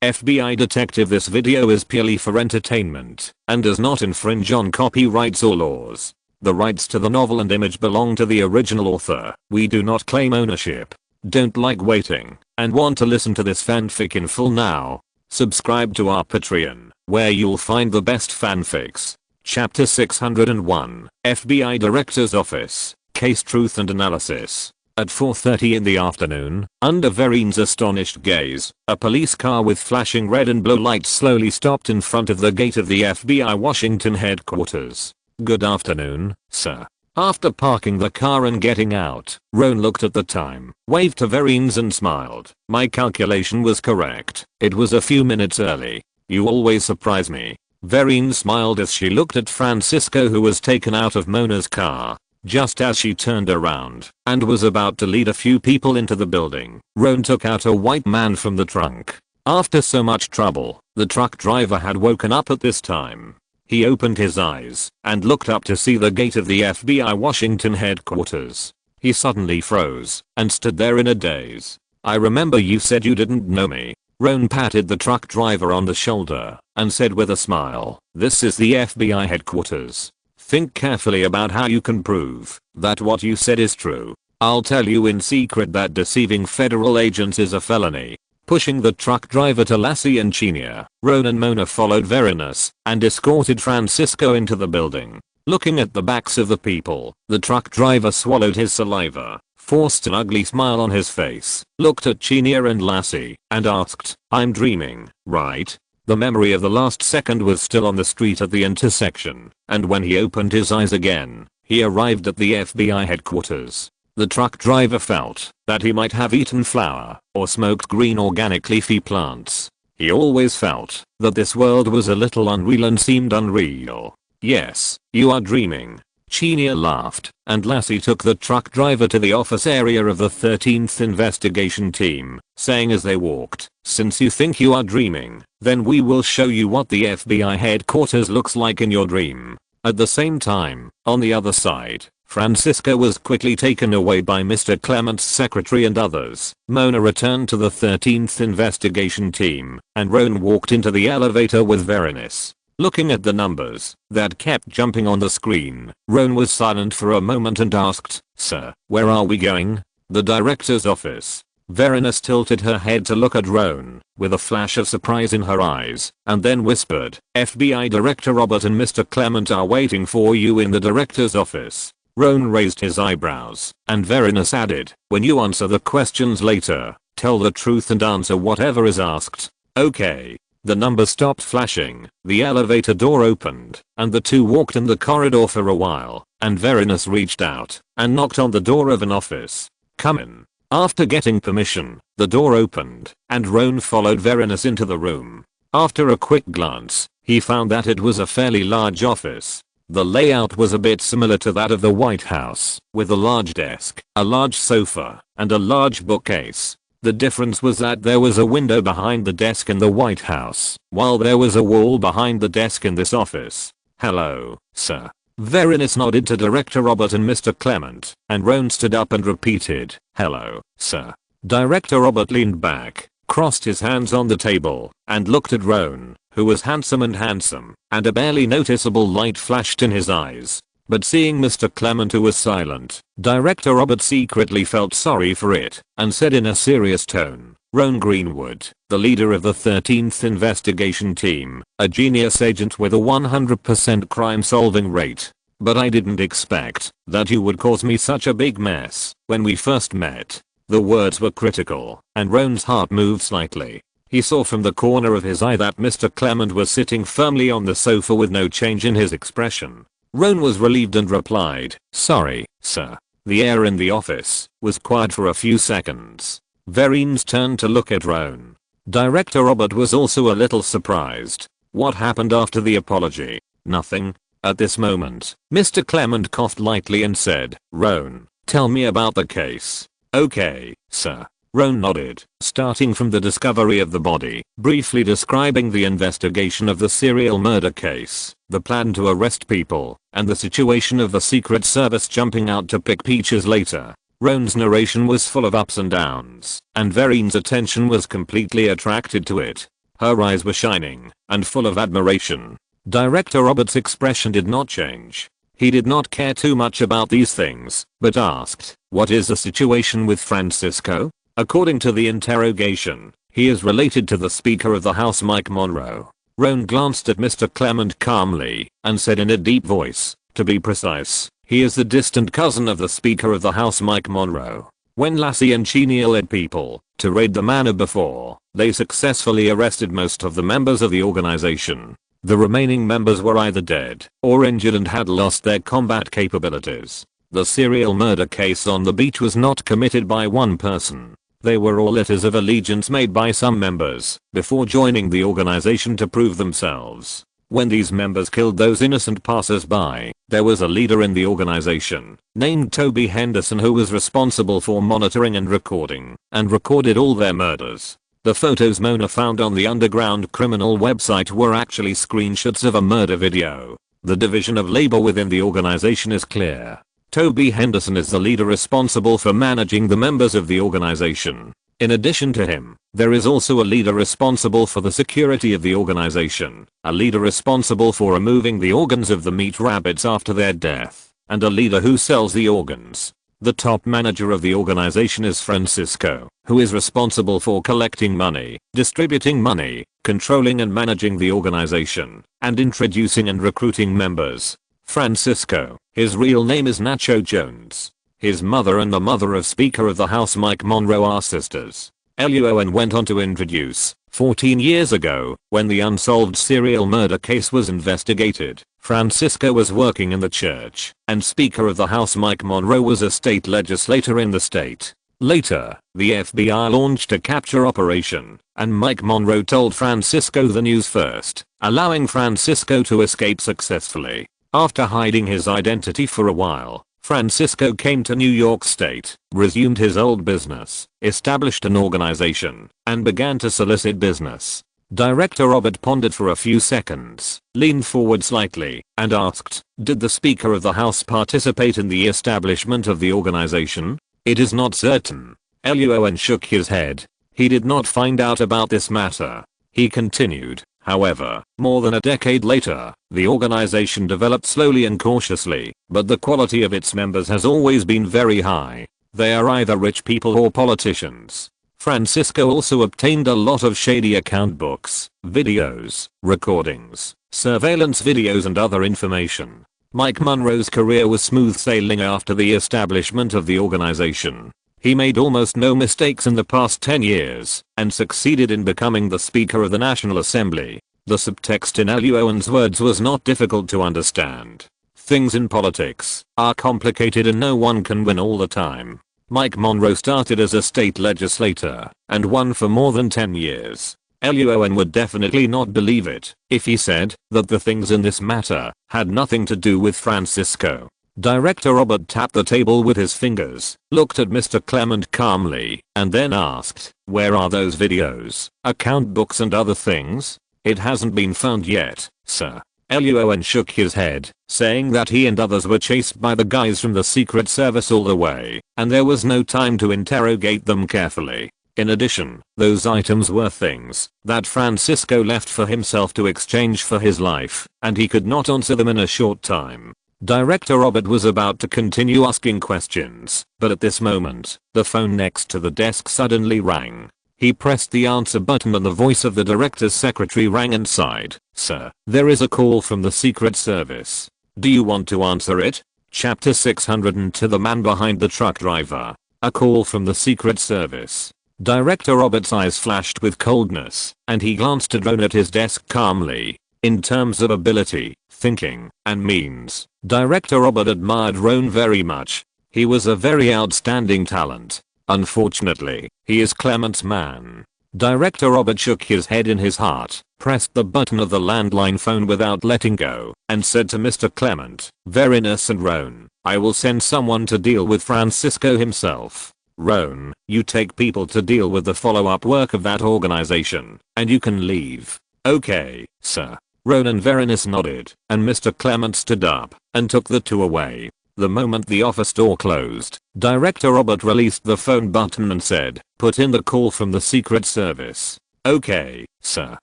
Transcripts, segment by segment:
FBI detective, this video is purely for entertainment and does not infringe on copyrights or laws. The rights to the novel and image belong to the original author. We do not claim ownership. Don't like waiting and want to listen to this fanfic in full now? Subscribe to our Patreon, where you'll find the best fanfics. Chapter 601, FBI Director's Office, Case Truth and Analysis. At 4:30 in the afternoon, under Verine's astonished gaze, a police car with flashing red and blue lights slowly stopped in front of the gate of the FBI Washington headquarters. "Good afternoon, sir." After parking the car and getting out, Roan looked at the time, waved to Verine's and smiled. "My calculation was correct. It was a few minutes early. You always surprise me." Verine smiled as she looked at Francisco, who was taken out of Mona's car. Just as she turned around and was about to lead a few people into the building, Roan took out a white man from the trunk. After so much trouble, the truck driver had woken up at this time. He opened his eyes and looked up to see the gate of the FBI Washington headquarters. He suddenly froze and stood there in a daze. "I remember you said you didn't know me." Roan patted the truck driver on the shoulder and said with a smile, "This is the FBI headquarters. Think carefully about how you can prove that what you said is true. I'll tell you in secret that deceiving federal agents is a felony." Pushing the truck driver to Lassie and Chinia, Roan and Mona followed Verinas and escorted Francisco into the building. Looking at the backs of the people, the truck driver swallowed his saliva, forced an ugly smile on his face, looked at Chinia and Lassie, and asked, "I'm dreaming, right?" The memory of the last second was still on the street at the intersection, and when he opened his eyes again, he arrived at the FBI headquarters. The truck driver felt that he might have eaten flour or smoked green organic leafy plants. He always felt that this world was a little unreal and seemed unreal. "Yes, you are dreaming." Chinia laughed, and Lassie took the truck driver to the office area of the 13th investigation team, saying as they walked, "Since you think you are dreaming, then we will show you what the FBI headquarters looks like in your dream." At the same time, on the other side, Francisco was quickly taken away by Mr. Clement's secretary and others. Mona returned to the 13th investigation team, and Roan walked into the elevator with Verinis. Looking at the numbers that kept jumping on the screen, Roan was silent for a moment and asked, "Sir, where are we going?" "The director's office." Verinis tilted her head to look at Roan, with a flash of surprise in her eyes, and then whispered, "FBI Director Robert and Mr. Clement are waiting for you in the director's office." Roan raised his eyebrows, and Verinis added, "When you answer the questions later, tell the truth and answer whatever is asked." "Okay." The number stopped flashing, the elevator door opened, and the two walked in the corridor for a while, and Verinis reached out and knocked on the door of an office. "Come in." After getting permission, the door opened, and Roan followed Verinis into the room. After a quick glance, he found that it was a fairly large office. The layout was a bit similar to that of the White House, with a large desk, a large sofa, and a large bookcase. The difference was that there was a window behind the desk in the White House, while there was a wall behind the desk in this office. "Hello, sir." Verinis nodded to Director Robert and Mr. Clement, and Roan stood up and repeated, "Hello, sir." Director Robert leaned back, crossed his hands on the table, and looked at Roan, who was handsome, and a barely noticeable light flashed in his eyes. But seeing Mr. Clement, who was silent, Director Robert secretly felt sorry for it, and said in a serious tone, "Roan Greenwood, the leader of the 13th investigation team, a genius agent with a 100% crime solving rate. But I didn't expect that you would cause me such a big mess when we first met." The words were critical, and Roan's heart moved slightly. He saw from the corner of his eye that Mr. Clement was sitting firmly on the sofa with no change in his expression. Roan was relieved and replied, "Sorry, sir." The air in the office was quiet for a few seconds. Verine's turned to look at Roan. Director Robert was also a little surprised. "What happened after the apology?" "Nothing." At this moment, Mr. Clement coughed lightly and said, "Roan, tell me about the case." "Okay, sir." Roan nodded, starting from the discovery of the body, briefly describing the investigation of the serial murder case, the plan to arrest people, and the situation of the Secret Service jumping out to pick peaches later. Roan's narration was full of ups and downs, and Verine's attention was completely attracted to it. Her eyes were shining and full of admiration. Director Robert's expression did not change. He did not care too much about these things, but asked, "What is the situation with Francisco?" According to the interrogation, he is related to the Speaker of the House Mike Monroe. Roan glanced at Mr. Clement calmly and said in a deep voice, "To be precise, he is the distant cousin of the Speaker of the House Mike Monroe." When Lassie and Cheney led people to raid the manor before, they successfully arrested most of the members of the organization. The remaining members were either dead or injured and had lost their combat capabilities. The serial murder case on the beach was not committed by one person. They were all letters of allegiance made by some members before joining the organization to prove themselves. When these members killed those innocent passers-by, there was a leader in the organization named Toby Henderson who was responsible for monitoring and recorded all their murders. The photos Mona found on the underground criminal website were actually screenshots of a murder video. The division of labor within the organization is clear. Toby Henderson is the leader responsible for managing the members of the organization. In addition to him, there is also a leader responsible for the security of the organization, a leader responsible for removing the organs of the meat rabbits after their death, and a leader who sells the organs. The top manager of the organization is Francisco, who is responsible for collecting money, distributing money, controlling and managing the organization, and introducing and recruiting members. Francisco, his real name is Nacho Jones. His mother and the mother of Speaker of the House Mike Monroe are sisters. Luo An went on to introduce, 14 years ago, when the unsolved serial murder case was investigated, Francisco was working in the church, and Speaker of the House Mike Monroe was a state legislator in the state. Later, the FBI launched a capture operation, and Mike Monroe told Francisco the news first, allowing Francisco to escape successfully. After hiding his identity for a while, Francisco came to New York State, resumed his old business, established an organization, and began to solicit business. Director Robert pondered for a few seconds, leaned forward slightly, and asked, "Did the Speaker of the House participate in the establishment of the organization?" "It is not certain." Luo An shook his head. He did not find out about this matter. He continued, "However, more than a decade later, the organization developed slowly and cautiously, but the quality of its members has always been very high. They are either rich people or politicians." Francisco also obtained a lot of shady account books, videos, recordings, surveillance videos and other information. Mike Monroe's career was smooth sailing after the establishment of the organization. He made almost no mistakes in the past 10 years and succeeded in becoming the Speaker of the National Assembly. The subtext in Luo An's words was not difficult to understand. Things in politics are complicated and no one can win all the time. Mike Monroe started as a state legislator and won for more than 10 years. Luo An would definitely not believe it if he said that the things in this matter had nothing to do with Francisco. Director Robert tapped the table with his fingers, looked at Mr. Clement calmly, and then asked, "Where are those videos, account books and other things?" "It hasn't been found yet, sir." Luo An shook his head, saying that he and others were chased by the guys from the Secret Service all the way, and there was no time to interrogate them carefully. In addition, those items were things that Francisco left for himself to exchange for his life, and he could not answer them in a short time. Director Robert was about to continue asking questions, but at this moment, the phone next to the desk suddenly rang. He pressed the answer button and the voice of the director's secretary rang and sighed, "Sir, there is a call from the Secret Service. Do you want to answer it?" Chapter 602. The man behind the truck driver. A call from the Secret Service. Director Robert's eyes flashed with coldness, and he glanced at Roan at his desk calmly. In terms of ability, thinking, and means, Director Robert admired Roan very much. He was a very outstanding talent. Unfortunately, he is Clement's man. Director Robert shook his head in his heart, pressed the button of the landline phone without letting go, and said to Mr. Clement, "Verinus and Roan, I will send someone to deal with Francisco himself. Roan, you take people to deal with the follow-up work of that organization, and you can leave." "Okay, sir." Roan and Verinus nodded, and Mr. Clement stood up and took the two away. The moment the office door closed, Director Robert released the phone button and said, "Put in the call from the Secret Service." "Okay, sir."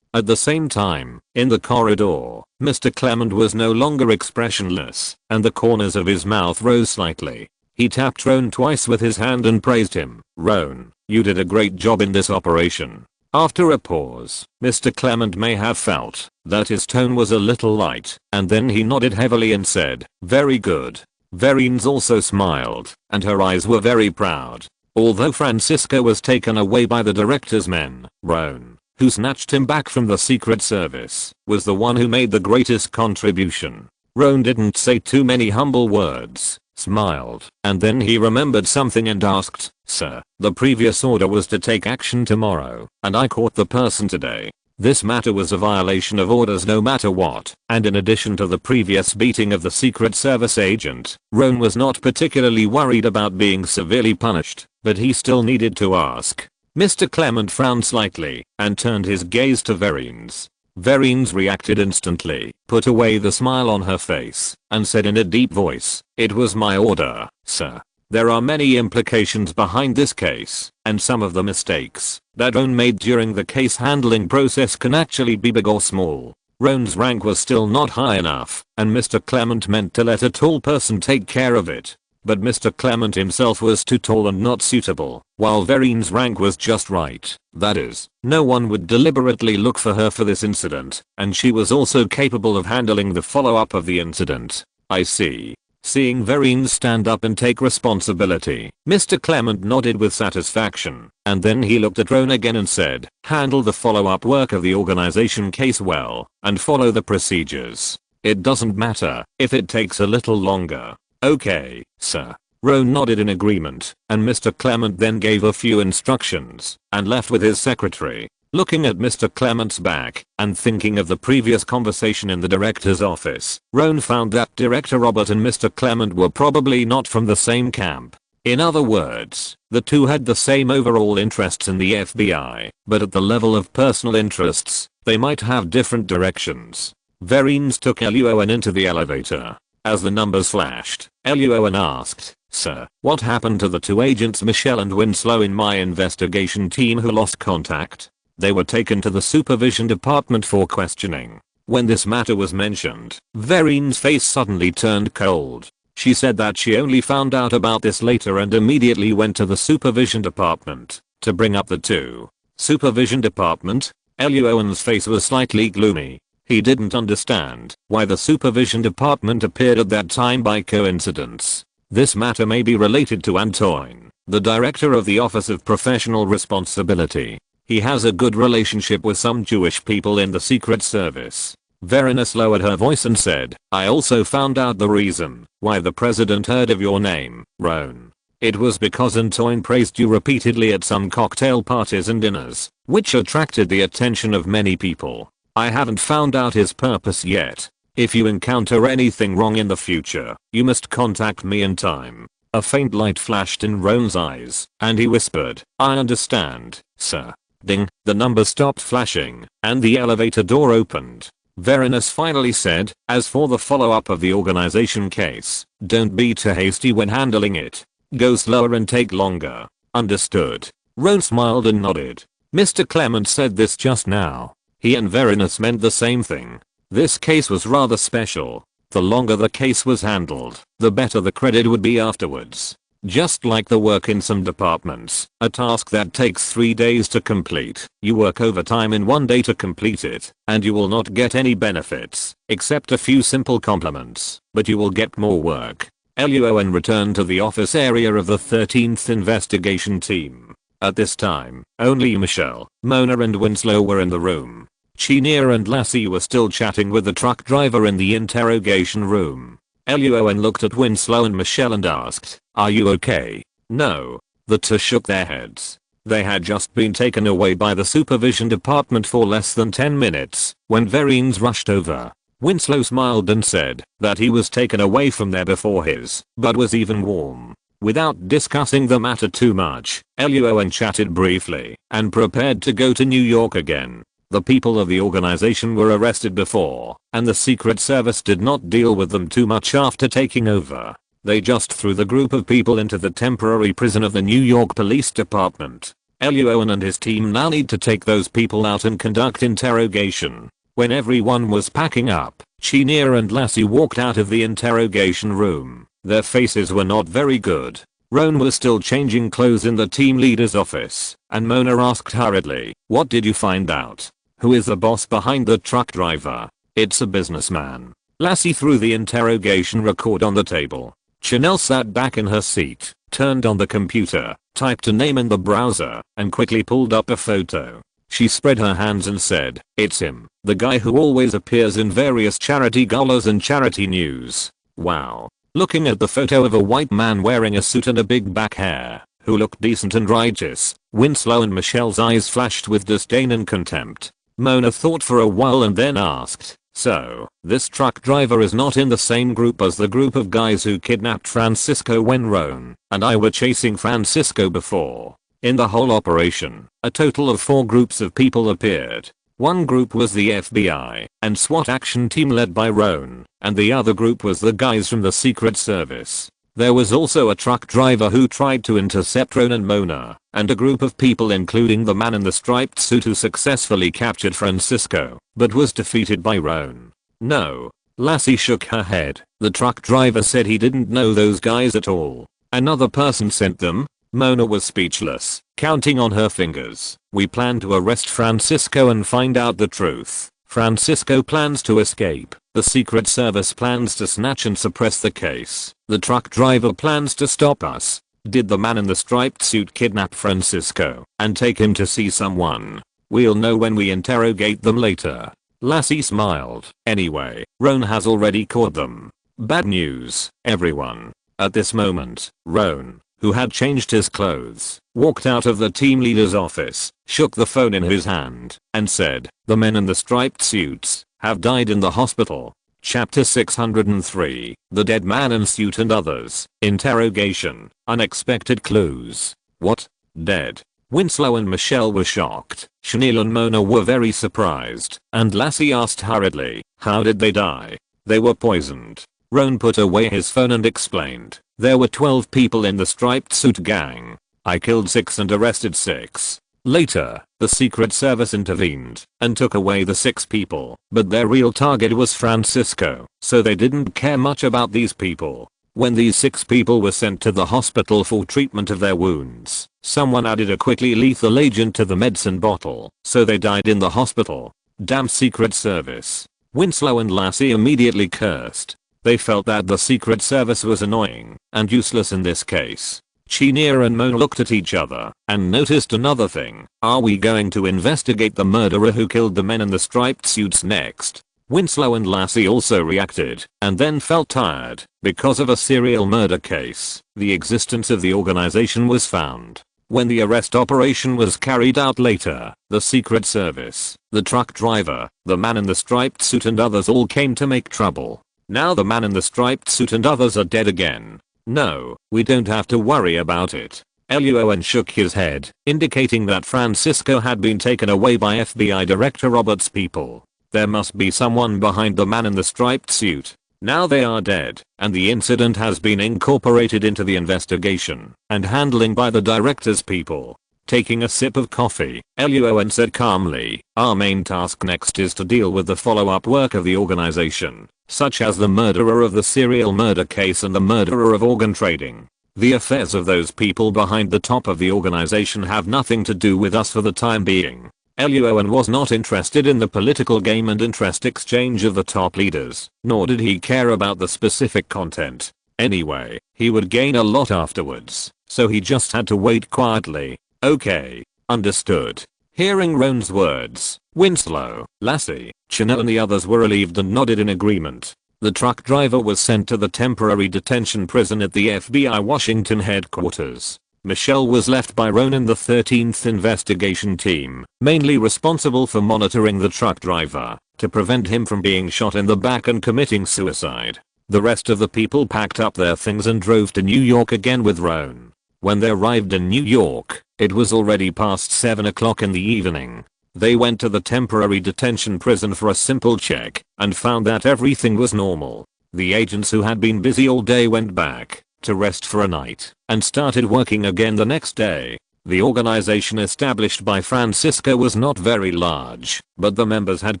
At the same time, in the corridor, Mr. Clement was no longer expressionless, and the corners of his mouth rose slightly. He tapped Roan twice with his hand and praised him. "Roan, you did a great job in this operation." After a pause, Mr. Clement may have felt that his tone was a little light, and then he nodded heavily and said, "Very good." Verines also smiled, and her eyes were very proud. Although Francisco was taken away by the director's men, Roan, who snatched him back from the Secret Service, was the one who made the greatest contribution. Roan didn't say too many humble words, smiled, and then he remembered something and asked, "Sir, the previous order was to take action tomorrow, and I caught the person today. This matter was a violation of orders no matter what, and in addition to the previous beating of the Secret Service agent, Roan was not particularly worried about being severely punished, but he still needed to ask." Mr. Clement frowned slightly, and turned his gaze to Verines. Verines reacted instantly, put away the smile on her face, and said in a deep voice, "It was my order, sir. There are many implications behind this case, and some of the mistakes that Roan made during the case handling process can actually be big or small." Roan's rank was still not high enough, and Mr. Clement meant to let a tall person take care of it. But Mr. Clement himself was too tall and not suitable, while Verines' rank was just right. That is, no one would deliberately look for her for this incident, and she was also capable of handling the follow-up of the incident. "I see." Seeing Verines stand up and take responsibility, Mr. Clement nodded with satisfaction, and then he looked at Roan again and said, "Handle the follow-up work of the organization case well, and follow the procedures. It doesn't matter if it takes a little longer." "Okay, sir." Roan nodded in agreement, and Mr. Clement then gave a few instructions, and left with his secretary. Looking at Mr. Clement's back, and thinking of the previous conversation in the director's office, Roan found that Director Robert and Mr. Clement were probably not from the same camp. In other words, the two had the same overall interests in the FBI, but at the level of personal interests, they might have different directions. Verines took Luo An into the elevator. As the numbers flashed, Luo An asked, "Sir, what happened to the two agents Michelle and Winslow in my investigation team who lost contact?" "They were taken to the supervision department for questioning." When this matter was mentioned, Verines' face suddenly turned cold. She said that she only found out about this later and immediately went to the supervision department to bring up the two. Supervision department? Luo An's face was slightly gloomy. He didn't understand why the supervision department appeared at that time by coincidence. This matter may be related to Antoine, the director of the Office of Professional Responsibility. He has a good relationship with some Jewish people in the Secret Service. Verines lowered her voice and said, "I also found out the reason why the president heard of your name, Roan. It was because Antoine praised you repeatedly at some cocktail parties and dinners, which attracted the attention of many people. I haven't found out his purpose yet. If you encounter anything wrong in the future, you must contact me in time." A faint light flashed in Roan's eyes, and he whispered, "I understand, sir." Ding, the number stopped flashing, and the elevator door opened. Verines finally said, "As for the follow-up of the organization case, don't be too hasty when handling it. Go slower and take longer." "Understood." Roan smiled and nodded. Mr. Clement said this just now. He and Verines meant the same thing. This case was rather special. The longer the case was handled, the better the credit would be afterwards. Just like the work in some departments, a task that takes 3 days to complete, you work overtime in 1 day to complete it, and you will not get any benefits, except a few simple compliments, but you will get more work. Luo An returned to the office area of the 13th investigation team. At this time, only Michelle, Mona and Winslow were in the room. Chenier and Lassie were still chatting with the truck driver in the interrogation room. Luo An looked at Winslow and Michelle and asked, "Are you okay?" "No." The two shook their heads. They had just been taken away by the supervision department for less than 10 minutes when Verines rushed over. Winslow smiled and said that he was taken away from there before his bed was even warm. Without discussing the matter too much, Luo An chatted briefly and prepared to go to New York again. The people of the organization were arrested before, and the Secret Service did not deal with them too much after taking over. They just threw the group of people into the temporary prison of the New York Police Department. Luo An and his team now need to take those people out and conduct interrogation. When everyone was packing up, Chinia and Lassie walked out of the interrogation room. Their faces were not very good. Roan was still changing clothes in the team leader's office, and Mona asked hurriedly, "What did you find out? Who is the boss behind the truck driver?" "It's a businessman." Lassie threw the interrogation record on the table. Chanel sat back in her seat, turned on the computer, typed a name in the browser, and quickly pulled up a photo. She spread her hands and said, "It's him, the guy who always appears in various charity galas and charity news." Wow. Looking at the photo of a white man wearing a suit and a big back hair, who looked decent and righteous, Winslow and Michelle's eyes flashed with disdain and contempt. Mona thought for a while and then asked, "So, this truck driver is not in the same group as the group of guys who kidnapped Francisco when Roan and I were chasing Francisco before?" In the whole operation, a total of 4 groups of people appeared. One group was the FBI and SWAT action team led by Roan, and the other group was the guys from the Secret Service. There was also a truck driver who tried to intercept Roan and Mona, and a group of people including the man in the striped suit who successfully captured Francisco, but was defeated by Roan. "No." Lassie shook her head. "The truck driver said he didn't know those guys at all. Another person sent them." Mona was speechless, counting on her fingers. "We plan to arrest Francisco and find out the truth. Francisco plans to escape. The Secret Service plans to snatch and suppress the case. The truck driver plans to stop us. Did the man in the striped suit kidnap Francisco and take him to see someone? We'll know when we interrogate them later." Lassie smiled. "Anyway, Roan has already caught them. Bad news, everyone." At this moment, Roan, who had changed his clothes, walked out of the team leader's office, shook the phone in his hand, and said, "The men in the striped suits have died in the hospital." Chapter 603, The Dead Man in Suit and Others. Interrogation. Unexpected clues. What? Dead? Winslow and Michelle were shocked. Chanel and Mona were very surprised, and Lassie asked hurriedly, "How did they die?" "They were poisoned." Roan put away his phone and explained, "There were 12 people in the striped suit gang. I killed 6 and arrested 6. Later, the Secret Service intervened and took away the 6 people, but their real target was Francisco, so they didn't care much about these people. When these 6 people were sent to the hospital for treatment of their wounds, someone added a quickly lethal agent to the medicine bottle, so they died in the hospital. Damn Secret Service." Winslow and Lassie immediately cursed. They felt that the Secret Service was annoying and useless in this case. Chinia and Mona looked at each other and noticed another thing. "Are we going to investigate the murderer who killed the men in the striped suits next?" Winslow and Lassie also reacted and then felt tired. Because of a serial murder case, the existence of the organization was found. When the arrest operation was carried out later, the Secret Service, the truck driver, the man in the striped suit and others all came to make trouble. Now the man in the striped suit and others are dead again. "No, we don't have to worry about it." Luo An shook his head, indicating that Francisco had been taken away by FBI Director Roberts' people. There must be someone behind the man in the striped suit. Now they are dead, and the incident has been incorporated into the investigation and handling by the director's people. Taking a sip of coffee, Luo An said calmly, "Our main task next is to deal with the follow-up work of the organization, such as the murderer of the serial murder case and the murderer of organ trading. The affairs of those people behind the top of the organization have nothing to do with us for the time being." Luo An was not interested in the political game and interest exchange of the top leaders, nor did he care about the specific content. Anyway, he would gain a lot afterwards, so he just had to wait quietly. "Okay, understood." Hearing Roan's words, Winslow, Lassie, Chanel and the others were relieved and nodded in agreement. The truck driver was sent to the temporary detention prison at the FBI Washington headquarters. Michelle was left by Roan and the 13th investigation team, mainly responsible for monitoring the truck driver, to prevent him from being shot in the back and committing suicide. The rest of the people packed up their things and drove to New York again with Roan. When they arrived in New York, it was already past 7 o'clock in the evening. They went to the temporary detention prison for a simple check and found that everything was normal. The agents who had been busy all day went back to rest for a night and started working again the next day. The organization established by Francisco was not very large, but the members had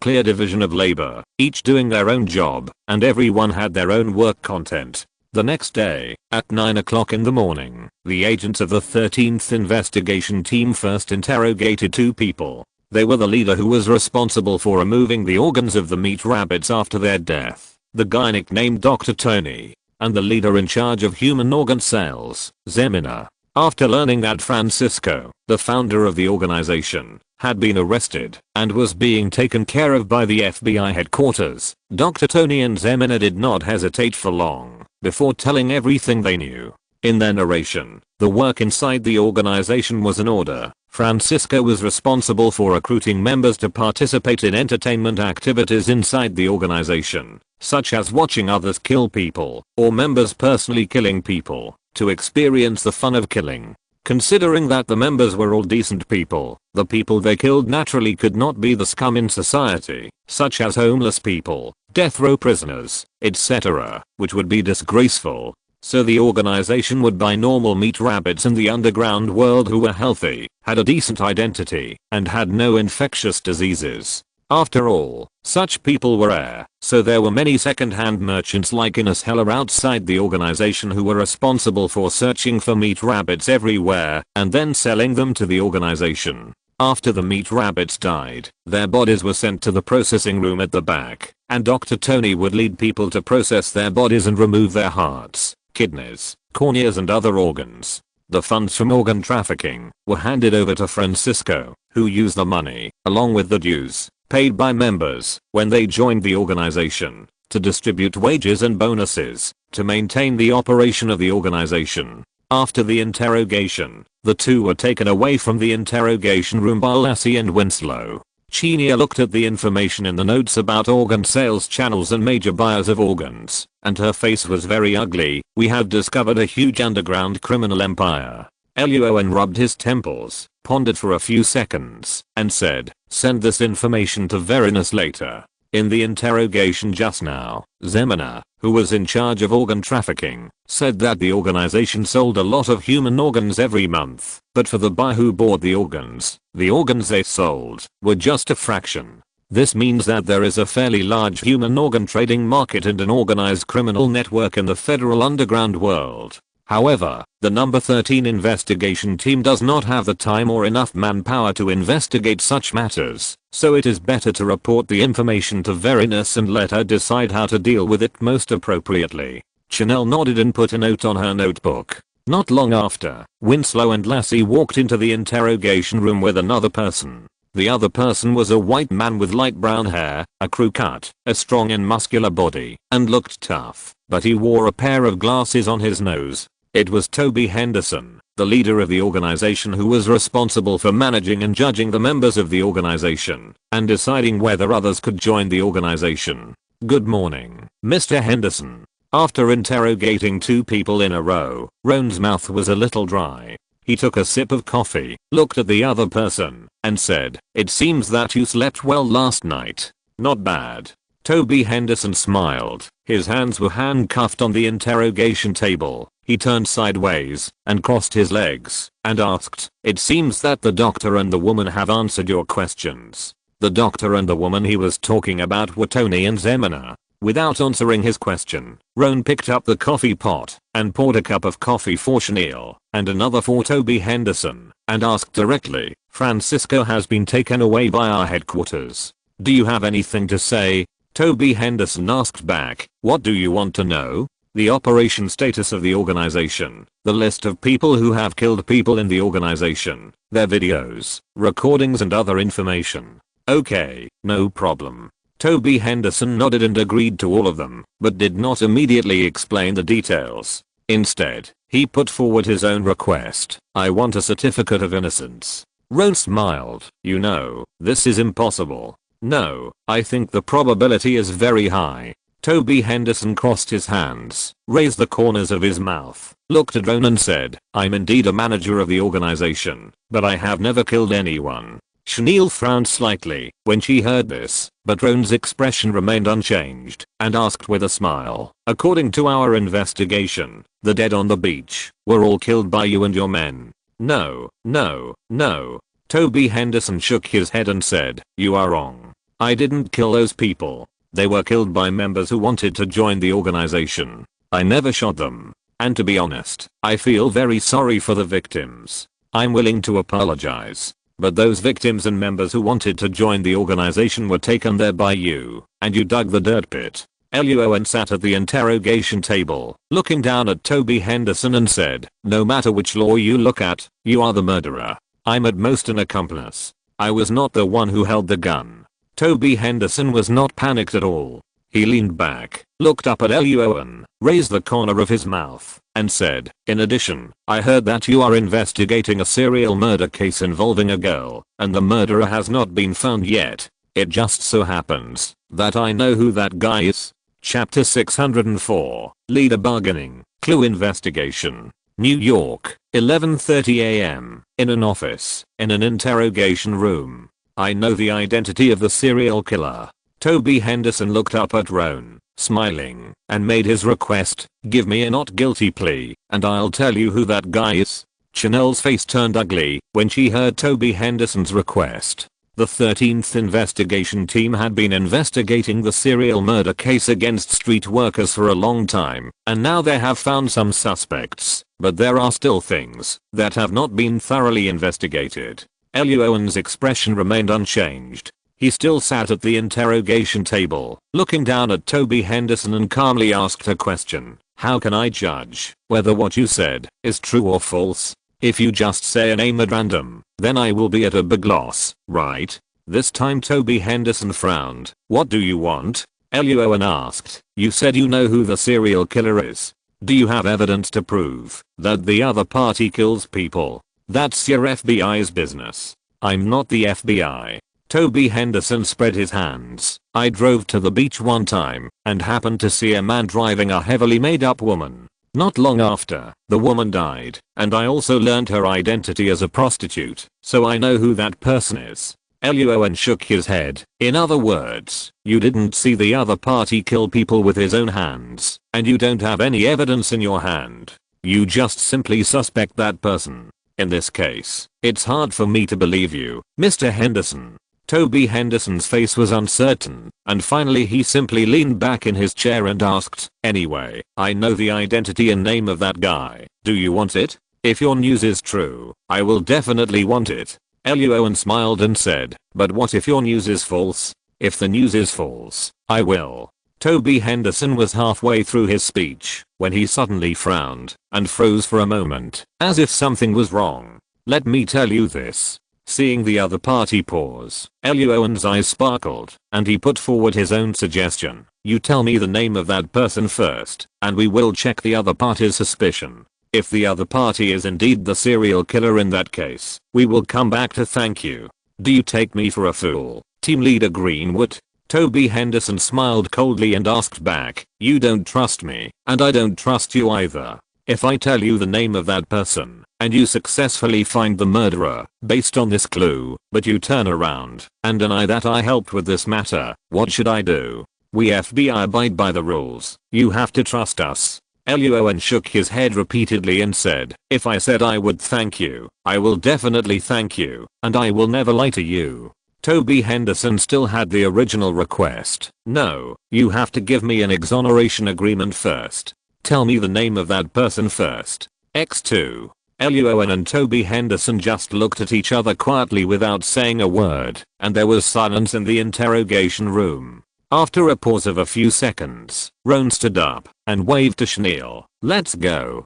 clear division of labor, each doing their own job, and everyone had their own work content. The next day, at 9 o'clock in the morning, the agents of the 13th investigation team first interrogated 2 people. They were the leader who was responsible for removing the organs of the meat rabbits after their death, the guy nicknamed Dr. Tony, and the leader in charge of human organ sales, Zemina. After learning that Francisco, the founder of the organization, had been arrested and was being taken care of by the FBI headquarters, Dr. Tony and Zemina did not hesitate for long before telling everything they knew. In their narration, the work inside the organization was in order. Francisco was responsible for recruiting members to participate in entertainment activities inside the organization, such as watching others kill people, or members personally killing people, to experience the fun of killing. Considering that the members were all decent people, the people they killed naturally could not be the scum in society, such as homeless people, death row prisoners, etc., which would be disgraceful. So the organization would buy normal meat rabbits in the underground world who were healthy, had a decent identity, and had no infectious diseases. After all, such people were rare, so there were many second-hand merchants like Ines Heller outside the organization who were responsible for searching for meat rabbits everywhere and then selling them to the organization. After the meat rabbits died, their bodies were sent to the processing room at the back, and Dr. Tony would lead people to process their bodies and remove their hearts, kidneys, corneas and other organs. The funds from organ trafficking were handed over to Francisco, who used the money, along with the dues paid by members when they joined the organization, to distribute wages and bonuses to maintain the operation of the organization. After the interrogation, the 2 were taken away from the interrogation room by Lassie and Winslow. Chenia looked at the information in the notes about organ sales channels and major buyers of organs, and her face was very ugly. We have discovered a huge underground criminal empire. Luo An rubbed his temples, pondered for a few seconds, and said, "Send this information to Verinus later." In the interrogation just now, Zemina, who was in charge of organ trafficking, said that the organization sold a lot of human organs every month, but for the buyer who bought the organs they sold were just a fraction. This means that there is a fairly large human organ trading market and an organized criminal network in the federal underground world. However, the number 13 investigation team does not have the time or enough manpower to investigate such matters, so it is better to report the information to Verinus and let her decide how to deal with it most appropriately. Chanel nodded and put a note on her notebook. Not long after, Winslow and Lassie walked into the interrogation room with another person. The other person was a white man with light brown hair, a crew cut, a strong and muscular body, and looked tough, but he wore a pair of glasses on his nose. It was Toby Henderson, the leader of the organization who was responsible for managing and judging the members of the organization, and deciding whether others could join the organization. "Good morning, Mr. Henderson." After interrogating 2 people in a row, Roan's mouth was a little dry. He took a sip of coffee, looked at the other person, and said, "It seems that you slept well last night." "Not bad." Toby Henderson smiled. His hands were handcuffed on the interrogation table. He turned sideways and crossed his legs and asked, "It seems that the doctor and the woman have answered your questions." The doctor and the woman he was talking about were Tony and Zemina. Without answering his question, Roan picked up the coffee pot and poured a cup of coffee for Chanel and another for Toby Henderson and asked directly, "Francisco has been taken away by our headquarters. Do you have anything to say?" Toby Henderson asked back, "What do you want to know?" "The operation status of the organization, the list of people who have killed people in the organization, their videos, recordings and other information." "Okay, no problem." Toby Henderson nodded and agreed to all of them, but did not immediately explain the details. Instead, he put forward his own request. "I want a certificate of innocence." Roan smiled. "You know, this is impossible." "No, I think the probability is very high." Toby Henderson crossed his hands, raised the corners of his mouth, looked at Roan and said, "I'm indeed a manager of the organization, but I have never killed anyone." Chanel frowned slightly when she heard this, but Roan's expression remained unchanged and asked with a smile, "According to our investigation, the dead on the beach were all killed by you and your men." No, no, no. Toby Henderson shook his head and said, "You are wrong. I didn't kill those people. They were killed by members who wanted to join the organization. I never shot them. And to be honest, I feel very sorry for the victims. I'm willing to apologize. But those victims and members who wanted to join the organization were taken there by you, and you dug the dirt pit." Luo An sat at the interrogation table, looking down at Toby Henderson and said, "No matter which law you look at, you are the murderer. I'm at most an accomplice. I was not the one who held the gun." Toby Henderson was not panicked at all. He leaned back, looked up at Luo An, raised the corner of his mouth, and said, "In addition, I heard that you are investigating a serial murder case involving a girl, and the murderer has not been found yet. It just so happens that I know who that guy is." Chapter 604, Leader Bargaining, Clue Investigation. New York, 11:30 a.m. In an office, in an interrogation room. "I know the identity of the serial killer." Toby Henderson looked up at Roan, smiling, and made his request, "Give me a not guilty plea, and I'll tell you who that guy is." Chanel's face turned ugly when she heard Toby Henderson's request. The 13th investigation team had been investigating the serial murder case against street workers for a long time, and now they have found some suspects, but there are still things that have not been thoroughly investigated. Luo An's expression remained unchanged. He still sat at the interrogation table, looking down at Toby Henderson, and calmly asked a question. "How can I judge whether what you said is true or false? If you just say a name at random, then I will be at a big loss, right?" This time Toby Henderson frowned. "What do you want?" Luo An asked. "You said you know who the serial killer is. Do you have evidence to prove that the other party kills people? That's your FBI's business. I'm not the FBI." Toby Henderson spread his hands. "I drove to the beach one time and happened to see a man driving a heavily made up woman. Not long after, the woman died, and I also learned her identity as a prostitute, so I know who that person is." Luo An shook his head. "In other words, you didn't see the other party kill people with his own hands, and you don't have any evidence in your hand. You just simply suspect that person. In this case, it's hard for me to believe you, Mr. Henderson." Toby Henderson's face was uncertain, and finally he simply leaned back in his chair and asked, "Anyway, I know the identity and name of that guy. Do you want it? If your news is true, I will definitely want it." Luo An smiled and said, "But what if your news is false?" "If the news is false, I will." Toby Henderson was halfway through his speech when he suddenly frowned and froze for a moment, as if something was wrong. "Let me tell you this." Seeing the other party pause, Luo An's eyes sparkled, and he put forward his own suggestion. "You tell me the name of that person first, and we will check the other party's suspicion. If the other party is indeed the serial killer in that case, we will come back to thank you. Do you take me for a fool, Team Leader Greenwood?" Toby Henderson smiled coldly and asked back, "You don't trust me, and I don't trust you either. If I tell you the name of that person, and you successfully find the murderer based on this clue, but you turn around and deny that I helped with this matter, what should I do? We FBI abide by the rules. You have to trust us." Luo An shook his head repeatedly and said, "If I said I would thank you, I will definitely thank you, and I will never lie to you." Toby Henderson still had the original request. "No, you have to give me an exoneration agreement first. Tell me the name of that person first." X2. Luo An and Toby Henderson just looked at each other quietly without saying a word, and there was silence in the interrogation room. After a pause of a few seconds, Roan stood up and waved to Chanel. Let's go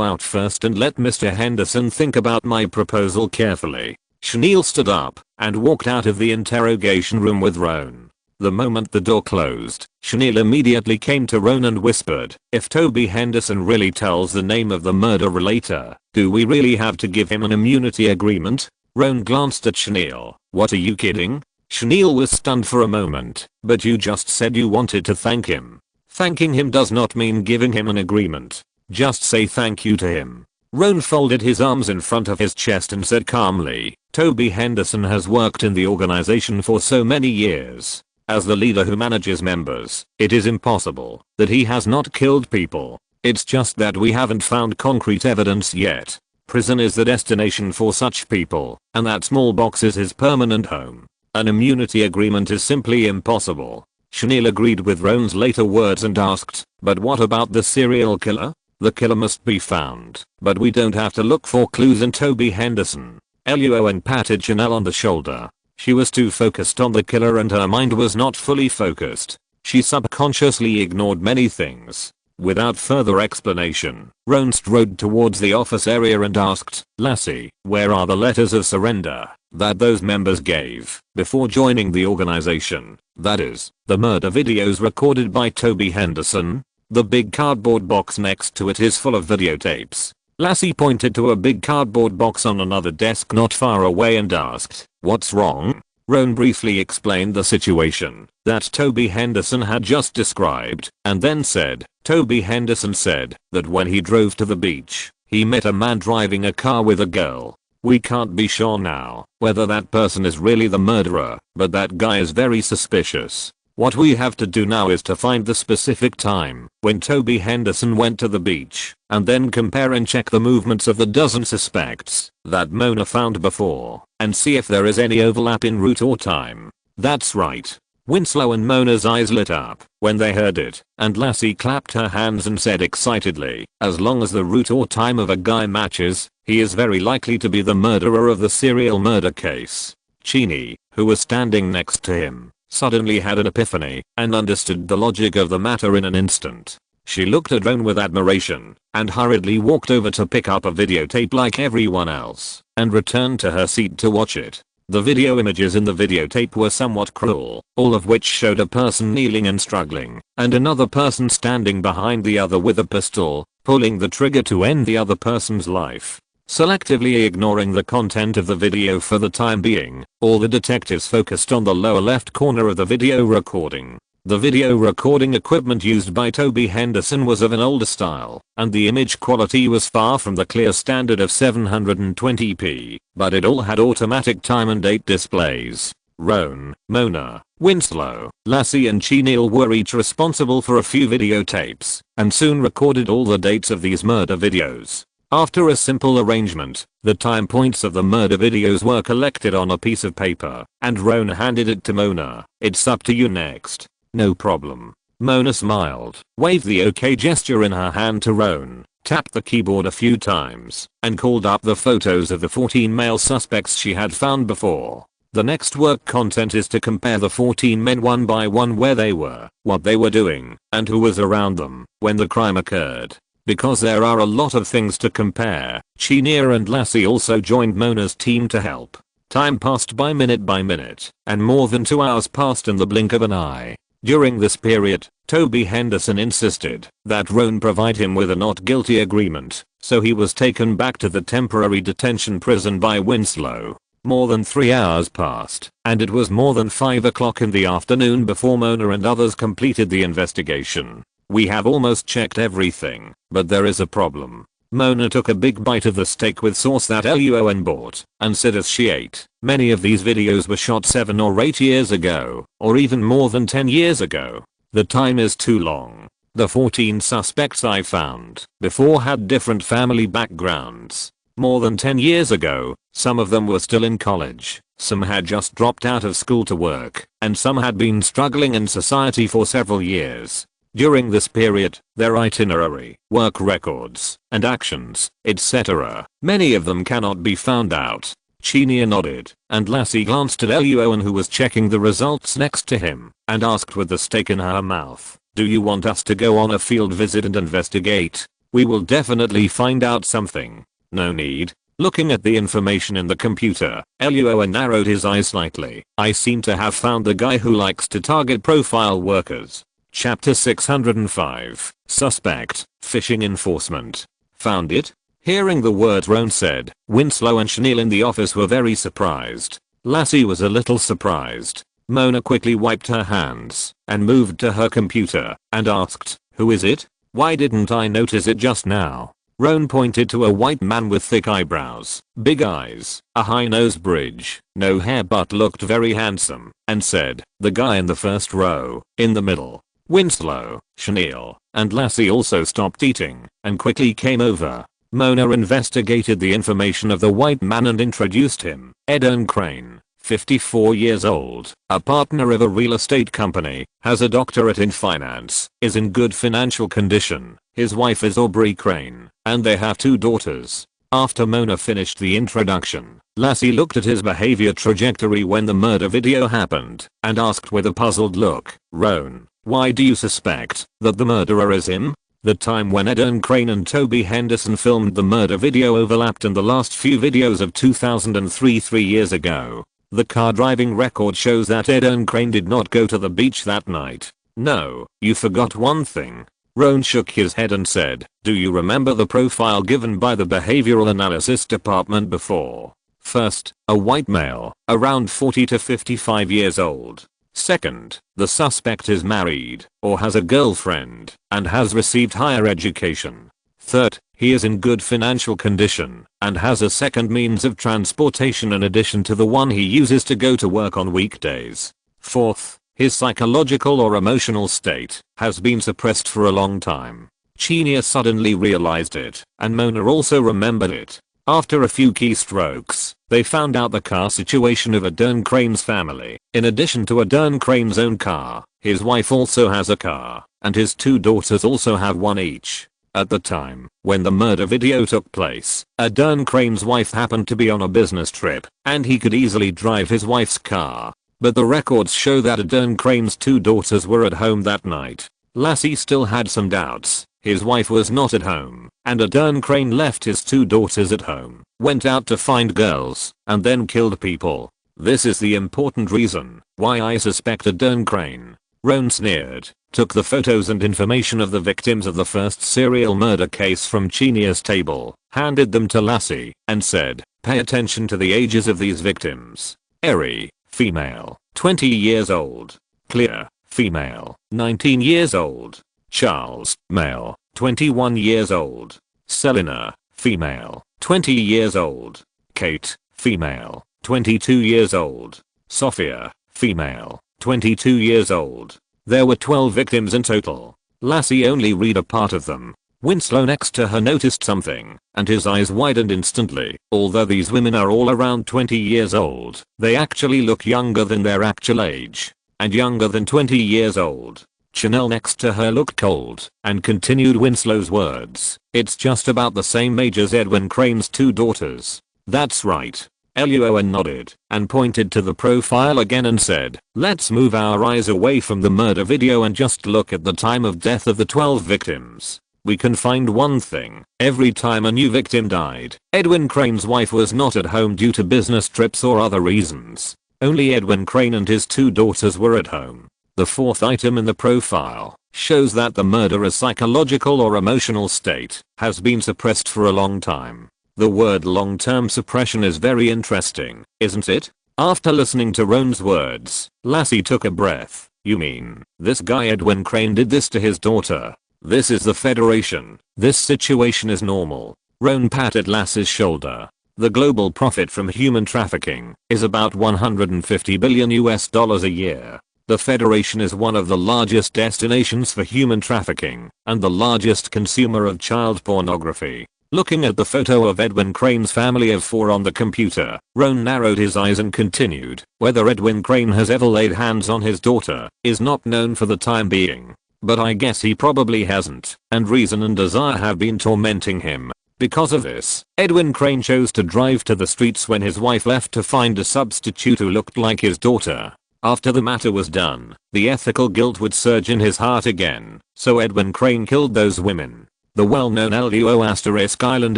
out first and let Mr. Henderson think about my proposal carefully." Chanel stood up and walked out of the interrogation room with Roan. The moment the door closed, Chanel immediately came to Roan and whispered, "If Toby Henderson really tells the name of the murderer later, do we really have to give him an immunity agreement?" Roan glanced at Chanel. "What, are you kidding?" Chanel was stunned for a moment. "But you just said you wanted to thank him." "Thanking him does not mean giving him an agreement. Just say thank you to him." Roan folded his arms in front of his chest and said calmly, "Toby Henderson has worked in the organization for so many years. As the leader who manages members, it is impossible that he has not killed people. It's just that we haven't found concrete evidence yet." Prison is the destination for such people, and that small box is his permanent home. An immunity agreement is simply impossible. Chanel agreed with Roan's later words and asked, but what about the serial killer? The killer must be found, but we don't have to look for clues in Toby Henderson. Luo An patted Chanel on the shoulder. She was too focused on the killer and her mind was not fully focused. She subconsciously ignored many things. Without further explanation, Roan strode towards the office area and asked, Lassie, where are the letters of surrender that those members gave before joining the organization? That is, the murder videos recorded by Toby Henderson. The big cardboard box next to it is full of videotapes. Lassie pointed to a big cardboard box on another desk not far away and asked, what's wrong? Roan briefly explained the situation that Toby Henderson had just described, and then said, Toby Henderson said that when he drove to the beach, he met a man driving a car with a girl. We can't be sure now whether that person is really the murderer, but that guy is very suspicious. What we have to do now is to find the specific time when Toby Henderson went to the beach, and then compare and check the movements of the dozen suspects that Mona found before, and see if there is any overlap in route or time. That's right. Winslow and Mona's eyes lit up when they heard it, and Lassie clapped her hands and said excitedly, as long as the route or time of a guy matches, he is very likely to be the murderer of the serial murder case. Chini, who was standing next to him, suddenly had an epiphany and understood the logic of the matter in an instant. She looked at Roan with admiration and hurriedly walked over to pick up a videotape like everyone else and returned to her seat to watch it. The video images in the videotape were somewhat cruel, all of which showed a person kneeling and struggling, and another person standing behind the other with a pistol, pulling the trigger to end the other person's life. Selectively ignoring the content of the video for the time being, all the detectives focused on the lower left corner of the video recording. The video recording equipment used by Toby Henderson was of an older style, and the image quality was far from the clear standard of 720p, but it all had automatic time and date displays. Roan, Mona, Winslow, Lassie and Chenille were each responsible for a few videotapes, and soon recorded all the dates of these murder videos. After a simple arrangement, the time points of the murder videos were collected on a piece of paper, and Roan handed it to Mona. It's up to you next. No problem. Mona smiled, waved the OK gesture in her hand to Roan, tapped the keyboard a few times, and called up the photos of the 14 male suspects she had found before. The next work content is to compare the 14 men one by one where they were, what they were doing, and who was around them when the crime occurred. Because there are a lot of things to compare, Chenier and Lassie also joined Mona's team to help. Time passed by minute, and more than 2 hours passed in the blink of an eye. During this period, Toby Henderson insisted that Roan provide him with a not guilty agreement, so he was taken back to the temporary detention prison by Winslow. More than 3 hours passed, and it was more than 5 o'clock in the afternoon before Mona and others completed the investigation. We have almost checked everything, but there is a problem. Mona took a big bite of the steak with sauce that Luo An bought, and said as she ate, many of these videos were shot 7 or 8 years ago, or even more than 10 years ago. The time is too long. The 14 suspects I found before had different family backgrounds. More than 10 years ago, some of them were still in college, some had just dropped out of school to work, and some had been struggling in society for several years. During this period, their itinerary, work records, and actions, etc., many of them cannot be found out. Chenier nodded, and Lassie glanced at Luo An who was checking the results next to him, and asked with the steak in her mouth, do you want us to go on a field visit and investigate? We will definitely find out something. No need. Looking at the information in the computer, Luo An narrowed his eyes slightly. I seem to have found the guy who likes to target profile workers. Chapter 605, Suspect, Phishing Enforcement. Found it? Hearing the words Roan said, Winslow and Chanel in the office were very surprised. Lassie was a little surprised. Mona quickly wiped her hands and moved to her computer and asked, who is it? Why didn't I notice it just now? Roan pointed to a white man with thick eyebrows, big eyes, a high nose bridge, no hair but looked very handsome, and said, the guy in the first row, in the middle. Winslow, Chanel, and Lassie also stopped eating and quickly came over. Mona investigated the information of the white man and introduced him. Edwin Crane, 54 years old, a partner of a real estate company, has a doctorate in finance, is in good financial condition. His wife is Aubrey Crane, and they have 2 daughters. After Mona finished the introduction, Lassie looked at his behavior trajectory when the murder video happened, and asked with a puzzled look, "Roan, why do you suspect that the murderer is him?" The time when Edwin Crane and Toby Henderson filmed the murder video overlapped in the last few videos of 2003, 3 years ago. The car driving record shows that Edwin Crane did not go to the beach that night. "No, you forgot one thing." Roan shook his head and said, "Do you remember the profile given by the behavioral analysis department before? First, a white male, around 40 to 55 years old. Second, the suspect is married, or has a girlfriend, and has received higher education. Third, he is in good financial condition, and has a second means of transportation in addition to the one he uses to go to work on weekdays. Fourth, his psychological or emotional state has been suppressed for a long time." Chenia suddenly realized it, and Mona also remembered it. After a few keystrokes, they found out the car situation of Edwin Crane's family. In addition to Edwin Crane's own car, his wife also has a car, and his 2 daughters also have one each. At the time when the murder video took place, Edwin Crane's wife happened to be on a business trip, and he could easily drive his wife's car. But the records show that Edwin Crane's 2 daughters were at home that night. Lassie still had some doubts. His wife was not at home, and Edwin Crane left his 2 daughters at home, went out to find girls, and then killed people. "This is the important reason why I suspect Edwin Crane." Roan sneered, took the photos and information of the victims of the first serial murder case from Chenia's table, handed them to Lassie, and said, "Pay attention to the ages of these victims. Eri, female, 20 years old. Clear, female, 19 years old. Charles, male, 21 years old. Selena, female, 20 years old. Kate, female, 22 years old. Sophia, female, 22 years old." There were 12 victims in total. Lassie only read a part of them. Winslow next to her noticed something, and his eyes widened instantly. Although these women are all around 20 years old, they actually look younger than their actual age, and younger than 20 years old. Chanel next to her looked cold, and continued Winslow's words, "It's just about the same age as Edwin Crane's 2 daughters." "That's right." Luo An nodded, and pointed to the profile again and said, "Let's move our eyes away from the murder video and just look at the time of death of the 12 victims. We can find one thing: every time a new victim died, Edwin Crane's wife was not at home due to business trips or other reasons. Only Edwin Crane and his 2 daughters were at home." The 4th item in the profile shows that the murderer's psychological or emotional state has been suppressed for a long time. The word long-term suppression is very interesting, isn't it? After listening to Roan's words, Lassie took a breath. "You mean, this guy Edwin Crane did this to his daughter? This is the Federation. This situation is normal." Roan patted Lassie's shoulder. "The global profit from human trafficking is about $150 billion a year. The Federation is one of the largest destinations for human trafficking, and the largest consumer of child pornography." Looking at the photo of Edwin Crane's family of 4 on the computer, Roan narrowed his eyes and continued, "Whether Edwin Crane has ever laid hands on his daughter is not known for the time being. But I guess he probably hasn't, and reason and desire have been tormenting him. Because of this, Edwin Crane chose to drive to the streets when his wife left to find a substitute who looked like his daughter. After the matter was done, the ethical guilt would surge in his heart again, so Edwin Crane killed those women." The well-known Luo Island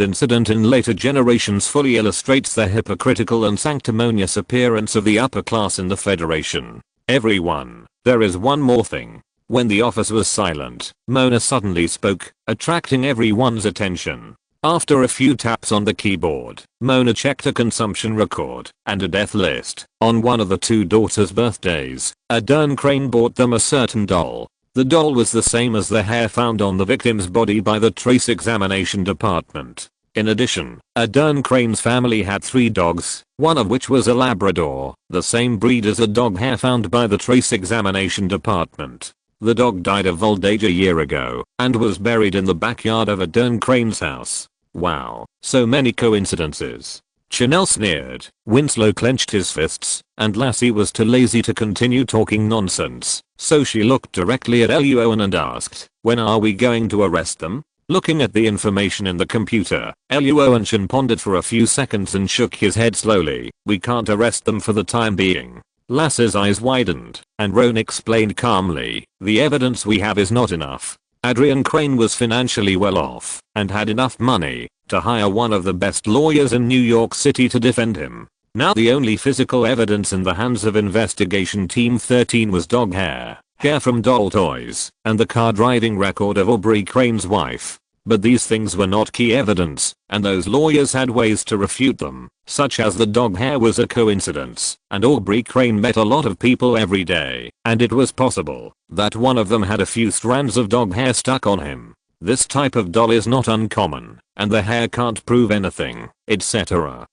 incident in later generations fully illustrates the hypocritical and sanctimonious appearance of the upper class in the Federation. "Everyone, there is one more thing." When the office was silent, Mona suddenly spoke, attracting everyone's attention. After a few taps on the keyboard, Mona checked a consumption record and a death list. On one of the 2 daughters' birthdays, Edwin Crane bought them a certain doll. The doll was the same as the hair found on the victim's body by the trace examination department. In addition, Edwin Crane's family had 3 dogs, one of which was a Labrador, the same breed as a dog hair found by the trace examination department. The dog died of old age a year ago, and was buried in the backyard of Edwin Crane's house. Wow, so many coincidences. Chanel sneered, Winslow clenched his fists, and Lassie was too lazy to continue talking nonsense, so she looked directly at Luo An and asked, when are we going to arrest them? Looking at the information in the computer, Luo An pondered for a few seconds and shook his head slowly. We can't arrest them for the time being. Lassie's eyes widened, and Roan explained calmly, the evidence we have is not enough. Adrian Crane was financially well off and had enough money to hire one of the best lawyers in New York City to defend him. Now the only physical evidence in the hands of investigation team 13 was dog hair from doll toys, and the car driving record of Aubrey Crane's wife. But these things were not key evidence, and those lawyers had ways to refute them, such as the dog hair was a coincidence, and Aubrey Crane met a lot of people every day, and it was possible that one of them had a few strands of dog hair stuck on him. This type of doll is not uncommon, and the hair can't prove anything, etc.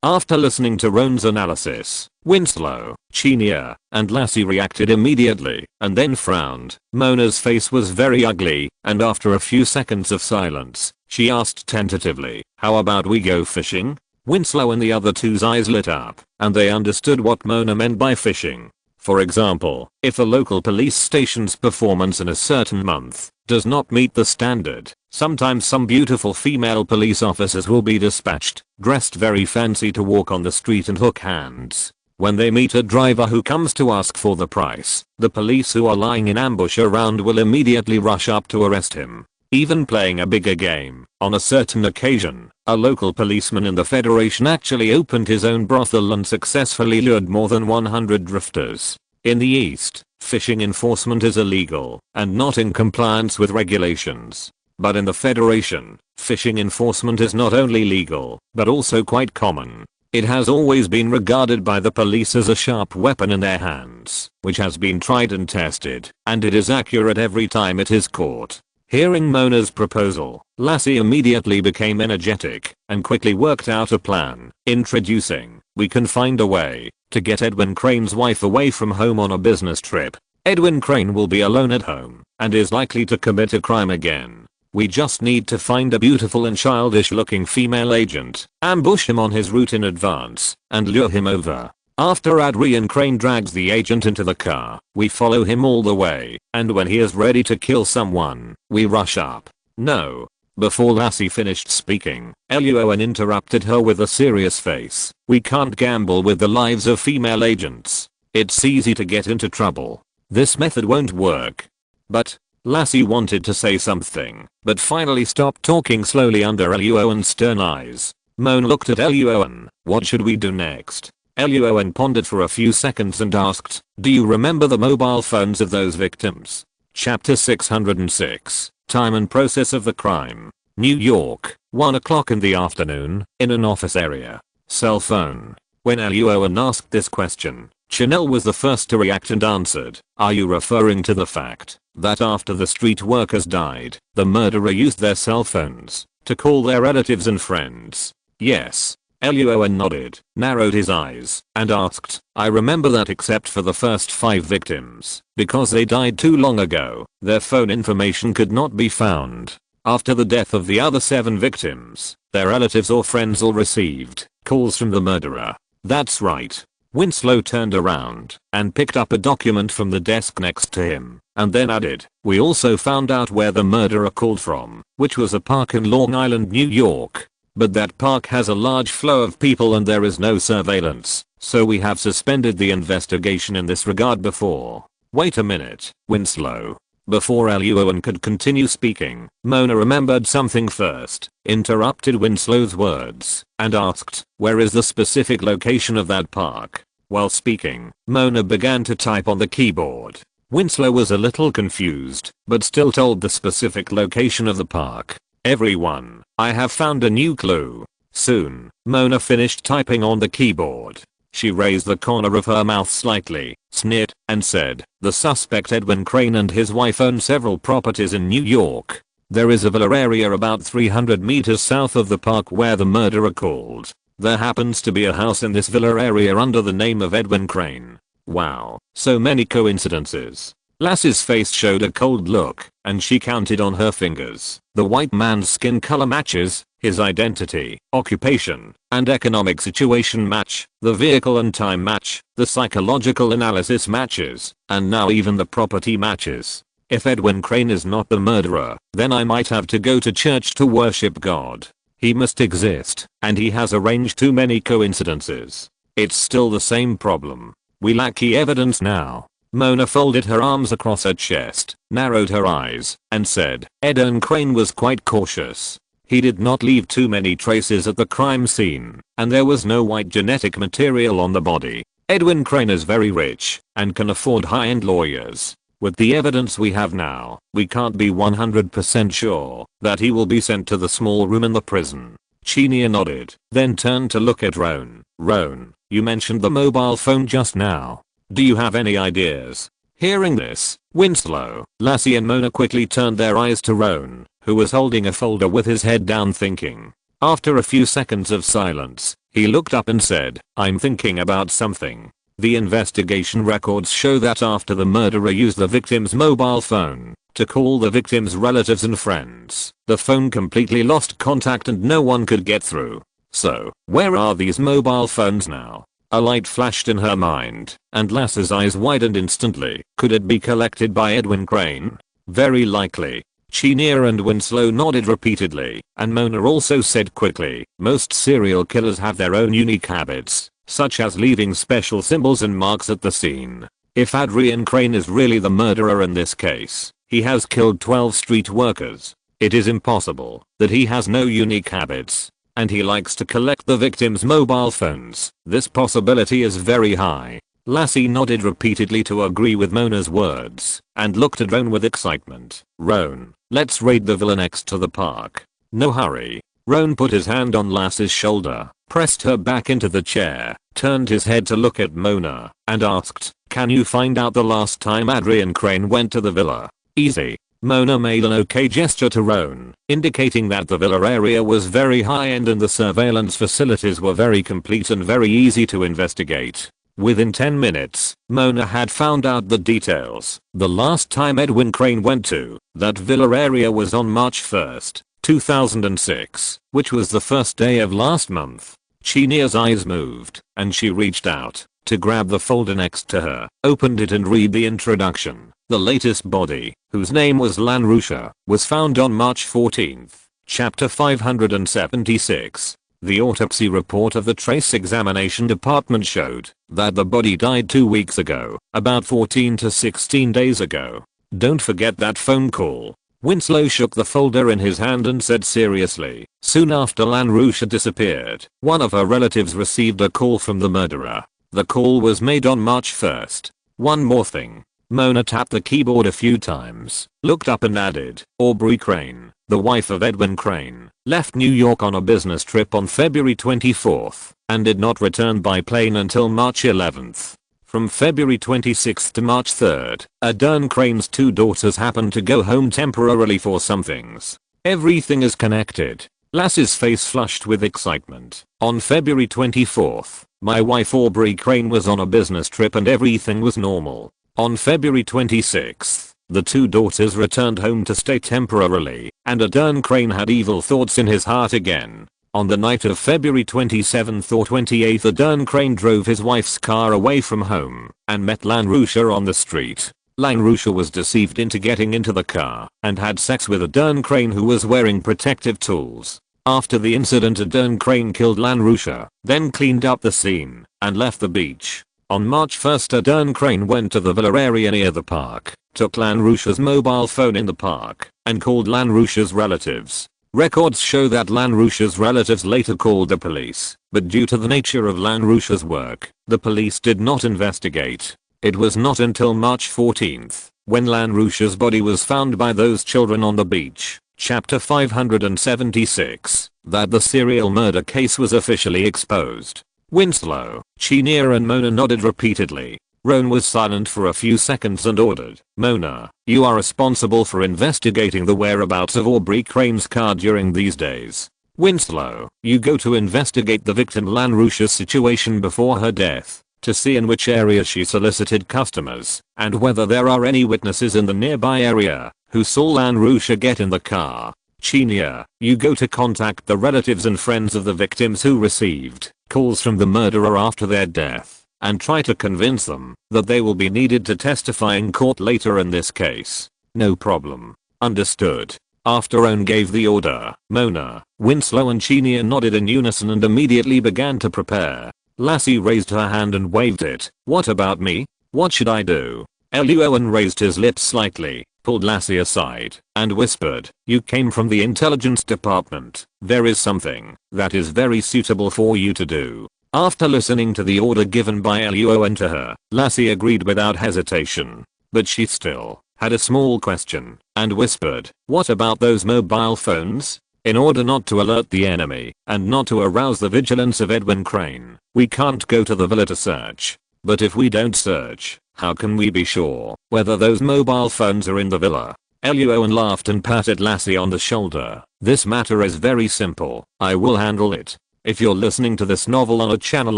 After listening to Roan's analysis, Winslow, Chinia, and Lassie reacted immediately, and then frowned. Mona's face was very ugly, and after a few seconds of silence, she asked tentatively, how about we go fishing? Winslow and the other two's eyes lit up, and they understood what Mona meant by fishing. For example, if a local police station's performance in a certain month does not meet the standard, sometimes some beautiful female police officers will be dispatched, dressed very fancy to walk on the street and hook hands. When they meet a driver who comes to ask for the price, the police who are lying in ambush around will immediately rush up to arrest him. Even playing a bigger game, on a certain occasion, a local policeman in the Federation actually opened his own brothel and successfully lured more than 100 drifters. In the East, fishing enforcement is illegal and not in compliance with regulations. But in the Federation, fishing enforcement is not only legal, but also quite common. It has always been regarded by the police as a sharp weapon in their hands, which has been tried and tested, and it is accurate every time it is caught. Hearing Mona's proposal, Lassie immediately became energetic and quickly worked out a plan, introducing, we can find a way to get Edwin Crane's wife away from home on a business trip. Edwin Crane will be alone at home and is likely to commit a crime again. We just need to find a beautiful and childish looking female agent, ambush him on his route in advance, and lure him over. After Adrian Crane drags the agent into the car, we follow him all the way, and when he is ready to kill someone, we rush up. No. Before Lassie finished speaking, Luo An interrupted her with a serious face. We can't gamble with the lives of female agents. It's easy to get into trouble. This method won't work. But Lassie wanted to say something, but finally stopped talking slowly under Luo An's stern eyes. Mona looked at Luo An. What should we do next? Luo An pondered for a few seconds and asked, do you remember the mobile phones of those victims? Chapter 606, Time and Process of the Crime. New York, 1 o'clock in the afternoon, in an office area. Cell phone. When Luo An asked this question, Chanel was the first to react and answered, are you referring to the fact that after the street workers died, the murderer used their cell phones to call their relatives and friends? Yes. Luo An nodded, narrowed his eyes, and asked, I remember that except for the first 5 victims, because they died too long ago, their phone information could not be found. After the death of the other 7 victims, their relatives or friends all received calls from the murderer. That's right. Winslow turned around and picked up a document from the desk next to him, and then added, we also found out where the murderer called from, which was a park in Long Island, New York. But that park has a large flow of people and there is no surveillance, so we have suspended the investigation in this regard before. Wait a minute, Winslow. Before Luo An could continue speaking, Mona remembered something first, interrupted Winslow's words, and asked, where is the specific location of that park? While speaking, Mona began to type on the keyboard. Winslow was a little confused, but still told the specific location of the park. Everyone, I have found a new clue. Soon, Mona finished typing on the keyboard. She raised the corner of her mouth slightly, sneered, and said, the suspect Edwin Crane and his wife own several properties in New York. There is a villa area about 300 meters south of the park where the murderer called. There happens to be a house in this villa area under the name of Edwin Crane. Wow, so many coincidences. Lass's face showed a cold look, and she counted on her fingers. The white man's skin color matches, his identity, occupation, and economic situation match, the vehicle and time match, the psychological analysis matches, and now even the property matches. If Edwin Crane is not the murderer, then I might have to go to church to worship God. He must exist, and he has arranged too many coincidences. It's still the same problem. We lack key evidence now. Mona folded her arms across her chest, narrowed her eyes, and said, Edwin Crane was quite cautious. He did not leave too many traces at the crime scene, and there was no white genetic material on the body. Edwin Crane is very rich, and can afford high-end lawyers. With the evidence we have now, we can't be 100% sure that he will be sent to the small room in the prison. Chinia nodded, then turned to look at Roan. Roan, you mentioned the mobile phone just now. Do you have any ideas? Hearing this, Winslow, Lassie and Mona quickly turned their eyes to Roan, who was holding a folder with his head down thinking. After a few seconds of silence, he looked up and said, I'm thinking about something. The investigation records show that after the murderer used the victim's mobile phone to call the victim's relatives and friends, the phone completely lost contact and no one could get through. So, where are these mobile phones now? A light flashed in her mind, and Lass's eyes widened instantly. Could it be collected by Edwin Crane? Very likely. Chinia and Winslow nodded repeatedly, and Mona also said quickly, most serial killers have their own unique habits, such as leaving special symbols and marks at the scene. If Adrian Crane is really the murderer in this case, he has killed 12 street workers. It is impossible that he has no unique habits, and he likes to collect the victim's mobile phones. This possibility is very high. Lassie nodded repeatedly to agree with Mona's words, and looked at Roan with excitement. Roan, let's raid the villa next to the park. No hurry. Roan put his hand on Lass's shoulder, pressed her back into the chair, turned his head to look at Mona, and asked, can you find out the last time Adrian Crane went to the villa? Easy. Mona made an okay gesture to Roan, indicating that the villa area was very high-end and the surveillance facilities were very complete and very easy to investigate. Within 10 minutes, Mona had found out the details. The last time Edwin Crane went to that villa area was on March 1st, 2006, which was the first day of last month. Chinia's eyes moved, and she reached out to grab the folder next to her, opened it and read the introduction. The latest body, whose name was Lan Rusha, was found on March 14th. Chapter 576. The autopsy report of the trace examination department showed that the body died 2 weeks ago, about 14 to 16 days ago. Don't forget that phone call. Winslow shook the folder in his hand and said seriously, soon after Lan Rusha disappeared, one of her relatives received a call from the murderer. The call was made on March 1st. One more thing. Mona tapped the keyboard a few times, looked up and added, Aubrey Crane, the wife of Edwin Crane, left New York on a business trip on February 24th, and did not return by plane until March 11th. From February 26th to March 3rd, Adern Crane's 2 daughters happened to go home temporarily for some things. Everything is connected. Lass's face flushed with excitement. On February 24th, my wife Aubrey Crane was on a business trip and everything was normal. On February 26th, the 2 daughters returned home to stay temporarily, and Adern Crane had evil thoughts in his heart again. On the night of February 27th or 28th, Adern Crane drove his wife's car away from home and met Lan Rusha on the street. Lan Rusha was deceived into getting into the car and had sex with Adern Crane, who was wearing protective tools. After the incident, Adern Crane killed Lan Rusha, then cleaned up the scene and left the beach. On March 1st, Adern Crane went to the villa area near the park, took Lan Rusha's mobile phone in the park, and called Lan Rusha's relatives. Records show that Lan Rusha's relatives later called the police, but due to the nature of Lan Rusha's work, the police did not investigate. It was not until March 14th, when Lan Rusha's body was found by those children on the beach, Chapter 576, that the serial murder case was officially exposed. Winslow, Chinia and Mona nodded repeatedly. Roan was silent for a few seconds and ordered, Mona, you are responsible for investigating the whereabouts of Aubrey Crane's car during these days. Winslow, you go to investigate the victim Lan Rusha's situation before her death. to see in which area she solicited customers and whether there are any witnesses in the nearby area who saw Lan Rusha get in the car. Chinya, you go to contact the relatives and friends of the victims who received calls from the murderer after their death and try to convince them that they will be needed to testify in court later in this case. No problem. Understood. After An gave the order, Mona, Winslow and Chinya nodded in unison and immediately began to prepare. Lassie raised her hand and waved it. What about me? What should I do? Luo An raised his lips slightly, pulled Lassie aside, and whispered, you came from the intelligence department. There is something that is very suitable for you to do. After listening to the order given by Luo An to her, Lassie agreed without hesitation. But she still had a small question, and whispered, what about those mobile phones? In order not to alert the enemy, and not to arouse the vigilance of Edwin Crane, we can't go to the villa to search. But if we don't search, how can we be sure whether those mobile phones are in the villa? Luo An laughed and patted Lassie on the shoulder. This matter is very simple. I will handle it. If you're listening to this novel on a channel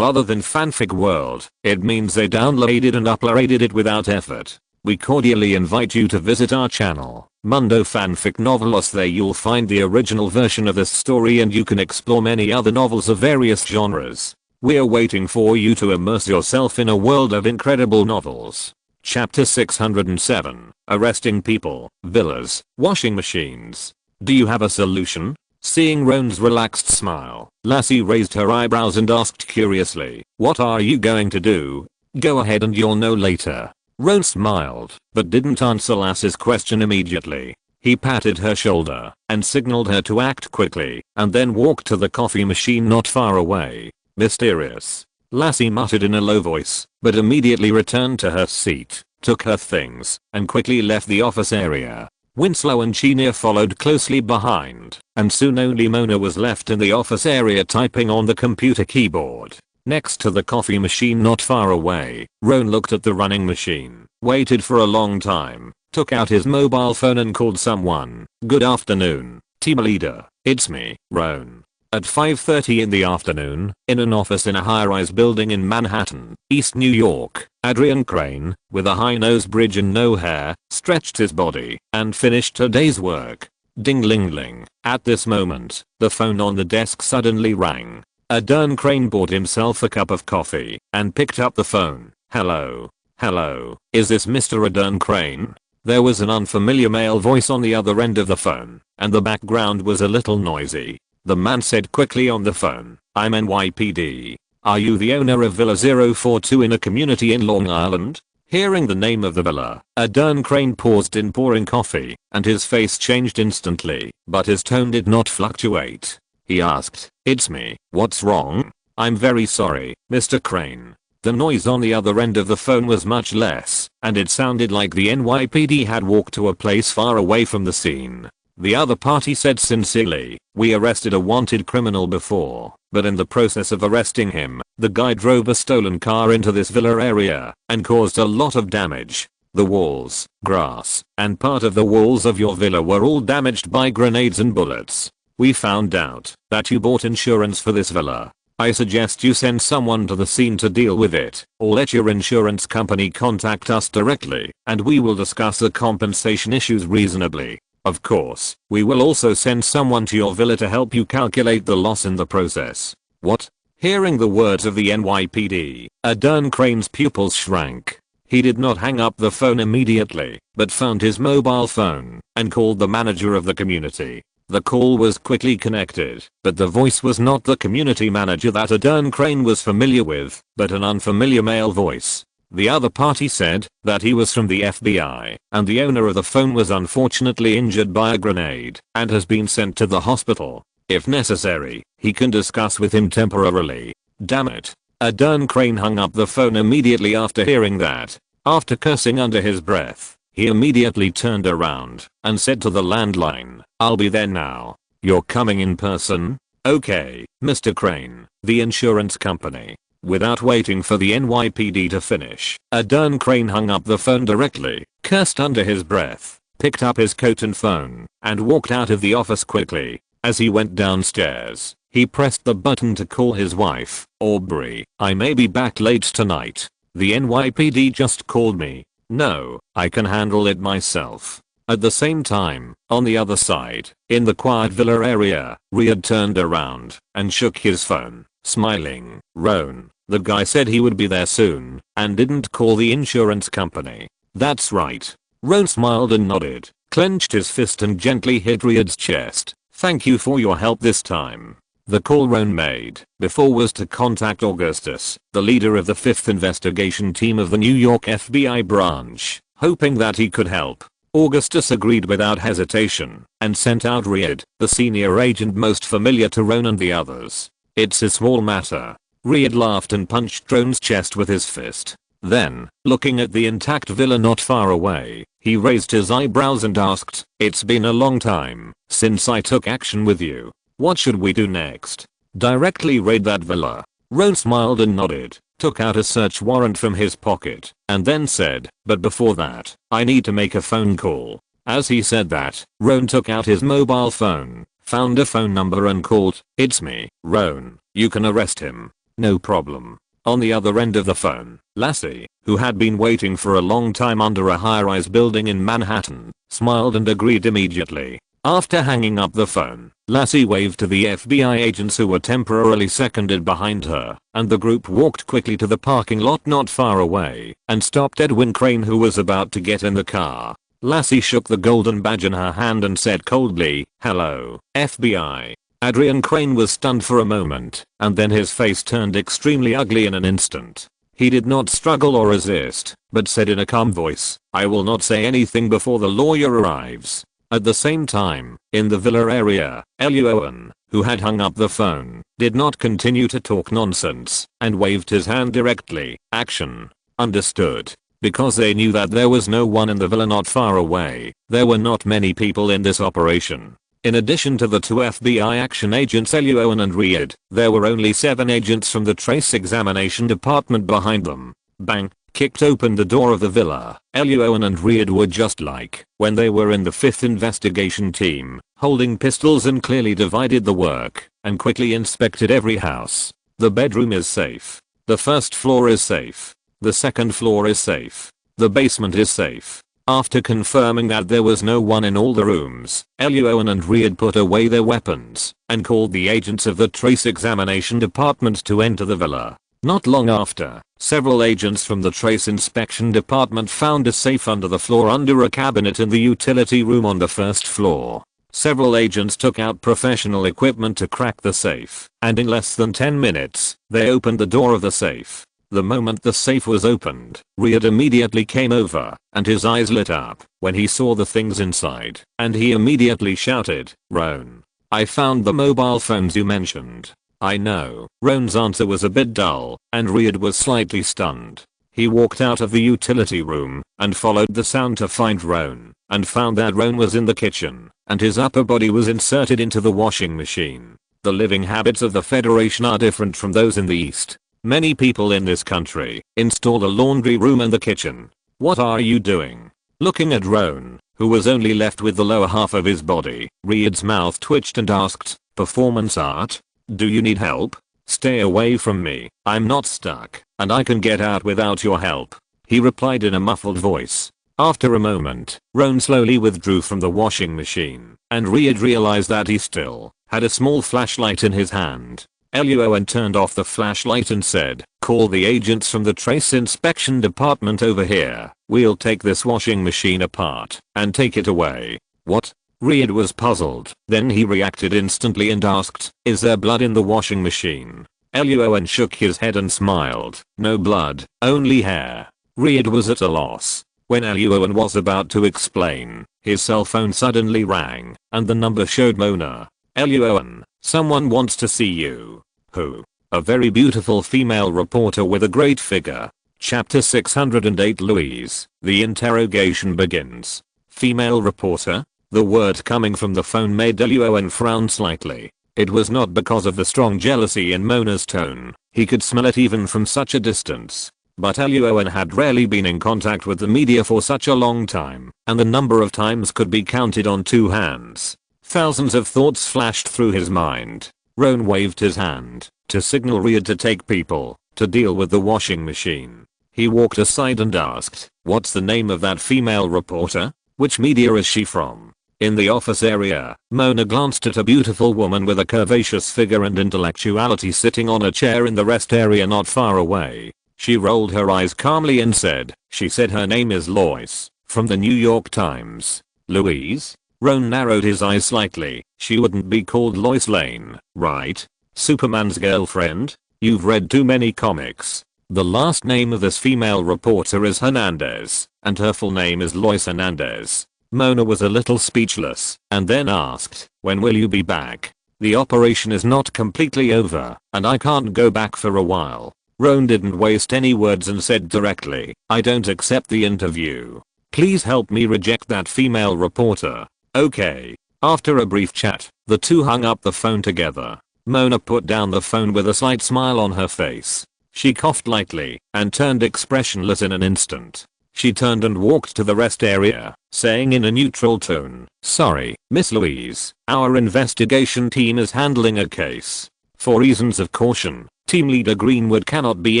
other than Fanfic World, it means they downloaded and uploaded it without effort. We cordially invite you to visit our channel, Mundo Fanfic Novelos. There you'll find the original version of this story and you can explore many other novels of various genres. We're waiting for you to immerse yourself in a world of incredible novels. Chapter 607, Arresting People, Villas, Washing Machines. Do you have a solution? Seeing Roan's relaxed smile, Lassie raised her eyebrows and asked curiously, what are you going to do? Go ahead and you'll know later. Roan smiled, but didn't answer Lassie's question immediately. He patted her shoulder and signaled her to act quickly, and then walked to the coffee machine not far away. Mysterious. Lassie muttered in a low voice, but immediately returned to her seat, took her things, and quickly left the office area. Winslow and Chinya followed closely behind, and soon only Mona was left in the office area typing on the computer keyboard. Next to the coffee machine not far away, Roan looked at the running machine, waited for a long time, took out his mobile phone and called someone. Good afternoon, team leader, it's me, Roan. At 5:30 in the afternoon, in an office in a high-rise building in Manhattan, East New York, Adrian Crane, with a high nose bridge and no hair, stretched his body and finished her day's work. Ding-ling-ling. At this moment, the phone on the desk suddenly rang. Adrian Crane bought himself a cup of coffee and picked up the phone. Hello. Hello. Is this Mr. Adrian Crane? There was an unfamiliar male voice on the other end of the phone, and the background was a little noisy. The man said quickly on the phone, I'm NYPD. Are you the owner of Villa 042 in a community in Long Island? Hearing the name of the villa, Adrian Crane paused in pouring coffee, and his face changed instantly, but his tone did not fluctuate. He asked, it's me, what's wrong? I'm very sorry, Mr. Crane. The noise on the other end of the phone was much less, and it sounded like the NYPD had walked to a place far away from the scene. The other party said sincerely, we arrested a wanted criminal before, but in the process of arresting him, the guy drove a stolen car into this villa area and caused a lot of damage. The walls, grass, and part of the walls of your villa were all damaged by grenades and bullets. We found out that you bought insurance for this villa. I suggest you send someone to the scene to deal with it, or let your insurance company contact us directly, and we will discuss the compensation issues reasonably. Of course, we will also send someone to your villa to help you calculate the loss in the process. What? Hearing the words of the NYPD, Adrian Crane's pupils shrank. He did not hang up the phone immediately, but found his mobile phone and called the manager of the community. The call was quickly connected, but the voice was not the community manager that Adrian Crane was familiar with, but an unfamiliar male voice. The other party said that he was from the FBI, and the owner of the phone was unfortunately injured by a grenade and has been sent to the hospital. If necessary, he can discuss with him temporarily. Damn it. Adrian Crane hung up the phone immediately after hearing that. After cursing under his breath, he immediately turned around and said to the landline, I'll be there now. You're coming in person? Okay, Mr. Crane, the insurance company. Without waiting for the NYPD to finish, Adrian Crane hung up the phone directly, cursed under his breath, picked up his coat and phone, and walked out of the office quickly. As he went downstairs, He pressed the button to call his wife. Aubrey, I may be back late tonight. The NYPD just called me. No, I can handle it myself. At the same time, on the other side, in the quiet villa area, Riyad turned around and shook his phone, smiling. Roan, the guy said he would be there soon and didn't call the insurance company. That's right. Roan smiled and nodded, clenched his fist and gently hit Riyad's chest. Thank you for your help this time. The call Roan made before was to contact Augustus, the leader of the 5th investigation team of the New York FBI branch, hoping that he could help. Augustus agreed without hesitation and sent out Riyad, the senior agent most familiar to Roan and the others. It's a small matter. Riyad laughed and punched Roan's chest with his fist. Then, looking at the intact villa not far away, he raised his eyebrows and asked, "It's been a long time since I took action with you. What should we do next? Directly raid that villa?" Roan smiled and nodded, took out a search warrant from his pocket, and then said, "But before that, I need to make a phone call." As he said that, Roan took out his mobile phone, found a phone number and called. "It's me, Roan. You can arrest him. No problem." On the other end of the phone, Lassie, who had been waiting for a long time under a high-rise building in Manhattan, smiled and agreed immediately. After hanging up the phone, Lassie waved to the FBI agents who were temporarily seconded behind her, and the group walked quickly to the parking lot not far away and stopped Edwin Crane, who was about to get in the car. Lassie shook the golden badge in her hand and said coldly, "Hello, FBI." Adrian Crane was stunned for a moment, and then his face turned extremely ugly in an instant. He did not struggle or resist, but said in a calm voice, "I will not say anything before the lawyer arrives." At the same time, in the villa area, Luo An, who had hung up the phone, did not continue to talk nonsense and waved his hand directly. Action. Understood. Because they knew that there was no one in the villa not far away, there were not many people in this operation. In addition to the 2 FBI action agents Luo An and Riyad, there were only 7 agents from the trace examination department behind them. Bang. Kicked open the door of the villa. Luo An and Riyad were just like when they were in the 5th investigation team, holding pistols, and clearly divided the work and quickly inspected every house. The bedroom is safe. The first floor is safe. The second floor is safe. The basement is safe. After confirming that there was no one in all the rooms, Luo An and Riyad put away their weapons and called the agents of the trace examination department to enter the villa. Not long after, several agents from the trace inspection department found a safe under the floor under a cabinet in the utility room on the first floor. Several agents took out professional equipment to crack the safe, and in less than 10 minutes, they opened the door of the safe. The moment the safe was opened, Riyad immediately came over, and his eyes lit up when he saw the things inside, and he immediately shouted, "Roan, I found the mobile phones you mentioned." "I know." Roan's answer was a bit dull, and Riyad was slightly stunned. He walked out of the utility room and followed the sound to find Roan, and found that Roan was in the kitchen, and his upper body was inserted into the washing machine. The living habits of the Federation are different from those in the East. Many people in this country install a laundry room in the kitchen. "What are you doing?" Looking at Roan, who was only left with the lower half of his body, Riyad's mouth twitched and asked, "Performance art? Do you need help?" "Stay away from me. I'm not stuck, and I can get out without your help," he replied in a muffled voice. After a moment, Roan slowly withdrew from the washing machine, and Riyad realized that he still had a small flashlight in his hand. Luo An turned off the flashlight and said, "Call the agents from the trace inspection department over here. We'll take this washing machine apart and take it away." "What?" Riyad was puzzled. Then he reacted instantly and asked, "Is there blood in the washing machine?" Luo An shook his head and smiled. "No blood, only hair." Riyad was at a loss. When Luo An was about to explain, his cell phone suddenly rang, and the number showed Mona. "Luo An, someone wants to see you." "Who?" "A very beautiful female reporter with a great figure." Chapter 608 Louise, the interrogation begins. Female reporter? The word coming from the phone made Luo An frown slightly. It was not because of the strong jealousy in Mona's tone. He could smell it even from such a distance. But Luo An had rarely been in contact with the media for such a long time, and the number of times could be counted on 2 hands. Thousands of thoughts flashed through his mind. Roan waved his hand to signal Riyadh to take people to deal with the washing machine. He walked aside and asked, "What's the name of that female reporter? Which media is she from?" In the office area, Mona glanced at a beautiful woman with a curvaceous figure and intellectuality sitting on a chair in the rest area not far away. She rolled her eyes calmly and said, "She said her name is Lois, from the New York Times." "Louise?" Roan narrowed his eyes slightly. "She wouldn't be called Lois Lane, right? Superman's girlfriend? You've read too many comics. The last name of this female reporter is Hernandez, and her full name is Lois Hernandez." Mona was a little speechless, and then asked, "When will you be back? The operation is not completely over, and I can't go back for a while." Roan didn't waste any words and said directly, "I don't accept the interview. Please help me reject that female reporter." "Okay." After a brief chat, the two hung up the phone together. Mona put down the phone with a slight smile on her face. She coughed lightly and turned expressionless in an instant. She turned and walked to the rest area, saying in a neutral tone, "Sorry, Miss Louise, our investigation team is handling a case. For reasons of caution, team leader Greenwood cannot be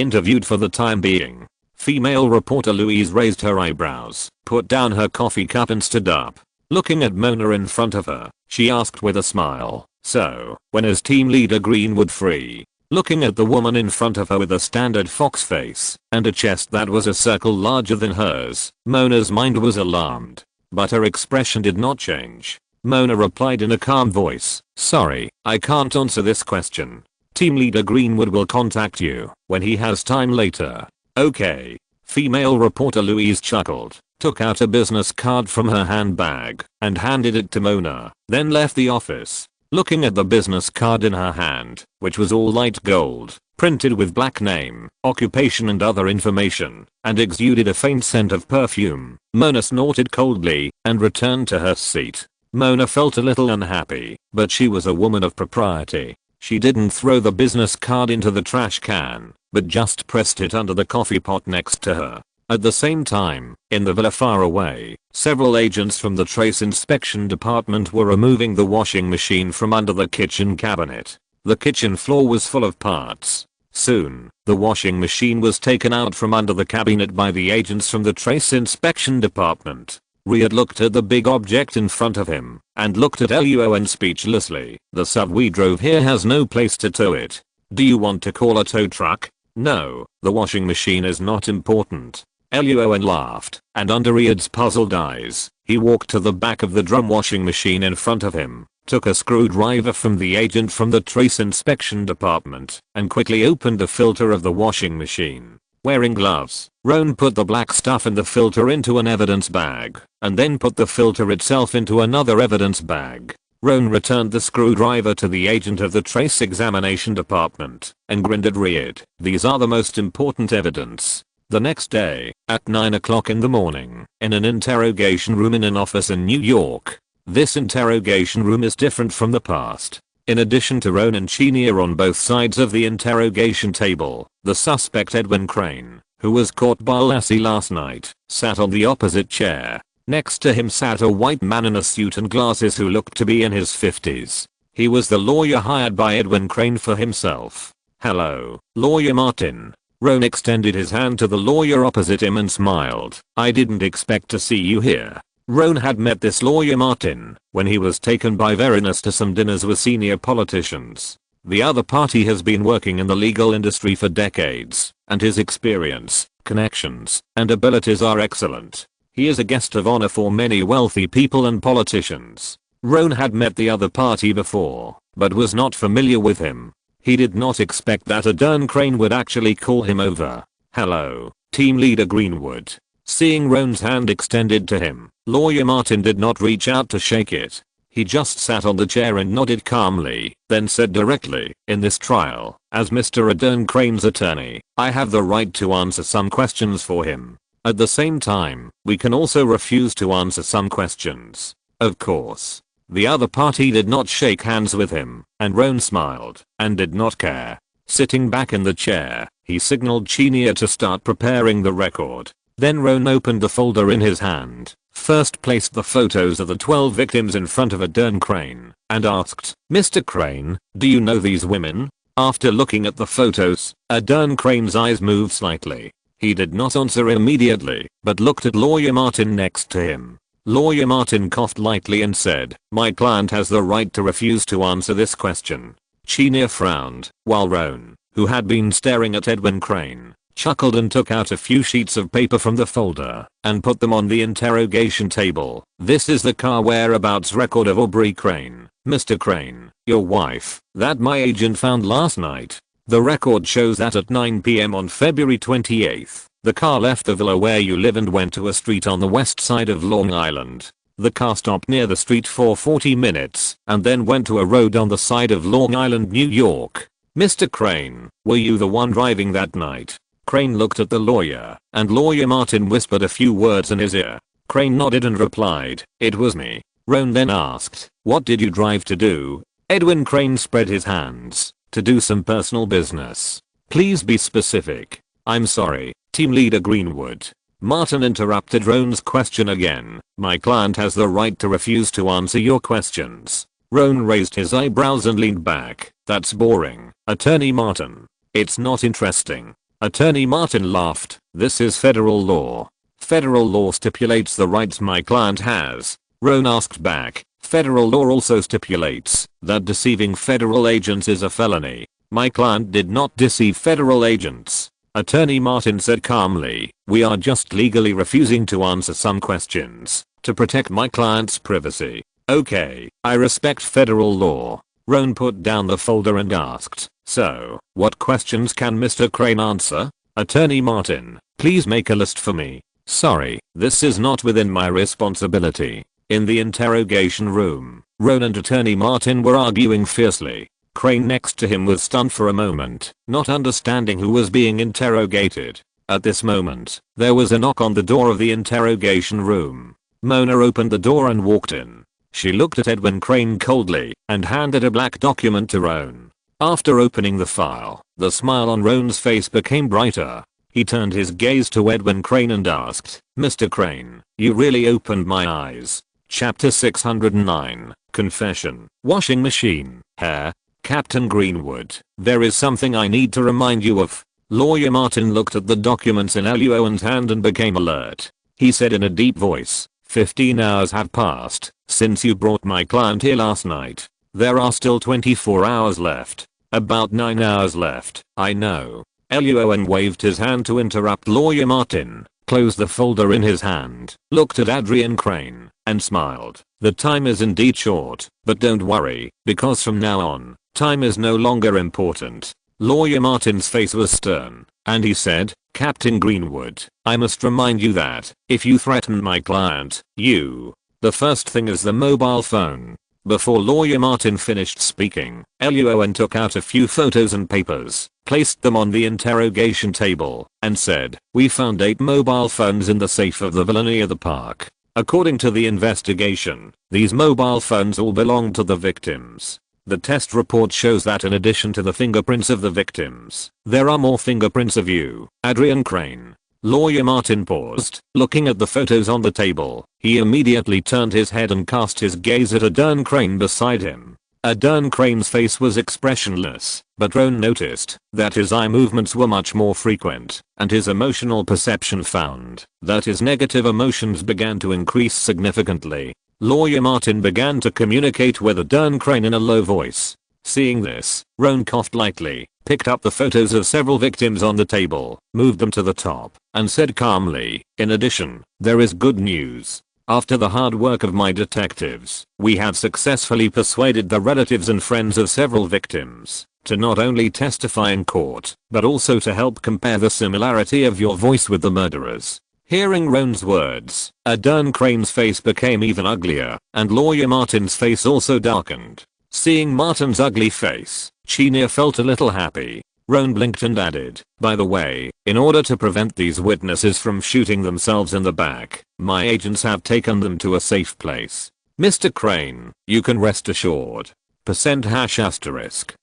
interviewed for the time being." Female reporter Louise raised her eyebrows, put down her coffee cup and stood up. Looking at Mona in front of her, she asked with a smile, "So, when is team leader Greenwood free?" Looking at the woman in front of her with a standard fox face and a chest that was a circle larger than hers, Mona's mind was alarmed. But her expression did not change. Mona replied in a calm voice, "Sorry, I can't answer this question. Team leader Greenwood will contact you when he has time later." "Okay." Female reporter Louise chuckled, took out a business card from her handbag, and handed it to Mona, then left the office. Looking at the business card in her hand, which was all light gold, printed with black name, occupation and other information, and exuded a faint scent of perfume, Mona snorted coldly and returned to her seat. Mona felt a little unhappy, but she was a woman of propriety. She didn't throw the business card into the trash can, but just pressed it under the coffee pot next to her. At the same time, in the villa far away, several agents from the trace inspection department were removing the washing machine from under the kitchen cabinet. The kitchen floor was full of parts. Soon, the washing machine was taken out from under the cabinet by the agents from the trace inspection department. Riyadh looked at the big object in front of him, and looked at Luo An speechlessly. "The sub we drove here has no place to tow it. Do you want to call a tow truck?" "No, the washing machine is not important." Luo An laughed, and under Riyadh's puzzled eyes, he walked to the back of the drum washing machine in front of him, took a screwdriver from the agent from the trace inspection department, and quickly opened the filter of the washing machine. Wearing gloves, Roan put the black stuff in the filter into an evidence bag, and then put the filter itself into another evidence bag. Roan returned the screwdriver to the agent of the trace examination department, and grinned at Riyadh. "These are the most important evidence." The next day, at 9 o'clock in the morning, in an interrogation room in an office in New York. This interrogation room is different from the past. In addition to Roan and Chenia on both sides of the interrogation table, the suspect Edwin Crane, who was caught by Lassie last night, sat on the opposite chair. Next to him sat a white man in a suit and glasses who looked to be in his 50s. He was the lawyer hired by Edwin Crane for himself. "Hello, Lawyer Martin." Roan extended his hand to the lawyer opposite him and smiled. "I didn't expect to see you here." Roan had met this lawyer Martin when he was taken by Verinus to some dinners with senior politicians. The other party has been working in the legal industry for decades, and his experience, connections, and abilities are excellent. He is a guest of honor for many wealthy people and politicians. Roan had met the other party before, but was not familiar with him. He did not expect that Edwin Crane would actually call him over. "Hello, team leader Greenwood." Seeing Roan's hand extended to him, lawyer Martin did not reach out to shake it. He just sat on the chair and nodded calmly, then said directly, "In this trial, as Mr. Edwin Crane's attorney, I have the right to answer some questions for him. At the same time, we can also refuse to answer some questions. Of course." The other party did not shake hands with him, and Roan smiled, and did not care. Sitting back in the chair, he signaled Chenia to start preparing the record. Then Roan opened the folder in his hand, first placed the photos of the 12 victims in front of Adern Crane and asked, "Mr. Crane, do you know these women?" After looking at the photos, Adern Crane's eyes moved slightly. He did not answer immediately, but looked at Lawyer Martin next to him. Lawyer Martin coughed lightly and said, "My client has the right to refuse to answer this question." Chenia frowned, while Roan, who had been staring at Edwin Crane, chuckled and took out a few sheets of paper from the folder and put them on the interrogation table. "This is the car whereabouts record of Aubrey Crane, Mr. Crane, your wife, that my agent found last night. The record shows that at 9 p.m. on February 28th, the car left the villa where you live and went to a street on the west side of Long Island. The car stopped near the street for 40 minutes and then went to a road on the side of Long Island, New York. Mr. Crane, were you the one driving that night?" Crane looked at the lawyer, and Lawyer Martin whispered a few words in his ear. Crane nodded and replied, "It was me." Roan then asked, "What did you drive to do?" Edwin Crane spread his hands. "To do some personal business." "Please be specific." "I'm sorry, Team Leader Greenwood." Martin interrupted Roan's question again. "My client has the right to refuse to answer your questions." Roan raised his eyebrows and leaned back. "That's boring, Attorney Martin. It's not interesting." Attorney Martin laughed. "This is federal law. Federal law stipulates the rights my client has." Roan asked back, "Federal law also stipulates that deceiving federal agents is a felony. My client did not deceive federal agents." Attorney Martin said calmly, "We are just legally refusing to answer some questions to protect my client's privacy." "Okay, I respect federal law." Roan put down the folder and asked, "So, what questions can Mr. Crane answer?" Attorney Martin, "Please make a list for me." "Sorry, this is not within my responsibility." In the interrogation room, Roan and Attorney Martin were arguing fiercely. Crane next to him was stunned for a moment, not understanding who was being interrogated. At this moment, there was a knock on the door of the interrogation room. Mona opened the door and walked in. She looked at Edwin Crane coldly and handed a black document to Roan. After opening the file, the smile on Roan's face became brighter. He turned his gaze to Edwin Crane and asked, "Mr. Crane, you really opened my eyes." Chapter 609, Confession. Washing machine, hair. Captain Greenwood, there is something I need to remind you of. Lawyer Martin looked at the documents in Luo An's hand and became alert. He said in a deep voice, 15 hours have passed since you brought my client here last night. There are still 24 hours left. About 9 hours left, I know. Luo An waved his hand to interrupt Lawyer Martin, closed the folder in his hand, looked at Adrian Crane, and smiled. "The time is indeed short, but don't worry, because from now on, time is no longer important." Lawyer Martin's face was stern, and he said, "Captain Greenwood, I must remind you that, if you threaten my client, the first thing is the mobile phone." Before Lawyer Martin finished speaking, Luo An took out a few photos and papers, placed them on the interrogation table, and said, "We found 8 mobile phones in the safe of the villa near the park. According to the investigation, these mobile phones all belong to the victims. The test report shows that in addition to the fingerprints of the victims, there are more fingerprints of you, Adrian Crane." Lawyer Martin paused, looking at the photos on the table. He immediately turned his head and cast his gaze at Adern Crane beside him. Adern Crane's face was expressionless, but Roan noticed that his eye movements were much more frequent, and his emotional perception found that his negative emotions began to increase significantly. Lawyer Martin began to communicate with Adern Crane in a low voice. Seeing this, Roan coughed lightly, picked up the photos of several victims on the table, moved them to the top, and said calmly, "In addition, there is good news. After the hard work of my detectives, we have successfully persuaded the relatives and friends of several victims to not only testify in court, but also to help compare the similarity of your voice with the murderers." Hearing Roan's words, Adern Crane's face became even uglier, and Lawyer Martin's face also darkened. Seeing Martin's ugly face, Chenia felt a little happy. Roan blinked and added, "By the way, in order to prevent these witnesses from shooting themselves in the back, my agents have taken them to a safe place. Mr. Crane, you can rest assured. %#*.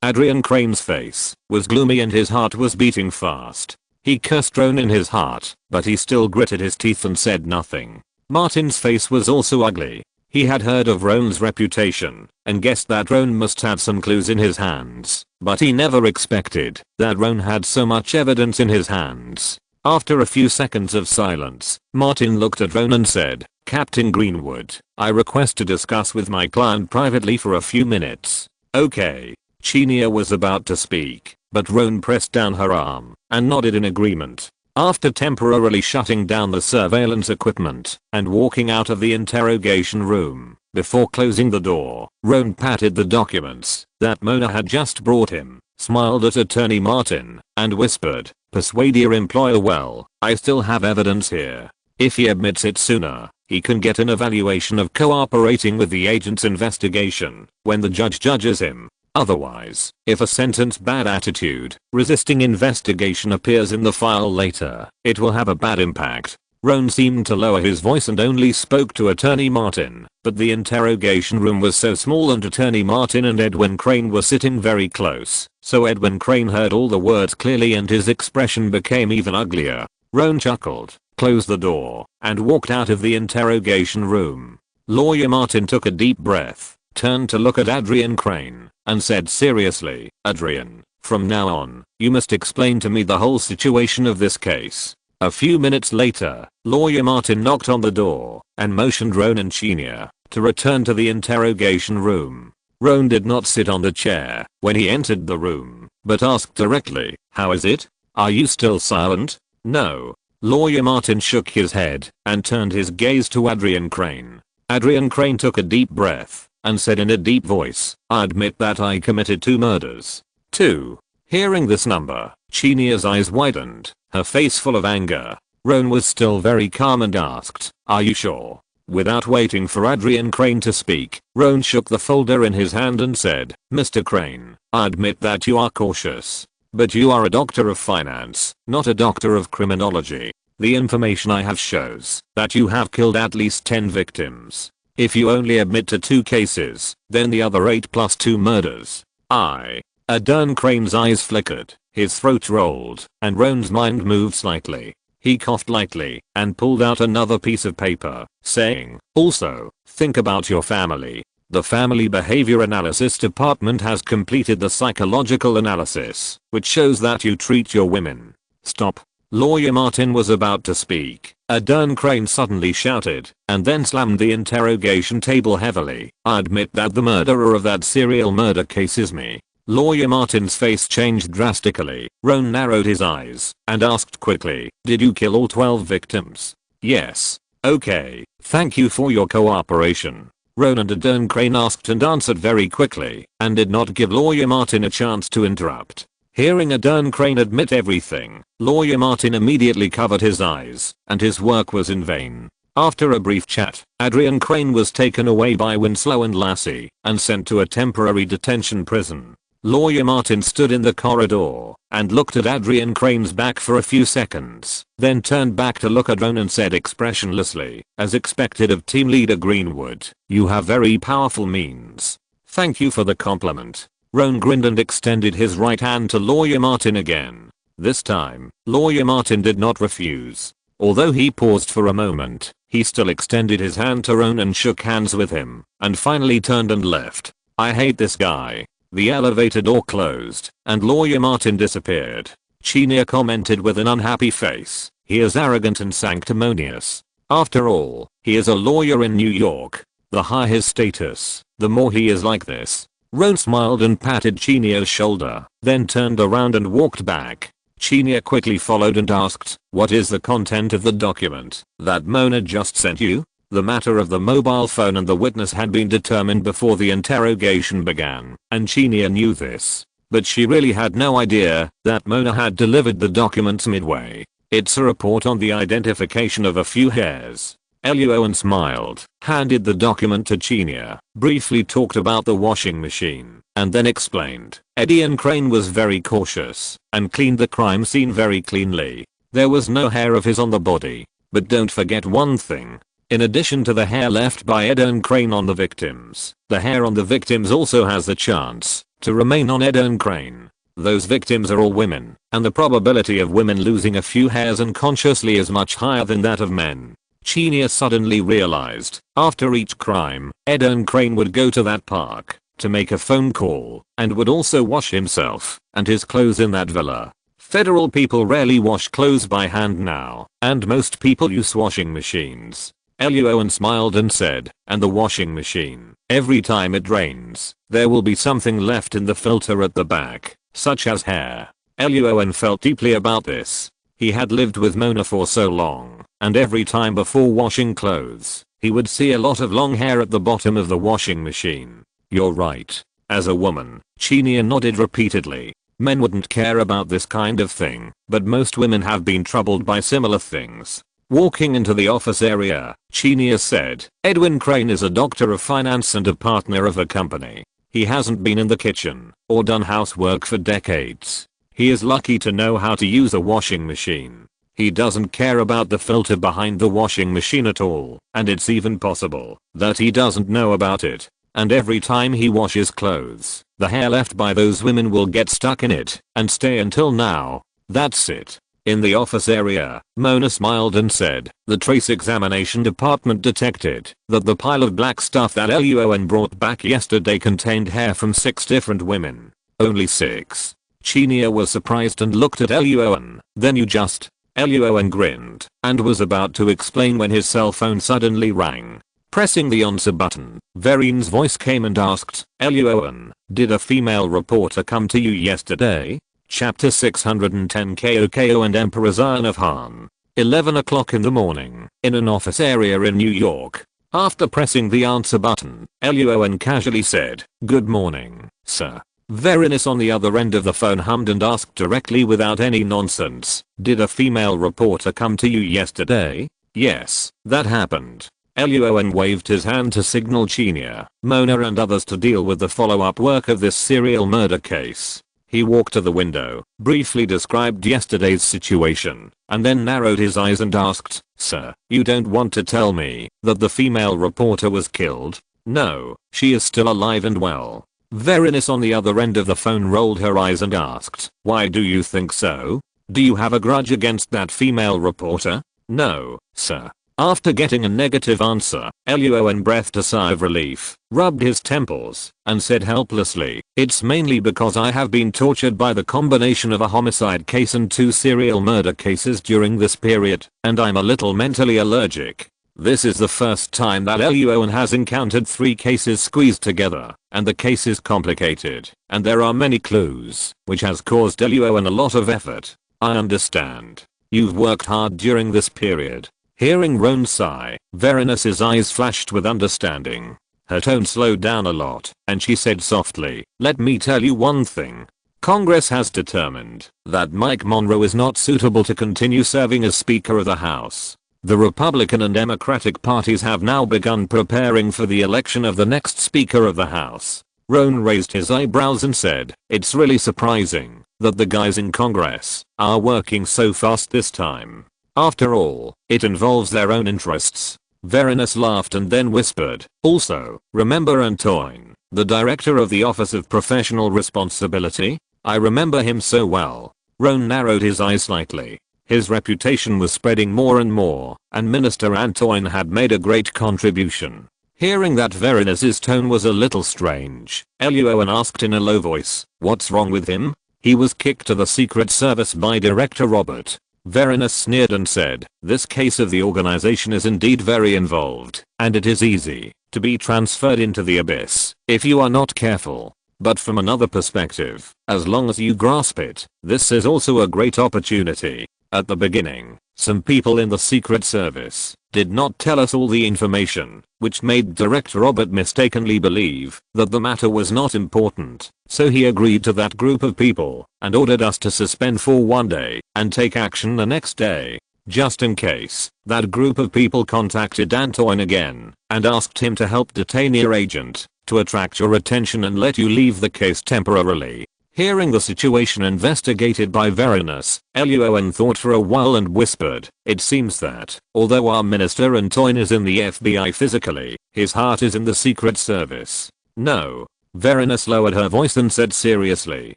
Adrian Crane's face was gloomy and his heart was beating fast. He cursed Roan in his heart, but he still gritted his teeth and said nothing. Martin's face was also ugly. He had heard of Roan's reputation and guessed that Roan must have some clues in his hands, but he never expected that Roan had so much evidence in his hands. After a few seconds of silence, Martin looked at Roan and said, "Captain Greenwood, I request to discuss with my client privately for a few minutes." "Okay." Chinia was about to speak, but Roan pressed down her arm and nodded in agreement. After temporarily shutting down the surveillance equipment and walking out of the interrogation room, before closing the door, Roan patted the documents that Mona had just brought him, smiled at Attorney Martin, and whispered, "Persuade your employer well, I still have evidence here. If he admits it sooner, he can get an evaluation of cooperating with the agent's investigation when the judge judges him. Otherwise, if a sentence bad attitude, resisting investigation appears in the file later, it will have a bad impact." Roan seemed to lower his voice and only spoke to Attorney Martin, but the interrogation room was so small and Attorney Martin and Edwin Crane were sitting very close, so Edwin Crane heard all the words clearly and his expression became even uglier. Roan chuckled, closed the door, and walked out of the interrogation room. Lawyer Martin took a deep breath, turned to look at Adrian Crane, and said seriously, "Adrian, from now on, you must explain to me the whole situation of this case." A few minutes later, Lawyer Martin knocked on the door and motioned Roan and Chinia to return to the interrogation room. Roan did not sit on the chair when he entered the room, but asked directly, "How is it? Are you still silent?" "No." Lawyer Martin shook his head and turned his gaze to Adrian Crane. Adrian Crane took a deep breath and said in a deep voice, "I admit that I committed 2 murders." 2. Hearing this number, Chinia's eyes widened, her face full of anger. Roan was still very calm and asked, "Are you sure?" Without waiting for Adrian Crane to speak, Roan shook the folder in his hand and said, "Mr. Crane, I admit that you are cautious. But you are a doctor of finance, not a doctor of criminology. The information I have shows that you have killed at least 10 victims. If you only admit to 2 cases, then the other 8 plus 2 murders." Adern Crane's eyes flickered, his throat rolled, and Roan's mind moved slightly. He coughed lightly and pulled out another piece of paper, saying, "Also, think about your family. The Family Behavior Analysis Department has completed the psychological analysis, which shows that you treat your women." "Stop." Lawyer Martin was about to speak. Adern Crane suddenly shouted, and then slammed the interrogation table heavily. "I admit that the murderer of that serial murder case is me." Lawyer Martin's face changed drastically. Roan narrowed his eyes and asked quickly, "Did you kill all 12 victims?" "Yes." "Okay, thank you for your cooperation." Roan and Adern Crane asked and answered very quickly and did not give Lawyer Martin a chance to interrupt. Hearing Adern Crane admit everything, Lawyer Martin immediately covered his eyes and his work was in vain. After a brief chat, Adrian Crane was taken away by Winslow and Lassie and sent to a temporary detention prison. Lawyer Martin stood in the corridor and looked at Adrian Crane's back for a few seconds, then turned back to look at Roan and said expressionlessly, as expected of team leader Greenwood, "You have very powerful means." "Thank you for the compliment." Roan grinned and extended his right hand to Lawyer Martin again. This time, Lawyer Martin did not refuse. Although he paused for a moment, he still extended his hand to Roan and shook hands with him, and finally turned and left. "I hate this guy." The elevator door closed, and Lawyer Martin disappeared. Chinia commented with an unhappy face, "He is arrogant and sanctimonious. After all, he is a lawyer in New York. The higher his status, the more he is like this." Roan smiled and patted Chinia's shoulder, then turned around and walked back. Chinia quickly followed and asked, "What is the content of the document that Mona just sent you?" The matter of the mobile phone and the witness had been determined before the interrogation began, and Chinia knew this. But she really had no idea that Mona had delivered the documents midway. "It's a report on the identification of a few hairs." Luo An smiled, handed the document to Chinia, briefly talked about the washing machine, and then explained. Adrian Crane was very cautious and cleaned the crime scene very cleanly. There was no hair of his on the body. But don't forget one thing. In addition to the hair left by Adrian Crane on the victims, the hair on the victims also has the chance to remain on Adrian Crane. Those victims are all women, and the probability of women losing a few hairs unconsciously is much higher than that of men. Chenia suddenly realized, after each crime, Edon Crane would go to that park to make a phone call and would also wash himself and his clothes in that villa. Federal people rarely wash clothes by hand now, and most people use washing machines. Luo An smiled and said, and the washing machine, every time it rains, there will be something left in the filter at the back, such as hair. Luo An felt deeply about this. He had lived with Mona for so long, and every time before washing clothes, he would see a lot of long hair at the bottom of the washing machine. You're right. As a woman, Chenia nodded repeatedly. Men wouldn't care about this kind of thing, but most women have been troubled by similar things. Walking into the office area, Chenia said, Edwin Crane is a doctor of finance and a partner of a company. He hasn't been in the kitchen or done housework for decades. He is lucky to know how to use a washing machine. He doesn't care about the filter behind the washing machine at all, and it's even possible that he doesn't know about it. And every time he washes clothes, the hair left by those women will get stuck in it and stay until now. That's it. In the office area, Mona smiled and said, the trace examination department detected that the pile of black stuff that Luo An brought back yesterday contained hair from 6 different women. Only 6. Chenia was surprised and looked at Luo An. Then you just... Luo An grinned and was about to explain when his cell phone suddenly rang. Pressing the answer button, Verine's voice came and asked, Luo An, did a female reporter come to you yesterday? Chapter 610 KO and Emperor Zion of Han. 11 o'clock in the morning, in an office area in New York. After pressing the answer button, Luo An casually said, good morning, sir. Verenice on the other end of the phone hummed and asked directly without any nonsense, did a female reporter come to you yesterday? Yes, that happened. Luo An waved his hand to signal Chenia, Mona and others to deal with the follow-up work of this serial murder case. He walked to the window, briefly described yesterday's situation, and then narrowed his eyes and asked, sir, you don't want to tell me that the female reporter was killed? No, she is still alive and well. Verenice on the other end of the phone rolled her eyes and asked, why do you think so? Do you have a grudge against that female reporter? No, sir. After getting a negative answer, Luo An breathed a sigh of relief, rubbed his temples, and said helplessly, it's mainly because I have been tortured by the combination of a homicide case and 2 serial murder cases during this period, and I'm a little mentally allergic. This is the first time that Luo An has encountered 3 cases squeezed together, and the case is complicated, and there are many clues, which has caused Luo An a lot of effort. I understand. You've worked hard during this period. Hearing Roan sigh, Verenice's eyes flashed with understanding. Her tone slowed down a lot, and she said softly, let me tell you one thing. Congress has determined that Mike Monroe is not suitable to continue serving as Speaker of the House. The Republican and Democratic parties have now begun preparing for the election of the next Speaker of the House. Roan raised his eyebrows and said, it's really surprising that the guys in Congress are working so fast this time. After all, it involves their own interests. Verenice laughed and then whispered, also, remember Antoine, the director of the Office of Professional Responsibility? I remember him so well. Roan narrowed his eyes slightly. His reputation was spreading more and more, and Minister Antoine had made a great contribution. Hearing that Verenice's tone was a little strange, Luo An asked in a low voice, what's wrong with him? He was kicked to the Secret Service by Director Robert. Verenice sneered and said, this case of the organization is indeed very involved, and it is easy to be transferred into the abyss if you are not careful. But from another perspective, as long as you grasp it, this is also a great opportunity. At the beginning, some people in the Secret Service did not tell us all the information, which made Director Robert mistakenly believe that the matter was not important. So he agreed to that group of people and ordered us to suspend for 1 day and take action the next day. Just in case, that group of people contacted Antoine again and asked him to help detain your agent, to attract your attention and let you leave the case temporarily. Hearing the situation investigated by Verenice, Luo An thought for a while and whispered, it seems that, although our Minister Antoine is in the FBI physically, his heart is in the Secret Service. No. Verenice lowered her voice and said seriously,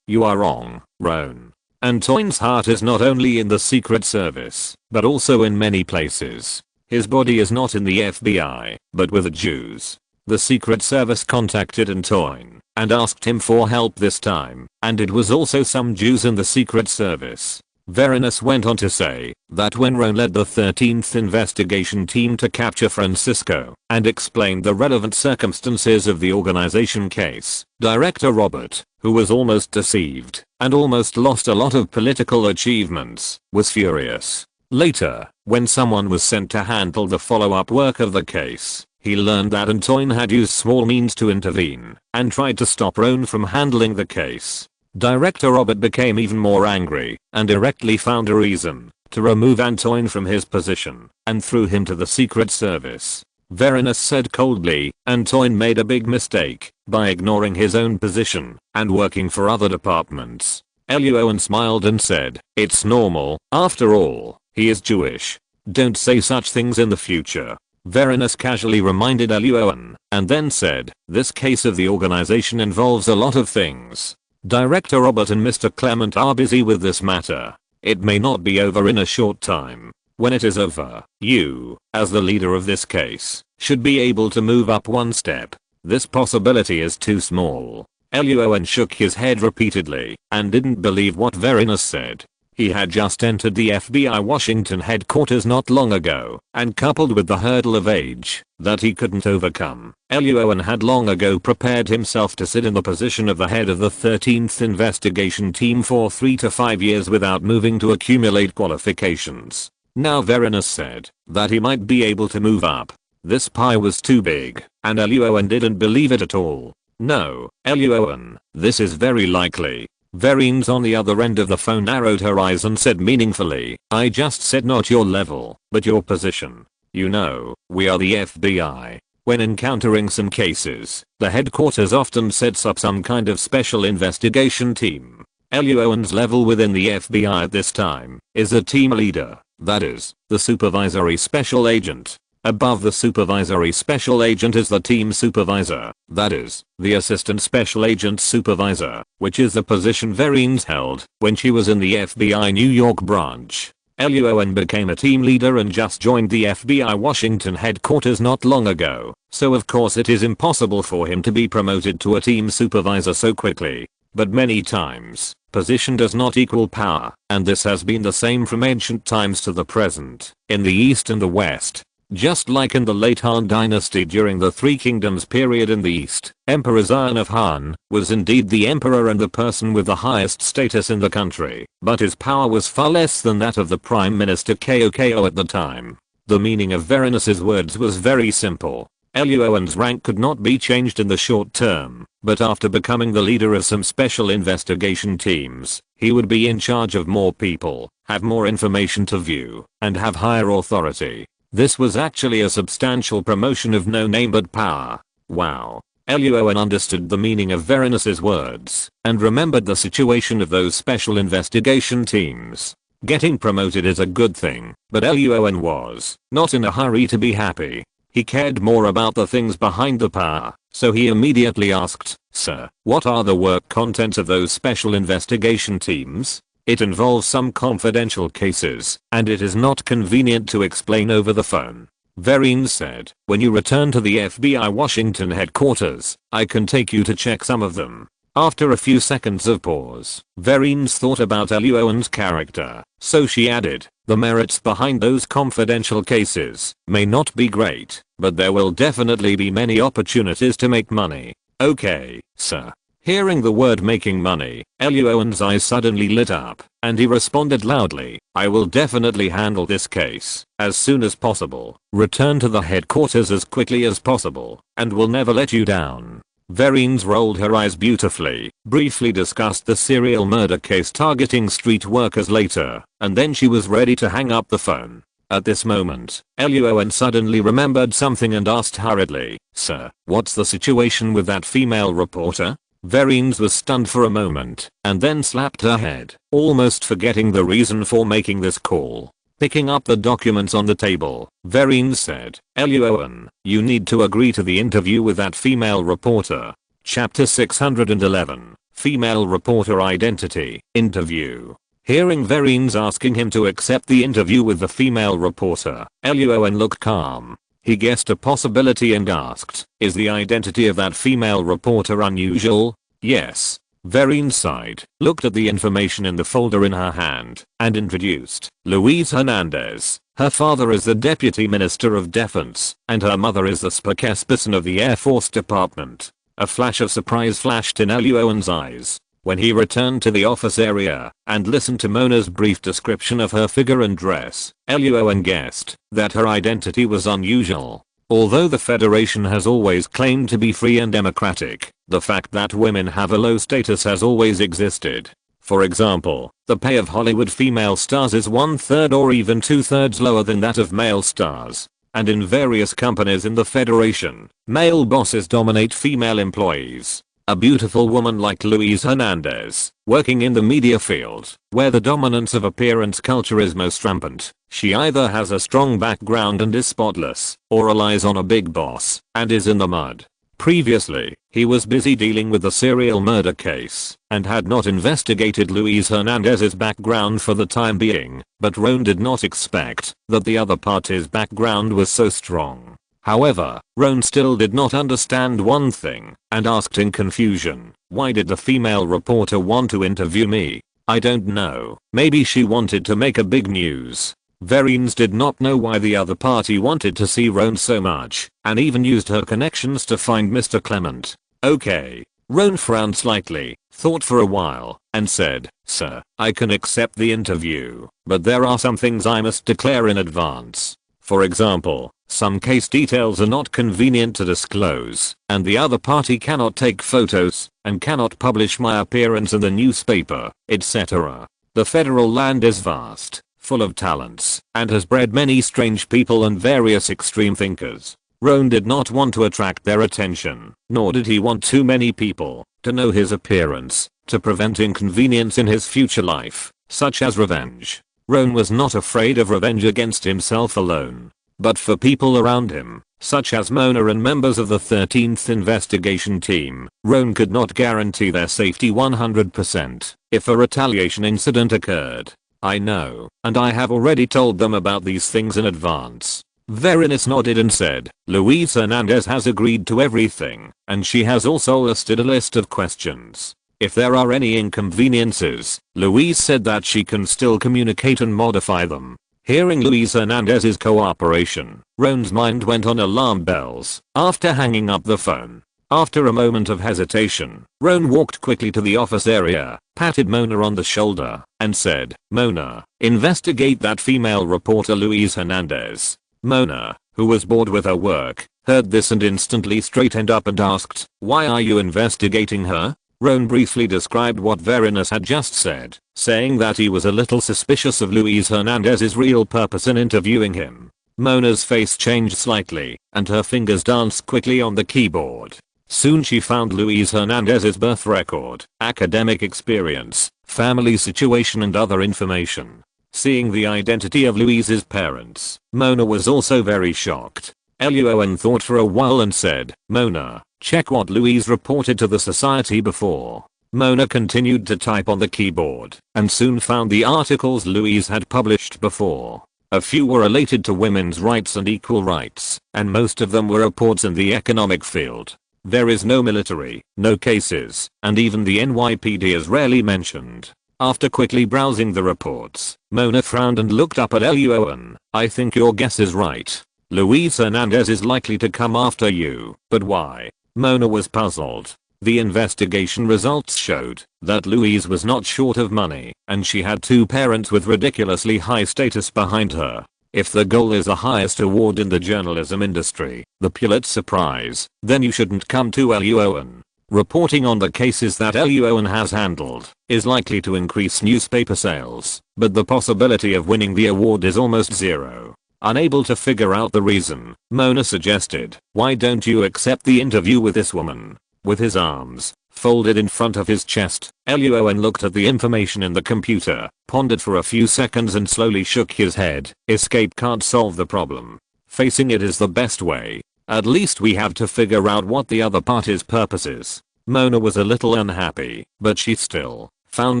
you are wrong, Roan. Antoine's heart is not only in the Secret Service, but also in many places. His body is not in the FBI, but with the Jews. The Secret Service contacted Antoine and asked him for help this time, and it was also some Jews in the Secret Service. Varinus went on to say that when Roan led the 13th investigation team to capture Francisco and explained the relevant circumstances of the organization case, Director Robert, who was almost deceived and almost lost a lot of political achievements, was furious. Later, when someone was sent to handle the follow-up work of the case, he learned that Antoine had used small means to intervene and tried to stop Roan from handling the case. Director Robert became even more angry and directly found a reason to remove Antoine from his position and threw him to the Secret Service. Varinus said coldly, Antoine made a big mistake by ignoring his own position and working for other departments. Luo An smiled and said, it's normal, after all, he is Jewish. Don't say such things in the future. Varinus casually reminded Luo An and then said, this case of the organization involves a lot of things. Director Robert and Mr. Clement are busy with this matter. It may not be over in a short time. When it is over, you, as the leader of this case, should be able to move up one step. This possibility is too small. Luo An shook his head repeatedly and didn't believe what Varinus said. He had just entered the FBI Washington headquarters not long ago, and coupled with the hurdle of age that he couldn't overcome, Luo An had long ago prepared himself to sit in the position of the head of the 13th investigation team for 3 to 5 years without moving to accumulate qualifications. Now Varinus said that he might be able to move up. This pie was too big, and Luo An didn't believe it at all. No, Luo An, this is very likely. Varinus on the other end of the phone narrowed her eyes and said meaningfully, I just said not your level, but your position. You know, we are the FBI. When encountering some cases, the headquarters often sets up some kind of special investigation team. Luo An's level within the FBI at this time is a team leader, that is, the supervisory special agent. Above the supervisory special agent is the team supervisor, that is, the assistant special agent supervisor, which is the position Varinus held when she was in the FBI New York branch. Luo An became a team leader and just joined the FBI Washington headquarters not long ago, so of course it is impossible for him to be promoted to a team supervisor so quickly. But many times, position does not equal power, and this has been the same from ancient times to the present, in the East and the West. Just like in the late Han dynasty during the Three Kingdoms period in the East, Emperor Xian of Han was indeed the emperor and the person with the highest status in the country, but his power was far less than that of the Prime Minister Ko at the time. The meaning of Varinus's words was very simple. Luo An's rank could not be changed in the short term, but after becoming the leader of some special investigation teams, he would be in charge of more people, have more information to view, and have higher authority. This was actually a substantial promotion of no name but power. Wow. Luo An understood the meaning of Varinus's words and remembered the situation of those special investigation teams. Getting promoted is a good thing, but Luo An was not in a hurry to be happy. He cared more about the things behind the power, so he immediately asked, Sir, what are the work contents of those special investigation teams? It involves some confidential cases, and it is not convenient to explain over the phone. Varinus said, when you return to the FBI Washington headquarters, I can take you to check some of them. After a few seconds of pause, Varinus thought about Luo An's character, so she added, the merits behind those confidential cases may not be great, but there will definitely be many opportunities to make money. Okay, sir. Hearing the word making money, Luo An's eyes suddenly lit up, and he responded loudly, I will definitely handle this case as soon as possible, return to the headquarters as quickly as possible, and will never let you down. Varinus rolled her eyes beautifully, briefly discussed the serial murder case targeting street workers later, and then she was ready to hang up the phone. At this moment, Luo An suddenly remembered something and asked hurriedly, Sir, what's the situation with that female reporter? Varinus was stunned for a moment, and then slapped her head, almost forgetting the reason for making this call. Picking up the documents on the table, Varinus said, Luo An, you need to agree to the interview with that female reporter. Chapter 611, Female Reporter Identity, Interview. Hearing Vereen's asking him to accept the interview with the female reporter, Luo An looked calm. He guessed a possibility and asked, "Is the identity of that female reporter unusual?" "Yes." Vereen sighed, looked at the information in the folder in her hand, and introduced Luis Hernandez. Her father is the Deputy Minister of Defense, and her mother is the spokesperson of the Air Force Department. A flash of surprise flashed in Luo An's eyes when he returned to the office area and listened to Mona's brief description of her figure and dress. Luo An guessed that her identity was unusual. Although the Federation has always claimed to be free and democratic, the fact that women have a low status has always existed. For example, the pay of Hollywood female stars is 1/3 or even 2/3 lower than that of male stars. And in various companies in the Federation, male bosses dominate female employees. A beautiful woman like Luis Hernandez, working in the media field, where the dominance of appearance culture is most rampant, she either has a strong background and is spotless, or relies on a big boss and is in the mud. Previously, he was busy dealing with the serial murder case and had not investigated Luis Hernandez's background for the time being, but Roan did not expect that the other party's background was so strong. However, Roan still did not understand one thing and asked in confusion, "Why did the female reporter want to interview me?" "I don't know. Maybe she wanted to make a big news." Vereen's did not know why the other party wanted to see Roan so much, and even used her connections to find Mr. Clement. "Okay." Roan frowned slightly, thought for a while, and said, "Sir, I can accept the interview, but there are some things I must declare in advance. For example, some case details are not convenient to disclose, and the other party cannot take photos, and cannot publish my appearance in the newspaper, etc. The federal land is vast, full of talents, and has bred many strange people and various extreme thinkers." Roan did not want to attract their attention, nor did he want too many people to know his appearance, to prevent inconvenience in his future life, such as revenge. Roan was not afraid of revenge against himself alone, but for people around him, such as Mona and members of the 13th investigation team. Roan could not guarantee their safety 100% if a retaliation incident occurred. "I know, and I have already told them about these things in advance." Vereenis nodded and said, "Luis Hernandez has agreed to everything, and she has also listed a list of questions. If there are any inconveniences, Luis said that she can still communicate and modify them." Hearing Luis Hernandez's cooperation, Roan's mind went on alarm bells after hanging up the phone. After a moment of hesitation, Roan walked quickly to the office area, patted Mona on the shoulder, and said, "Mona, investigate that female reporter Luis Hernandez." Mona, who was bored with her work, heard this and instantly straightened up and asked, "Why are you investigating her?" Roan briefly described what Vereenis had just said, saying that he was a little suspicious of Luis Hernandez's real purpose in interviewing him. Mona's face changed slightly, and her fingers danced quickly on the keyboard. Soon she found Luis Hernandez's birth record, academic experience, family situation and other information. Seeing the identity of Luis's parents, Mona was also very shocked. Luo An thought for a while and said, "Mona, check what Luis reported to the society before." Mona continued to type on the keyboard and soon found the articles Luis had published before. A few were related to women's rights and equal rights, and most of them were reports in the economic field. There is no military, no cases, and even the NYPD is rarely mentioned. After quickly browsing the reports, Mona frowned and looked up at Luo An. "I think your guess is right. Luis Hernandez is likely to come after you, but why?" Mona was puzzled. The investigation results showed that Luis was not short of money, and she had two parents with ridiculously high status behind her. If the goal is the highest award in the journalism industry, the Pulitzer Prize, then you shouldn't come to Luo An. Reporting on the cases that Luo An has handled is likely to increase newspaper sales, but the possibility of winning the award is almost zero. Unable to figure out the reason, Mona suggested, "Why don't you accept the interview with this woman?" With his arms folded in front of his chest, Luo An looked at the information in the computer, pondered for a few seconds and slowly shook his head. "Escape can't solve the problem. Facing it is the best way. At least we have to figure out what the other party's purpose is." Mona was a little unhappy, but she still found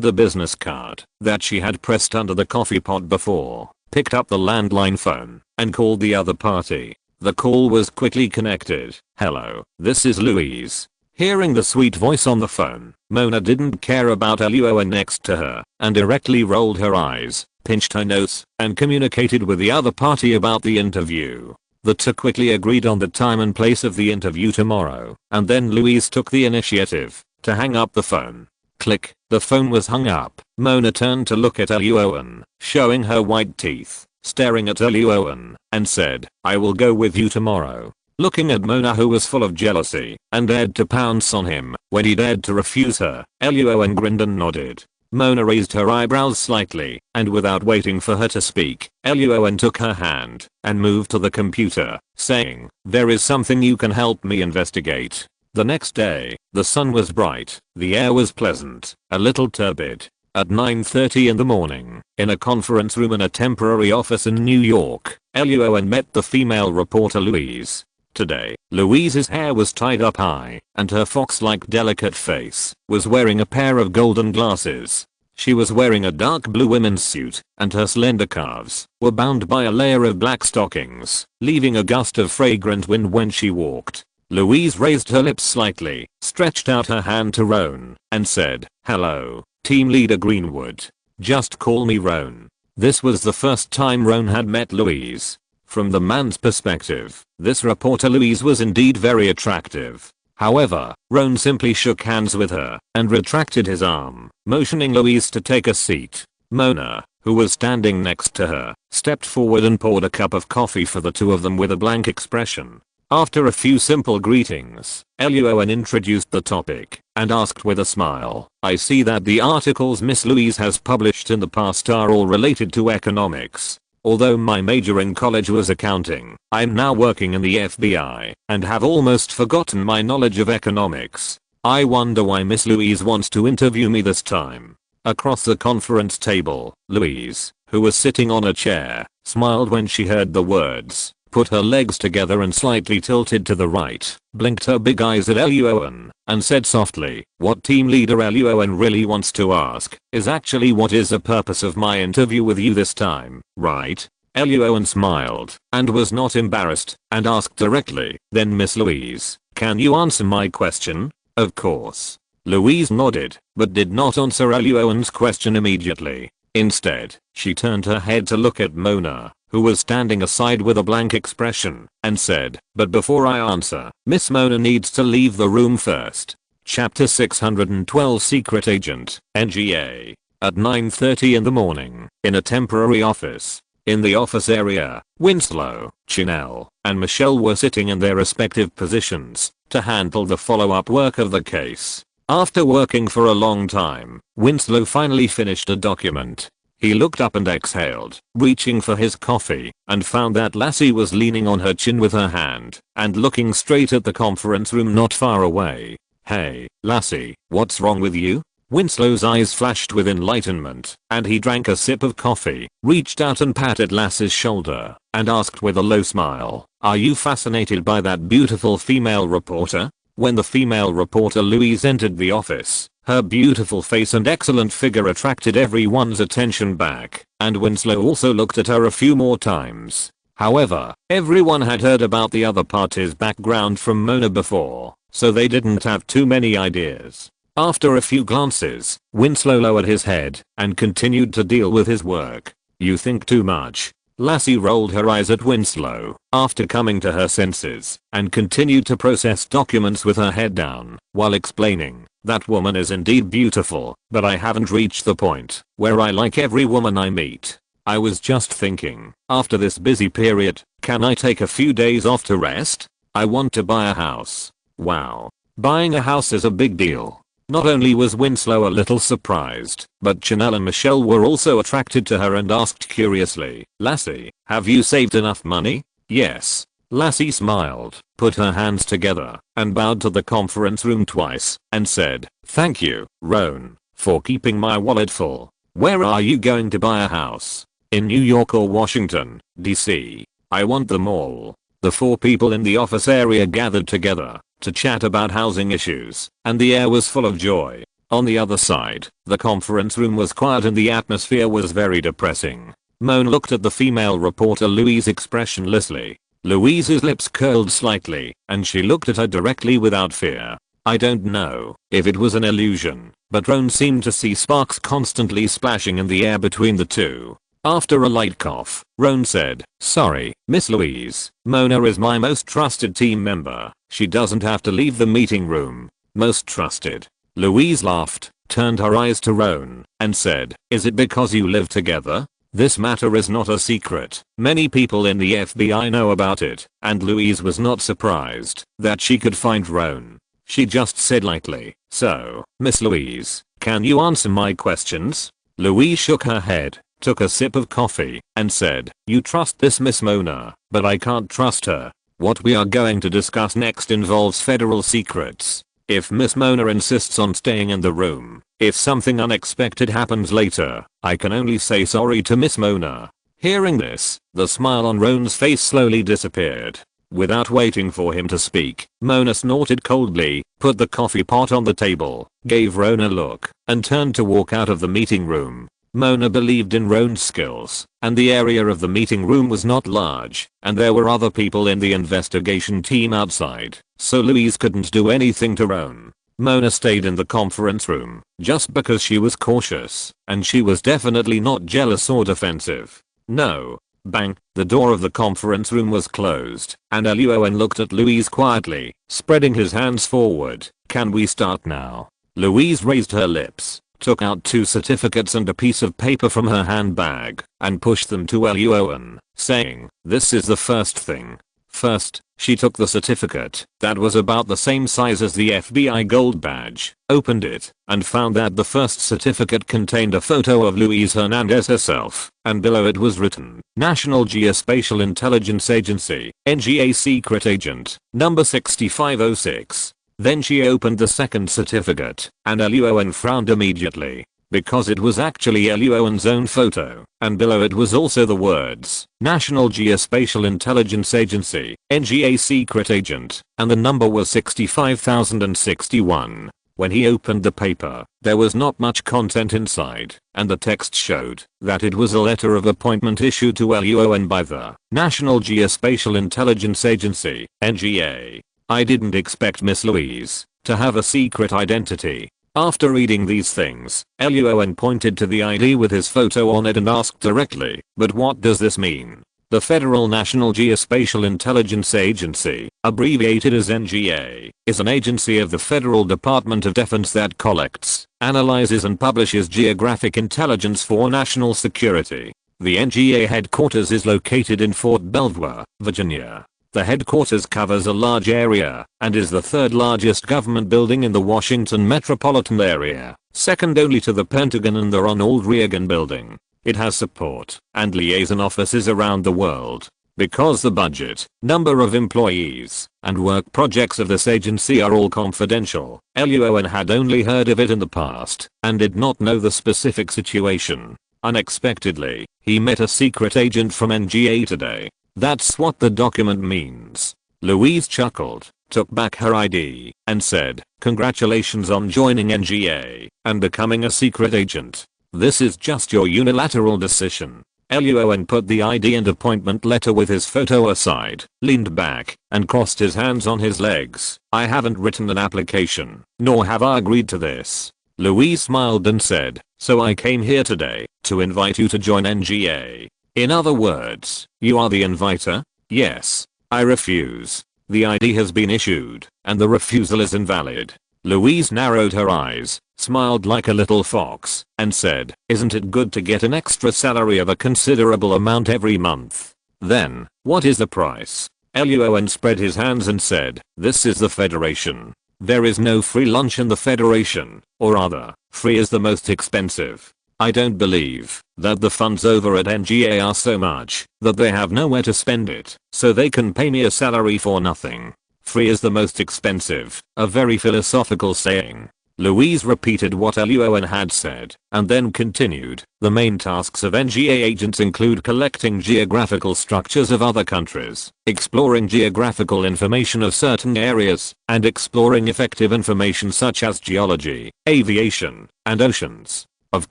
the business card that she had pressed under the coffee pot before, picked up the landline phone, and called the other party. The call was quickly connected. "Hello, this is Louise." Hearing the sweet voice on the phone, Mona didn't care about Luo An next to her and directly rolled her eyes, pinched her nose, and communicated with the other party about the interview. The two quickly agreed on the time and place of the interview tomorrow, and then Louise took the initiative to hang up the phone. Click, the phone was hung up. Mona turned to look at Luo An, showing her white teeth, staring at Luo An, and said, "I will go with you tomorrow." Looking at Mona, who was full of jealousy and dared to pounce on him when he dared to refuse her, Luo An grinned and nodded. Mona raised her eyebrows slightly, and without waiting for her to speak, Luo An took her hand and moved to the computer, saying, "There is something you can help me investigate." The next day, the sun was bright, the air was pleasant, a little turbid. At 9:30 in the morning, in a conference room in a temporary office in New York, Luo An met the female reporter Louise. Today, Louise's hair was tied up high, and her fox-like delicate face was wearing a pair of golden glasses. She was wearing a dark blue women's suit, and her slender calves were bound by a layer of black stockings, leaving a gust of fragrant wind when she walked. Louise raised her lips slightly, stretched out her hand to Roan, and said, "Hello, Team Leader Greenwood. Just call me Roan." This was the first time Roan had met Louise. From the man's perspective, this reporter Louise was indeed very attractive. However, Roan simply shook hands with her and retracted his arm, motioning Louise to take a seat. Mona, who was standing next to her, stepped forward and poured a cup of coffee for the two of them with a blank expression. After a few simple greetings, Luo An introduced the topic and asked with a smile, "I see that the articles Miss Louise has published in the past are all related to economics. Although my major in college was accounting, I'm now working in the FBI and have almost forgotten my knowledge of economics. I wonder why Miss Louise wants to interview me this time." Across the conference table, Louise, who was sitting on a chair, smiled when she heard the words, put her legs together and slightly tilted to the right, blinked her big eyes at Luo An, and said softly, "What Team Leader Luo An really wants to ask is actually what is the purpose of my interview with you this time, right?" Luo An smiled and was not embarrassed and asked directly, "Then Miss Louise, can you answer my question?" "Of course." Louise nodded, but did not answer Luo An's question immediately. Instead, she turned her head to look at Mona, who was standing aside with a blank expression, and said, "But before I answer, Miss Mona needs to leave the room first." Chapter 612 Secret Agent, NGA. At 9:30 in the morning, in a temporary office. In the office area, Winslow, Chanel, and Michelle were sitting in their respective positions to handle the follow-up work of the case. After working for a long time, Winslow finally finished a document. He looked up and exhaled, reaching for his coffee, and found that Lassie was leaning on her chin with her hand and looking straight at the conference room not far away. "Hey, Lassie, what's wrong with you?" Winslow's eyes flashed with enlightenment, and he drank a sip of coffee, reached out and patted Lassie's shoulder, and asked with a low smile, "Are you fascinated by that beautiful female reporter?" When the female reporter Louise entered the office, her beautiful face and excellent figure attracted everyone's attention back, and Winslow also looked at her a few more times. However, everyone had heard about the other party's background from Mona before, so they didn't have too many ideas. After a few glances, Winslow lowered his head and continued to deal with his work. "You think too much." Lassie rolled her eyes at Winslow after coming to her senses and continued to process documents with her head down while explaining, "That woman is indeed beautiful, but I haven't reached the point where I like every woman I meet. I was just thinking, after this busy period, can I take a few days off to rest? I want to buy a house." Wow. Buying a house is a big deal. Not only was Winslow a little surprised, but Chanel and Michelle were also attracted to her and asked curiously, "Lassie, have you saved enough money?" "Yes." Lassie smiled, put her hands together, and bowed to the conference room twice, and said, "Thank you, Roan, for keeping my wallet full. Where are you going to buy a house? In New York or Washington, D.C.? I want them all." The four people in the office area gathered together to chat about housing issues, and the air was full of joy. On the other side, the conference room was quiet and the atmosphere was very depressing. Mona looked at the female reporter Louise expressionlessly. Louise's lips curled slightly, and she looked at her directly without fear. I don't know if it was an illusion, but Roan seemed to see sparks constantly splashing in the air between the two. After a light cough, Roan said, "Sorry, Miss Louise, Mona is my most trusted team member. She doesn't have to leave the meeting room." Most trusted. Louise laughed, turned her eyes to Roan, and said, "Is it because you live together? This matter is not a secret. Many people in the FBI know about it," and Louise was not surprised that she could find Roan. She just said lightly, "So, Miss Louise, can you answer my questions?" Louise shook her head, took a sip of coffee, and said, "You trust this Miss Mona, but I can't trust her. What we are going to discuss next involves federal secrets. If Miss Mona insists on staying in the room, if something unexpected happens later, I can only say sorry to Miss Mona." Hearing this, the smile on Roan's face slowly disappeared. Without waiting for him to speak, Mona snorted coldly, put the coffee pot on the table, gave Roan a look, and turned to walk out of the meeting room. Mona believed in Roan's skills, and the area of the meeting room was not large, and there were other people in the investigation team outside, so Louise couldn't do anything to Roan. Mona stayed in the conference room, just because she was cautious, and she was definitely not jealous or defensive. No. Bang, the door of the conference room was closed, and Luo An looked at Louise quietly, spreading his hands forward. "Can we start now?" Louise raised her lips, took out 2 certificates and a piece of paper from her handbag, and pushed them to Luo An, saying, "This is the first thing." First, she took the certificate that was about the same size as the FBI gold badge, opened it, and found that the first certificate contained a photo of Luis Hernandez herself, and below it was written, "National Geospatial Intelligence Agency, NGA Secret Agent, number 6506. Then she opened the second certificate, and Luo An frowned immediately, because it was actually Luo An's own photo, and below it was also the words, National Geospatial Intelligence Agency, NGA Secret Agent, and the number was 65,061. When he opened the paper, there was not much content inside, and the text showed that it was a letter of appointment issued to Luo An by the National Geospatial Intelligence Agency, NGA. I didn't expect Miss Louise to have a secret identity. After reading these things, Luo An pointed to the ID with his photo on it and asked directly, "But what does this mean?" The Federal National Geospatial Intelligence Agency, abbreviated as NGA, is an agency of the Federal Department of Defense that collects, analyzes and publishes geographic intelligence for national security. The NGA headquarters is located in Fort Belvoir, Virginia. The headquarters covers a large area and is the third largest government building in the Washington metropolitan area, second only to the Pentagon and the Ronald Reagan building. It has support and liaison offices around the world. Because the budget, number of employees, and work projects of this agency are all confidential, Luo An had only heard of it in the past and did not know the specific situation. Unexpectedly, he met a secret agent from NGA today. That's what the document means. Louise chuckled, took back her ID, and said, "Congratulations on joining NGA and becoming a secret agent. This is just your unilateral decision." Luo An put the ID and appointment letter with his photo aside, leaned back, and crossed his hands on his legs. "I haven't written an application, nor have I agreed to this." Louise smiled and said, "So I came here today to invite you to join NGA. In other words, you are the inviter?" "Yes. I refuse. The ID has been issued, and the refusal is invalid." Louise narrowed her eyes, smiled like a little fox, and said, "Isn't it good to get an extra salary of a considerable amount every month? Then, what is the price?" Luo An spread his hands and said, "This is the Federation. There is no free lunch in the Federation, or rather, free is the most expensive. I don't believe that the funds over at NGA are so much that they have nowhere to spend it, so they can pay me a salary for nothing. Free is the most expensive, a very philosophical saying. Louise repeated what Luo An had said, and then continued. The main tasks of NGA agents include collecting geographical structures of other countries, exploring geographical information of certain areas, and exploring effective information such as geology, aviation, and oceans. Of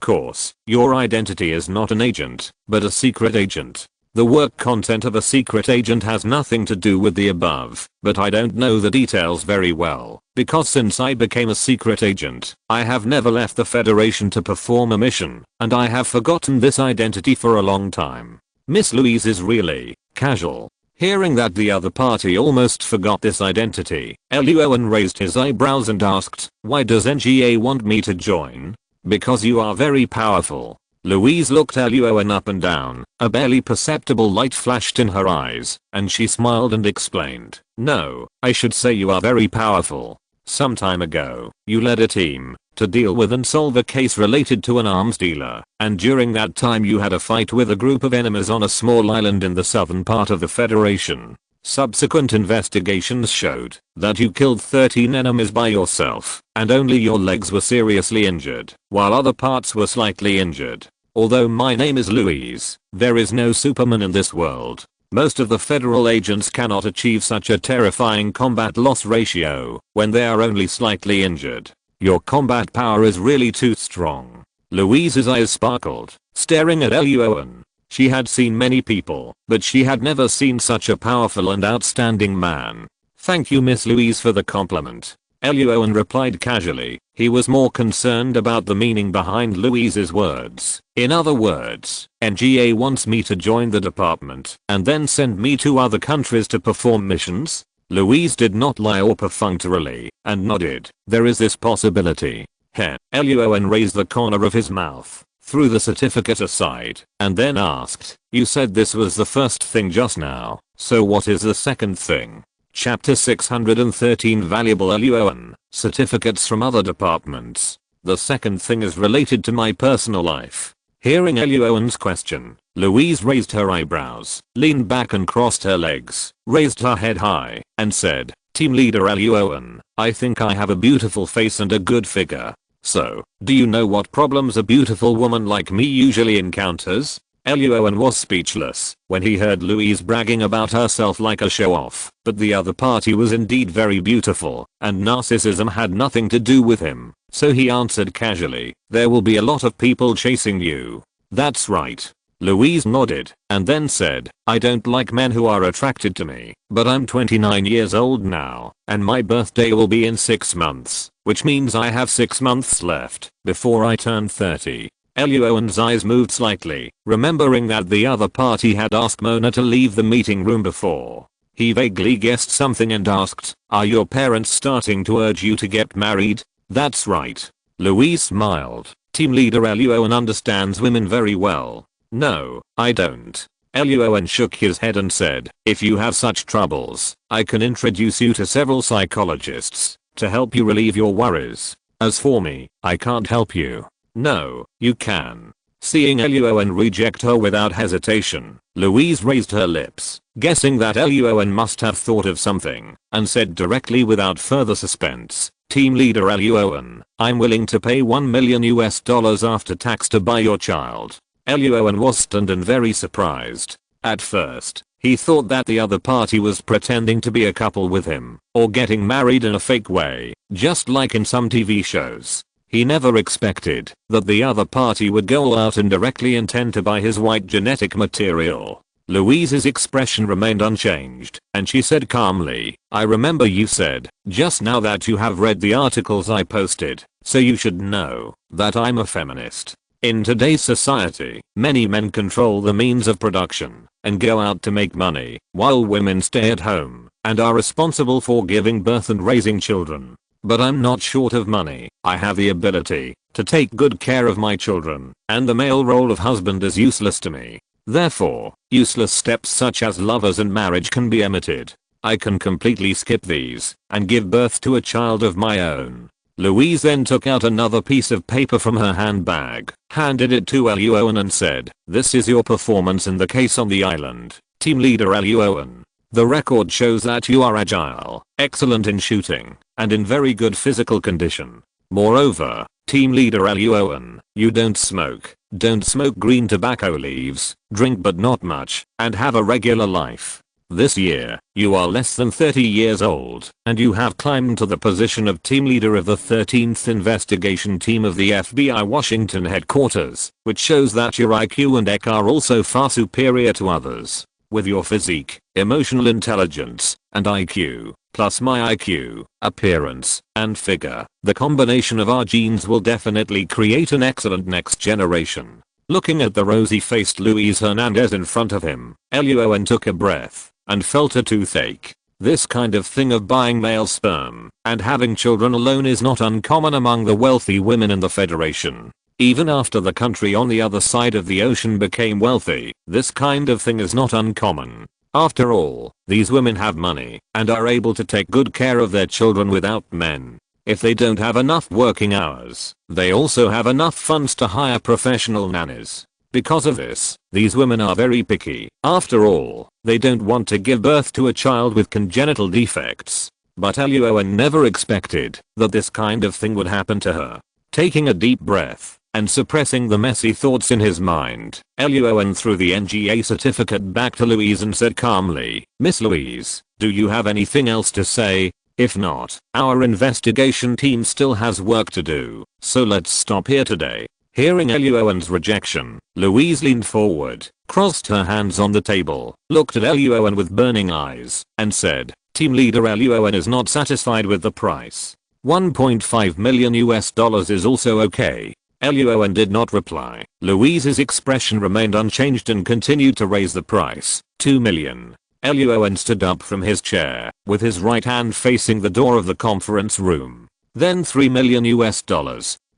course, your identity is not an agent, but a secret agent. The work content of a secret agent has nothing to do with the above, but I don't know the details very well, because since I became a secret agent, I have never left the Federation to perform a mission, and I have forgotten this identity for a long time. Miss Louise is really casual. Hearing that the other party almost forgot this identity, Luo An raised his eyebrows and asked, "Why does NGA want me to join?" "Because you are very powerful." Louise looked Luo An up and down, a barely perceptible light flashed in her eyes, and she smiled and explained, "No, I should say you are very powerful. Some time ago, you led a team to deal with and solve a case related to an arms dealer, and during that time you had a fight with a group of enemies on a small island in the southern part of the Federation. Subsequent investigations showed that you killed 13 enemies by yourself, and only your legs were seriously injured, while other parts were slightly injured. Although my name is Louise, there is no Superman in this world. Most of the federal agents cannot achieve such a terrifying combat loss ratio when they are only slightly injured. Your combat power is really too strong." Louise's eyes sparkled, staring at Luo An. She had seen many people, but she had never seen such a powerful and outstanding man. "Thank you, Miss Louise, for the compliment." Luo An replied casually. He was more concerned about the meaning behind Louise's words. "In other words, NGA wants me to join the department and then send me to other countries to perform missions?" Louise did not lie or perfunctorily, and nodded. "There is this possibility." Luo An raised the corner of his mouth, threw the certificate aside, and then asked, "You said this was the first thing just now, so what is the second thing?" Chapter 613 Valuable Luo An, Certificates from Other Departments. "The second thing is related to my personal life." Hearing Luo An's question, Louise raised her eyebrows, leaned back and crossed her legs, raised her head high, and said, "Team Leader Luo An, I think I have a beautiful face and a good figure. So, do you know what problems a beautiful woman like me usually encounters?" Luo An was speechless when he heard Louise bragging about herself like a show-off, but the other party was indeed very beautiful, and narcissism had nothing to do with him, so he answered casually, "There will be a lot of people chasing you." "That's right." Louise nodded, and then said, "I don't like men who are attracted to me, but I'm 29 years old now, and my birthday will be in 6 months, which means I have 6 months left before I turn 30. Luo An's eyes moved slightly, remembering that the other party had asked Mona to leave the meeting room before. He vaguely guessed something and asked, "Are your parents starting to urge you to get married?" "That's right." Louise smiled. Team Leader Luo An understands women very well. "No, I don't." Luo An shook his head and said, "If you have such troubles, I can introduce you to several psychologists to help you relieve your worries. As for me, I can't help you." "No, you can." Seeing Luo An reject her without hesitation, Louise raised her lips, guessing that Luo An must have thought of something, and said directly without further suspense, "Team Leader Luo An, I'm willing to pay $1 million after tax to buy your child." Luo An was stunned and very surprised. At first, he thought that the other party was pretending to be a couple with him, or getting married in a fake way, just like in some TV shows. He never expected that the other party would go all out and directly intend to buy his white genetic material. Louise's expression remained unchanged, and she said calmly, "I remember you said just now that you have read the articles I posted, so you should know that I'm a feminist. In today's society, many men control the means of production and go out to make money, while women stay at home and are responsible for giving birth and raising children. But I'm not short of money. I have the ability to take good care of my children, and the male role of husband is useless to me. Therefore, useless steps such as lovers and marriage can be omitted. I can completely skip these and give birth to a child of my own." Louise then took out another piece of paper from her handbag, handed it to Luo An and said, "This is your performance in the case on the island, Team Leader Luo An. The record shows that you are agile, excellent in shooting, and in very good physical condition. Moreover, Team Leader Luo An, you don't smoke green tobacco leaves, drink but not much, and have a regular life. This year, you are less than 30 years old, and you have climbed to the position of team leader of the 13th investigation team of the FBI Washington headquarters, which shows that your IQ and EQ are also far superior to others. With your physique, emotional intelligence, and IQ, plus my IQ, appearance, and figure, the combination of our genes will definitely create an excellent next generation. Looking at the rosy-faced Luis Hernandez in front of him, Luo An took a breath and felt a toothache. This kind of thing of buying male sperm and having children alone is not uncommon among the wealthy women in the Federation. Even after the country on the other side of the ocean became wealthy, this kind of thing is not uncommon. After all, these women have money and are able to take good care of their children without men. If they don't have enough working hours, they also have enough funds to hire professional nannies. Because of this, these women are very picky. After all, they don't want to give birth to a child with congenital defects. But Luo An never expected that this kind of thing would happen to her. Taking a deep breath and suppressing the messy thoughts in his mind, Luo An threw the NGA certificate back to Louise and said calmly, "Miss Louise, do you have anything else to say? If not, our investigation team still has work to do, so let's stop here today." Hearing Luo An's rejection, Louise leaned forward, crossed her hands on the table, looked at Luo An with burning eyes, and said, "Team leader Luo An is not satisfied with the price. $1.5 million is also okay." Luo An did not reply. Louise's expression remained unchanged and continued to raise the price, $2 million. Luo An stood up from his chair, with his right hand facing the door of the conference room. Then $3 million.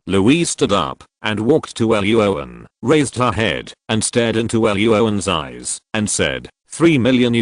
Louise stood up and walked to Luo An, raised her head and stared into Luo An's eyes and said, $3 million.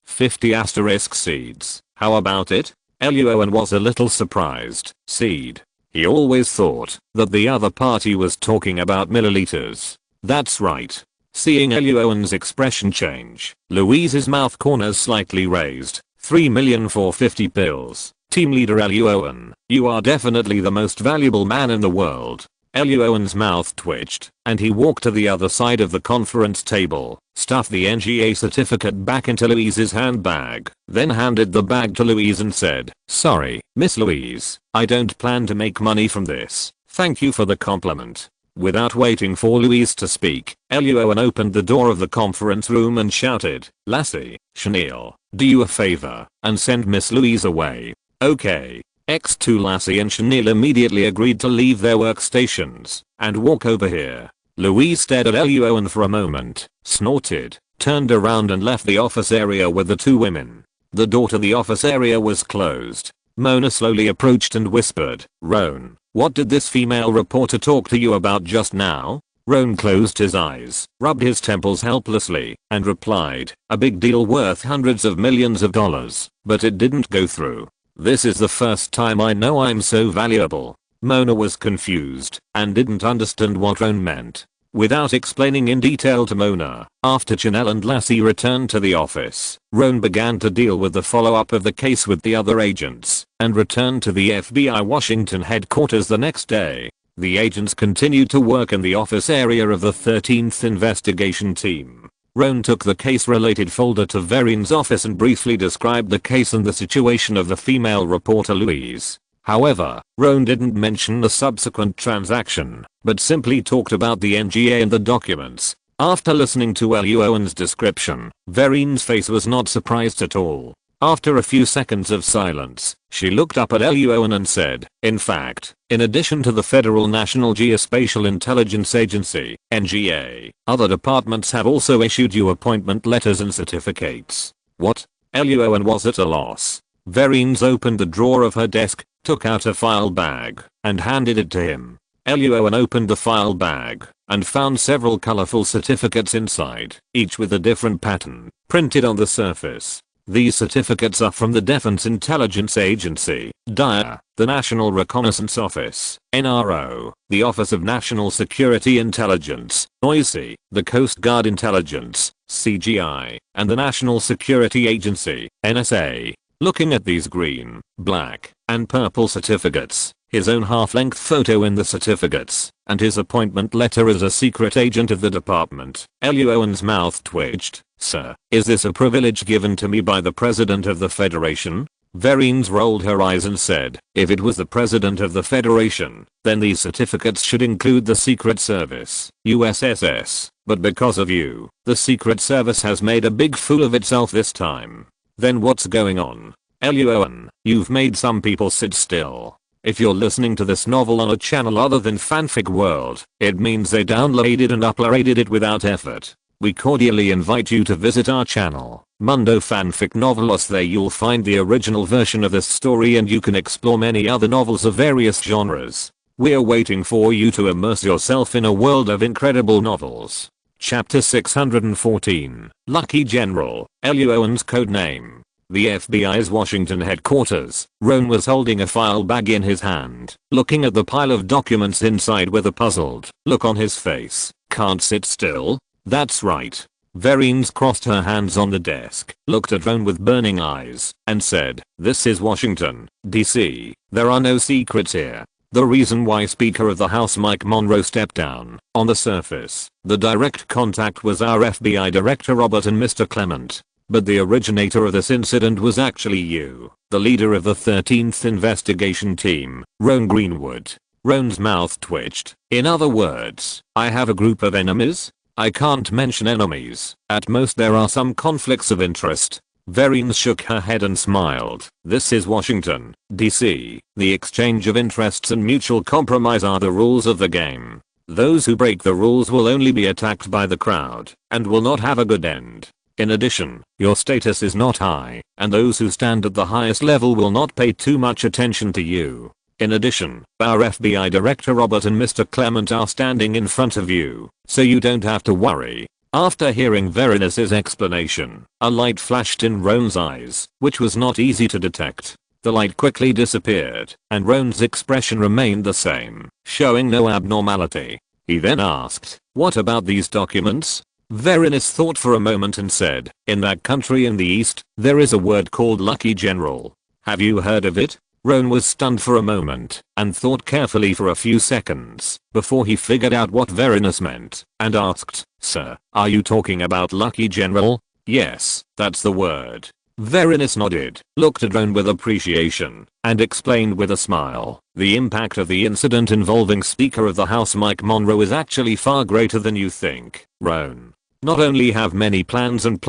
50 seeds. How about it? Luo An was a little surprised. Seed. He always thought that the other party was talking about milliliters. That's right. Seeing Luo An's expression change, Louise's mouth corners slightly raised. $3 million for 50 pills. Team leader Luo An, you are definitely the most valuable man in the world. Luo An's mouth twitched, and he walked to the other side of the conference table, stuffed the NGA certificate back into Louise's handbag, then handed the bag to Louise and said, "Sorry, Miss Louise, I don't plan to make money from this. Thank you for the compliment." Without waiting for Louise to speak, Luo An opened the door of the conference room and shouted, "Lassie, Chanel, do you a favor and send Miss Louise away." "Okay." X2 Lassie and Chanel immediately agreed to leave their workstations and walk over here. Louise stared at Luo An for a moment, snorted, turned around and left the office area with the two women. The door to the office area was closed. Mona slowly approached and whispered, "Roan, what did this female reporter talk to you about just now?" Roan closed his eyes, rubbed his temples helplessly, and replied, "A big deal worth hundreds of millions of dollars, but it didn't go through. This is the first time I know I'm so valuable." Mona was confused and didn't understand what Roan meant. Without explaining in detail to Mona, after Chanel and Lassie returned to the office, Roan began to deal with the follow-up of the case with the other agents and returned to the FBI Washington headquarters the next day. The agents continued to work in the office area of the 13th investigation team. Roan took the case-related folder to Verine's office and briefly described the case and the situation of the female reporter Louise. However, Roan didn't mention the subsequent transaction, but simply talked about the NGA and the documents. After listening to Luo An's description, Verine's face was not surprised at all. After a few seconds of silence, she looked up at Luo An and said, "In fact, in addition to the Federal National Geospatial Intelligence Agency, NGA, other departments have also issued you appointment letters and certificates." "What?" Luo An was at a loss. Verines opened the drawer of her desk, took out a file bag, and handed it to him. Luo An opened the file bag and found several colorful certificates inside, each with a different pattern, printed on the surface. These certificates are from the Defense Intelligence Agency, DIA, the National Reconnaissance Office, NRO, the Office of National Security Intelligence, NOISI, the Coast Guard Intelligence, CGI, and the National Security Agency, NSA. Looking at these green, black, and purple certificates, his own half-length photo in the certificates, and his appointment letter as a secret agent of the department. Luo An's mouth twitched. Sir, is this a privilege given to me by the President of the Federation? Verines rolled her eyes and said, if it was the President of the Federation, then these certificates should include the Secret Service, USSS, but because of you, the Secret Service has made a big fool of itself this time. Then what's going on? Luo An, you've made some people sit still. If you're listening to this novel on a channel other than Fanfic World, it means they downloaded and uploaded it without effort. We cordially invite you to visit our channel, Mundo Fanfic Novelos. There you'll find the original version of this story and you can explore many other novels of various genres. We're waiting for you to immerse yourself in a world of incredible novels. Chapter 614, Lucky General, Luo An's code name. The FBI's Washington headquarters. Roan was holding a file bag in his hand, looking at the pile of documents inside with a puzzled look on his face. Can't sit still? That's right. Verines crossed her hands on the desk, looked at Roan with burning eyes, and said, this is Washington, D.C. There are no secrets here. The reason why Speaker of the House Mike Monroe stepped down, on the surface, the direct contact was our FBI Director Robert and Mr. Clement. But the originator of this incident was actually you, the leader of the 13th investigation team, Roan Greenwood. Roan's mouth twitched. In other words, I have a group of enemies? I can't mention enemies. At most there are some conflicts of interest. Verines shook her head and smiled. This is Washington, D.C. The exchange of interests and mutual compromise are the rules of the game. Those who break the rules will only be attacked by the crowd, and will not have a good end. In addition, your status is not high, and those who stand at the highest level will not pay too much attention to you. In addition, our FBI Director Robert and Mr. Clement are standing in front of you, so you don't have to worry. After hearing Verines' explanation, a light flashed in Roan's eyes, which was not easy to detect. The light quickly disappeared, and Roan's expression remained the same, showing no abnormality. He then asked, what about these documents? Verines thought for a moment and said, in that country in the east, there is a word called Lucky General. Have you heard of it? Roan was stunned for a moment, and thought carefully for a few seconds, before he figured out what Verines meant, and asked, sir, are you talking about Lucky General? Yes, that's the word. Verines nodded, looked at Roan with appreciation, and explained with a smile, the impact of the incident involving Speaker of the House Mike Monroe is actually far greater than you think, Roan. Not only have many plans of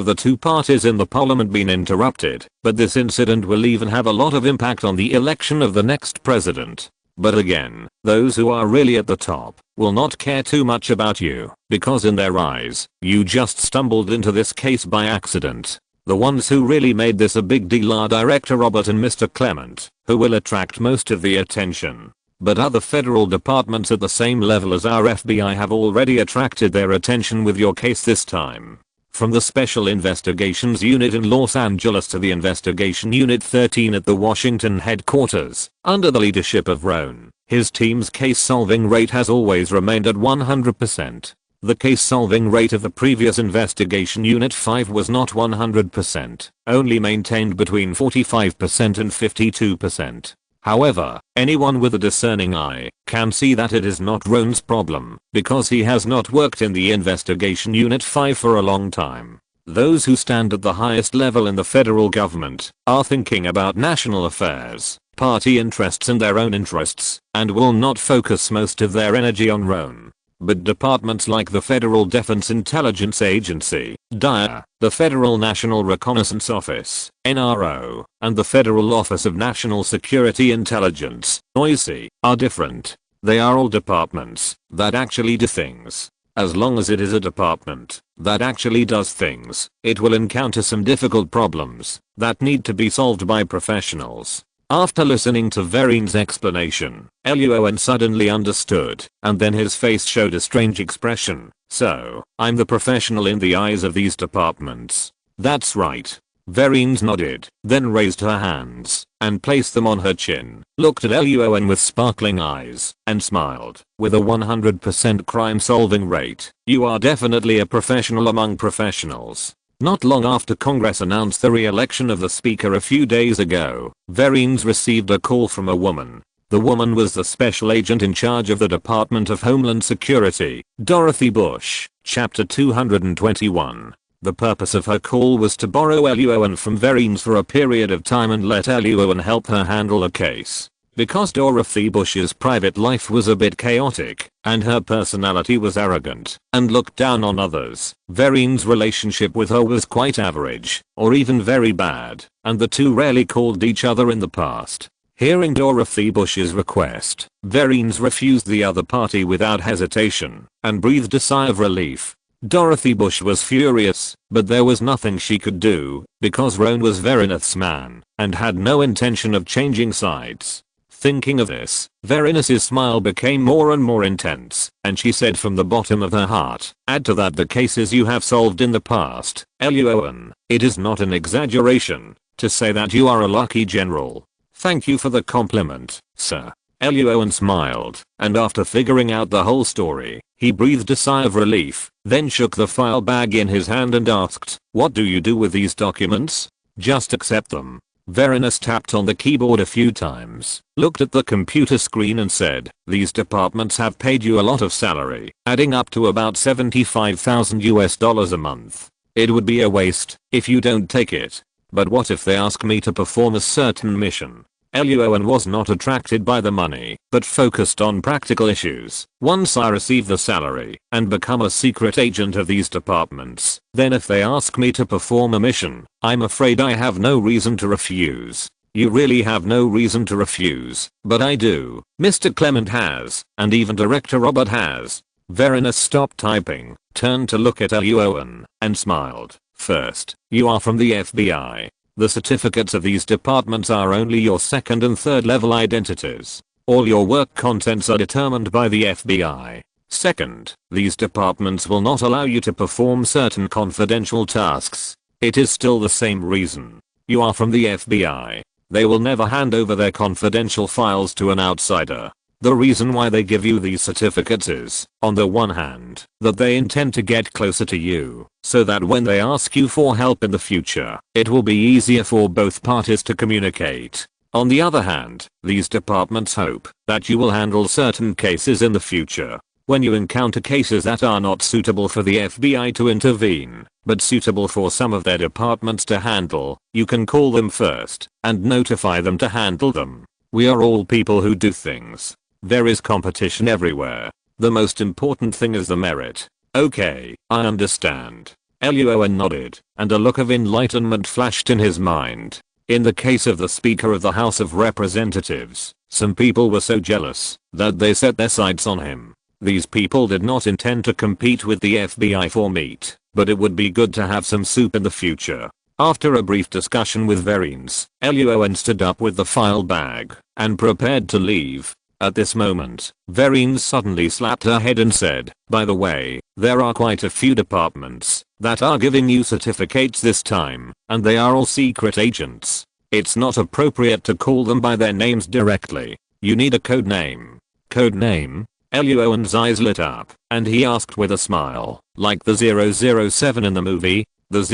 the two parties in the parliament been interrupted, but this incident will even have a lot of impact on the election of the next president. But again, those who are really at the top will not care too much about you, because in their eyes, you just stumbled into this case by accident. The ones who really made this a big deal are Director Robert and Mr. Clement, who will attract most of the attention. But other federal departments at the same level as our FBI have already attracted their attention with your case this time. From the Special Investigations Unit in Los Angeles to the Investigation Unit 13 at the Washington headquarters, under the leadership of Roan, his team's case-solving rate has always remained at 100%. The case-solving rate of the previous Investigation Unit 5 was not 100%, only maintained between 45% and 52%. However, anyone with a discerning eye can see that it is not Roan's problem, because he has not worked in the Investigation Unit 5 for a long time. Those who stand at the highest level in the federal government are thinking about national affairs, party interests and their own interests, and will not focus most of their energy on Roan. But departments like the Federal Defense Intelligence Agency, DIA, the Federal National Reconnaissance Office, NRO, and the Federal Office of National Security Intelligence, NOISI, are different. They are all departments that actually do things. As long as it is a department that actually does things, it will encounter some difficult problems that need to be solved by professionals. After listening to Verines' explanation, Luo An suddenly understood, and then his face showed a strange expression. So, I'm the professional in the eyes of these departments. That's right. Verines nodded, then raised her hands, and placed them on her chin, looked at Luo An with sparkling eyes, and smiled. With a 100% crime-solving rate, you are definitely a professional among professionals. Not long after Congress announced the re-election of the speaker a few days ago, Verines received a call from a woman. The woman was the special agent in charge of the Department of Homeland Security, Dorothy Bush. Chapter 221. The purpose of her call was to borrow Luo An from Vereen's for a period of time and let Luo An help her handle a case. Because Dorothy Bush's private life was a bit chaotic, and her personality was arrogant and looked down on others, Vereen's relationship with her was quite average, or even very bad, and the two rarely called each other in the past. Hearing Dorothy Bush's request, Vereen's refused the other party without hesitation, and breathed a sigh of relief. Dorothy Bush was furious, but there was nothing she could do, because Roan was Vereen's man, and had no intention of changing sides. Thinking of this, Vereen's smile became more and more intense, and she said from the bottom of her heart, add to that the cases you have solved in the past, Luo An. It is not an exaggeration to say that you are a lucky general. Thank you for the compliment, sir. Luo An smiled, and after figuring out the whole story, he breathed a sigh of relief, then shook the file bag in his hand and asked, what do you do with these documents? Just accept them. Vereen's tapped on the keyboard a few times, looked at the computer screen and said, these departments have paid you a lot of salary, adding up to about $75,000 a month. It would be a waste if you don't take it. But what if they ask me to perform a certain mission? Luo An was not attracted by the money, but focused on practical issues. Once I receive the salary and become a secret agent of these departments, then if they ask me to perform a mission, I'm afraid I have no reason to refuse. You really have no reason to refuse, but I do. Mr. Clement has, and even Director Robert has. Vereen stopped typing, turned to look at Luo An, and smiled. First, you are from the FBI. The certificates of these departments are only your second and third level identities. All your work contents are determined by the FBI. Second, these departments will not allow you to perform certain confidential tasks. It is still the same reason. You are from the FBI. They will never hand over their confidential files to an outsider. The reason why they give you these certificates is, on the one hand, that they intend to get closer to you, so that when they ask you for help in the future, it will be easier for both parties to communicate. On the other hand, these departments hope that you will handle certain cases in the future. When you encounter cases that are not suitable for the FBI to intervene, but suitable for some of their departments to handle, you can call them first, and notify them to handle them. We are all people who do things. There is competition everywhere. The most important thing is the merit. Okay, I understand. Luo An nodded, and a look of enlightenment flashed in his mind. In the case of the Speaker of the House of Representatives, some people were so jealous that they set their sights on him. These people did not intend to compete with the FBI for meat, but it would be good to have some soup in the future. After a brief discussion with Vereen's, Luo An stood up with the file bag and prepared to leave. At this moment, Vereen suddenly slapped her head and said, by the way, there are quite a few departments that are giving you certificates this time, and they are all secret agents. It's not appropriate to call them by their names directly. You need a code name. Code name? Luo An's eyes lit up, and he asked with a smile, like the 007 in the movie? The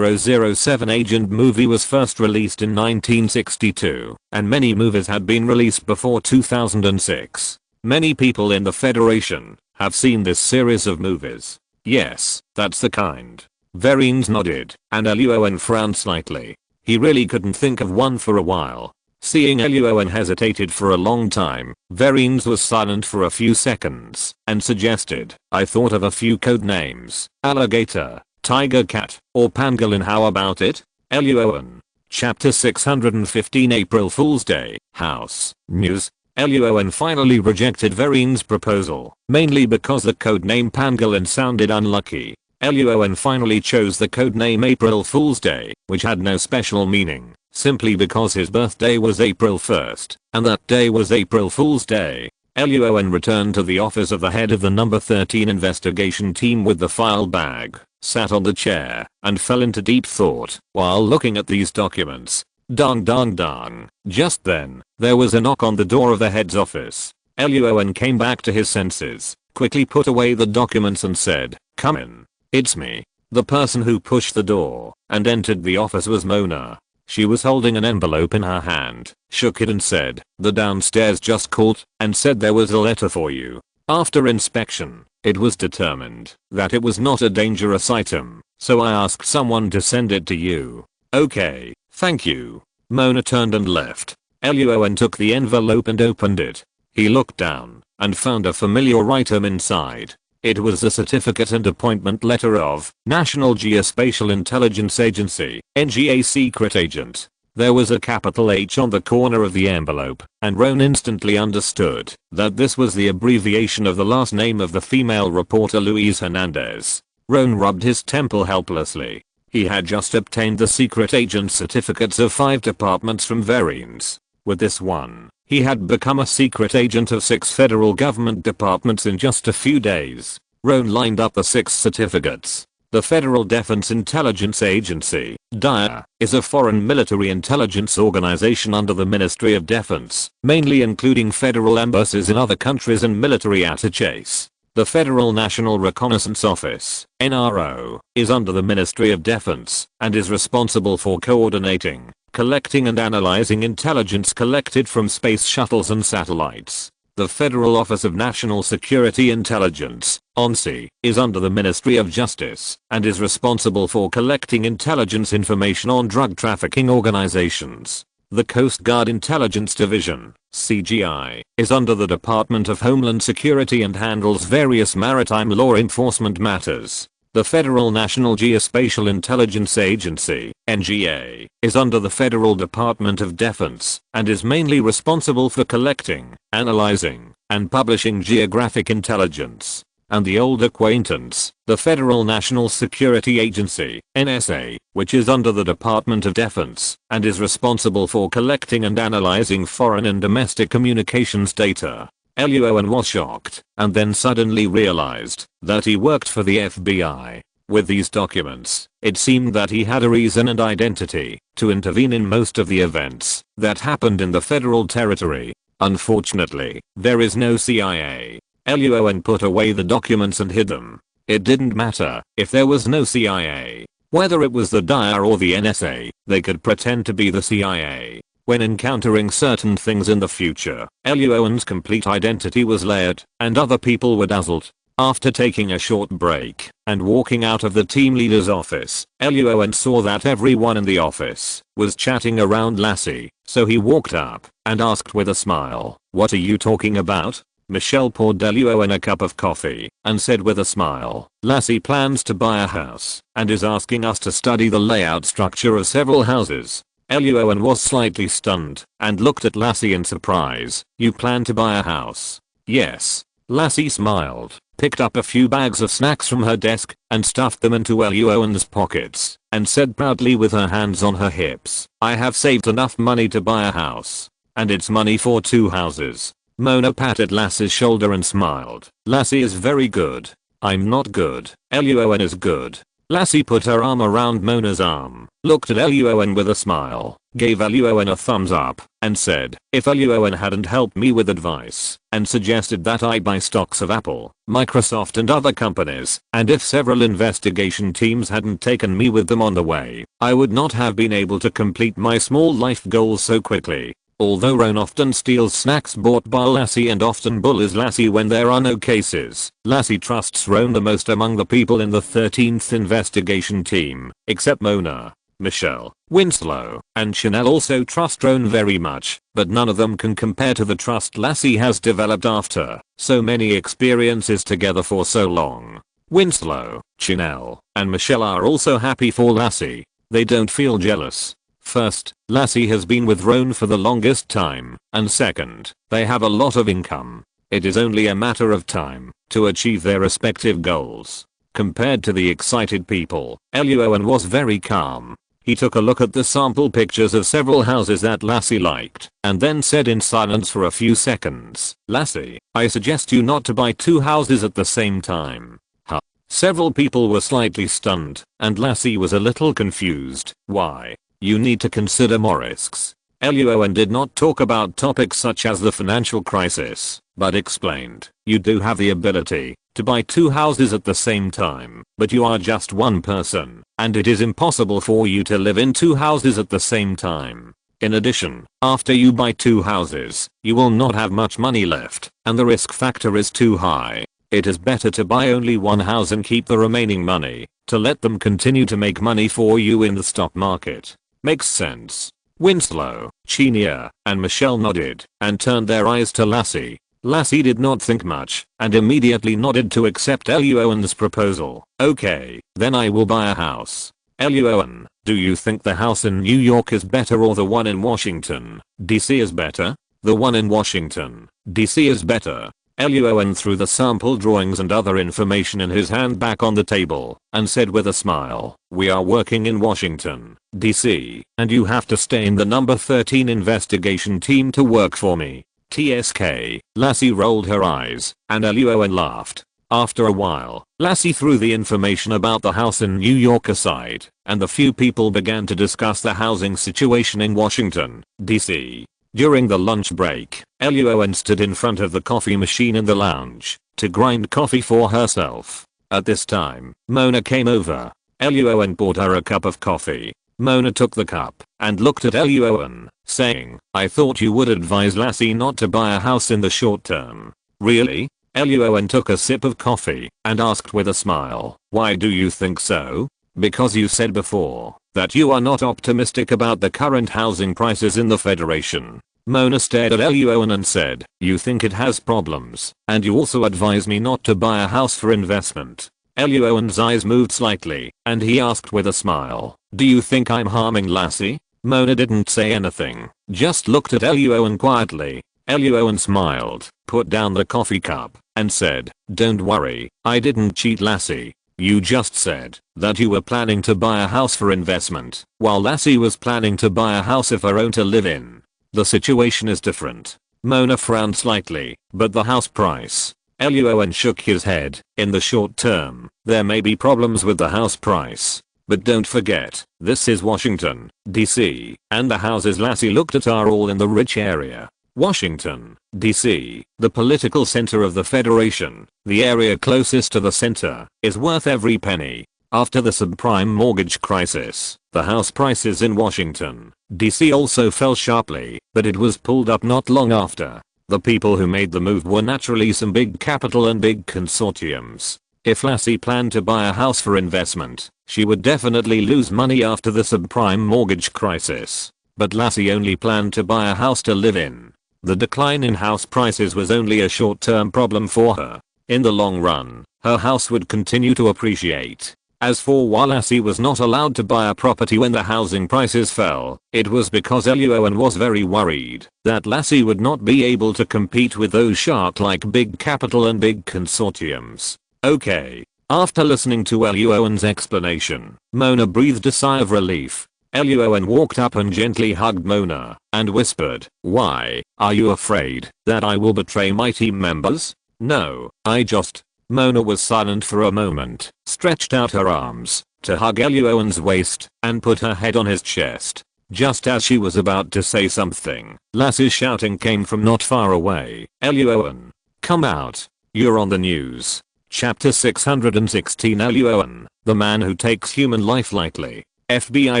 007 agent movie was first released in 1962, and many movies had been released before 2006. Many people in the Federation have seen this series of movies. Yes, that's the kind. Vereen nodded, and Luo An frowned slightly. He really couldn't think of one for a while. Seeing Luo An hesitated for a long time, Vereen was silent for a few seconds, and suggested, I thought of a few code names. Alligator, Tiger Cat, or Pangolin, how about it? Luo An. Chapter 615 April Fool's Day, House, News. Luo An finally rejected Vereen's proposal, mainly because the codename Pangolin sounded unlucky. Luo An finally chose the codename April Fool's Day, which had no special meaning, simply because his birthday was April 1st, and that day was April Fool's Day. Luo An returned to the office of the head of the number 13 investigation team with the file bag, sat on the chair, and fell into deep thought while looking at these documents. Dong dong dong. Just then, there was a knock on the door of the head's office. Luo An came back to his senses, quickly put away the documents and said, come in. It's me. The person who pushed the door and entered the office was Mona. She was holding an envelope in her hand, shook it and said, "The downstairs just called and said there was a letter for you." After inspection, it was determined that it was not a dangerous item, so I asked someone to send it to you. "Okay, thank you." Mona turned and left. Luo An took the envelope and opened it. He looked down and found a familiar item inside. It was the certificate and appointment letter of National Geospatial Intelligence Agency, NGA secret agent. There was a capital H on the corner of the envelope, and Roan instantly understood that this was the abbreviation of the last name of the female reporter Louise Hernandez. Roan rubbed his temple helplessly. He had just obtained the secret agent certificates of 5 departments from Verines. With this one, he had become a secret agent of 6 federal government departments in just a few days. Roan lined up the 6 certificates. The Federal Defense Intelligence Agency, DIA, is a foreign military intelligence organization under the Ministry of Defense, mainly including federal embassies in other countries and military attaches. The Federal National Reconnaissance Office, NRO, is under the Ministry of Defense and is responsible for coordinating, collecting and analyzing intelligence collected from space shuttles and satellites. The Federal Office of National Security Intelligence, ONSI, is under the Ministry of Justice and is responsible for collecting intelligence information on drug trafficking organizations. The Coast Guard Intelligence Division, CGI, is under the Department of Homeland Security and handles various maritime law enforcement matters. The Federal National Geospatial Intelligence Agency, NGA, is under the Federal Department of Defense and is mainly responsible for collecting, analyzing, and publishing geographic intelligence. And the old acquaintance, the Federal National Security Agency, NSA, which is under the Department of Defense and is responsible for collecting and analyzing foreign and domestic communications data. Luo An was shocked and then suddenly realized that he worked for the FBI. With these documents, it seemed that he had a reason and identity to intervene in most of the events that happened in the federal territory. Unfortunately, there is no CIA. Luo An put away the documents and hid them. It didn't matter if there was no CIA. Whether it was the DIA or the NSA, they could pretend to be the CIA. When encountering certain things in the future, Luo An's complete identity was layered, and other people were dazzled. After taking a short break and walking out of the team leader's office, Luo An saw that everyone in the office was chatting around Lassie, so he walked up and asked with a smile, "What are you talking about?" Michelle poured Luo An a cup of coffee and said with a smile, "Lassie plans to buy a house and is asking us to study the layout structure of several houses." Luo An was slightly stunned and looked at Lassie in surprise. "You plan to buy a house?" "Yes." Lassie smiled, picked up a few bags of snacks from her desk and stuffed them into Luo An's pockets and said proudly with her hands on her hips, "I have saved enough money to buy a house. And it's money for 2 houses. Mona patted Lassie's shoulder and smiled. "Lassie is very good. I'm not good. Luo An is good." Lassie put her arm around Mona's arm, looked at Luo An with a smile, gave Luo An a thumbs up, and said, "If Luo An hadn't helped me with advice, and suggested that I buy stocks of Apple, Microsoft and other companies, and if several investigation teams hadn't taken me with them on the way, I would not have been able to complete my small life goals so quickly." Although Roan often steals snacks bought by Lassie and often bullies Lassie when there are no cases, Lassie trusts Roan the most among the people in the 13th investigation team, except Mona, Michelle, Winslow, and Chanel also trust Roan very much, but none of them can compare to the trust Lassie has developed after so many experiences together for so long. Winslow, Chanel, and Michelle are also happy for Lassie. They don't feel jealous. First, Lassie has been with Roan for the longest time, and second, they have a lot of income. It is only a matter of time to achieve their respective goals. Compared to the excited people, Luo An was very calm. He took a look at the sample pictures of several houses that Lassie liked, and then said in silence for a few seconds, "Lassie, I suggest you not to buy 2 houses at the same time." Huh? Several people were slightly stunned, and Lassie was a little confused. "Why? You need to consider more risks." Luo An did not talk about topics such as the financial crisis, but explained, "You do have the ability to buy 2 houses at the same time, but you are just one person, and it is impossible for you to live in 2 houses at the same time. In addition, after you buy 2 houses, you will not have much money left, and the risk factor is too high. It is better to buy only 1 house and keep the remaining money, to let them continue to make money for you in the stock market. Makes sense? Winslow, Chenia, and Michelle nodded, and turned their eyes to Lassie. Lassie did not think much, and immediately nodded to accept Luo An's proposal. Okay, then I will buy a house. Luo An, do you think the house in New York is better or the one in Washington, D.C. is better? The one in Washington, D.C. is better. Luo An threw the sample drawings and other information in his hand back on the table, and said with a smile, we are working in Washington, D.C., and you have to stay in the number 13 investigation team to work for me. TSK, Lassie rolled her eyes, and Luo An laughed. After a while, Lassie threw the information about the house in New York aside, and the few people began to discuss the housing situation in Washington, D.C. During the lunch break, Luo An stood in front of the coffee machine in the lounge, to grind coffee for herself. At this time, Mona came over. Luo An poured her a cup of coffee. Mona took the cup, and looked at Luo An, saying, I thought you would advise Lassie not to buy a house in the short term. Really? Luo An took a sip of coffee, and asked with a smile, why do you think so? Because you said before, that you are not optimistic about the current housing prices in the Federation. Mona stared at Luo An and said, you think it has problems, and you also advise me not to buy a house for investment. Luo An's eyes moved slightly, and he asked with a smile, do you think I'm harming Lassie? Mona didn't say anything, just looked at Luo An quietly. Luo An smiled, put down the coffee cup, and said, don't worry, I didn't cheat Lassie. You just said that you were planning to buy a house for investment, while Lassie was planning to buy a house of her own to live in. The situation is different. Mona frowned slightly, but the house price. Luo An shook his head. In the short term, there may be problems with the house price. But don't forget, this is Washington, D.C., and the houses Lassie looked at are all in the rich area. Washington, D.C., the political center of the Federation, the area closest to the center, is worth every penny. After the subprime mortgage crisis, the house prices in Washington, D.C. also fell sharply, but it was pulled up not long after. The people who made the move were naturally some big capital and big consortiums. If Lassie planned to buy a house for investment, she would definitely lose money after the subprime mortgage crisis. But Lassie only planned to buy a house to live in. The decline in house prices was only a short-term problem for her. In the long run, her house would continue to appreciate. As for why Lassie was not allowed to buy a property when the housing prices fell, it was because Luo An was very worried that Lassie would not be able to compete with those shark-like big capital and big consortiums. Okay. After listening to Luo An's explanation, Mona breathed a sigh of relief. Luo An walked up and gently hugged Mona, and whispered, why, are you afraid that I will betray my team members? No, I just... Mona was silent for a moment, stretched out her arms to hug Luo An's waist, and put her head on his chest. Just as she was about to say something, Lassie's shouting came from not far away. Luo An, come out. You're on the news. Chapter 616 Luo An, the man who takes human life lightly. FBI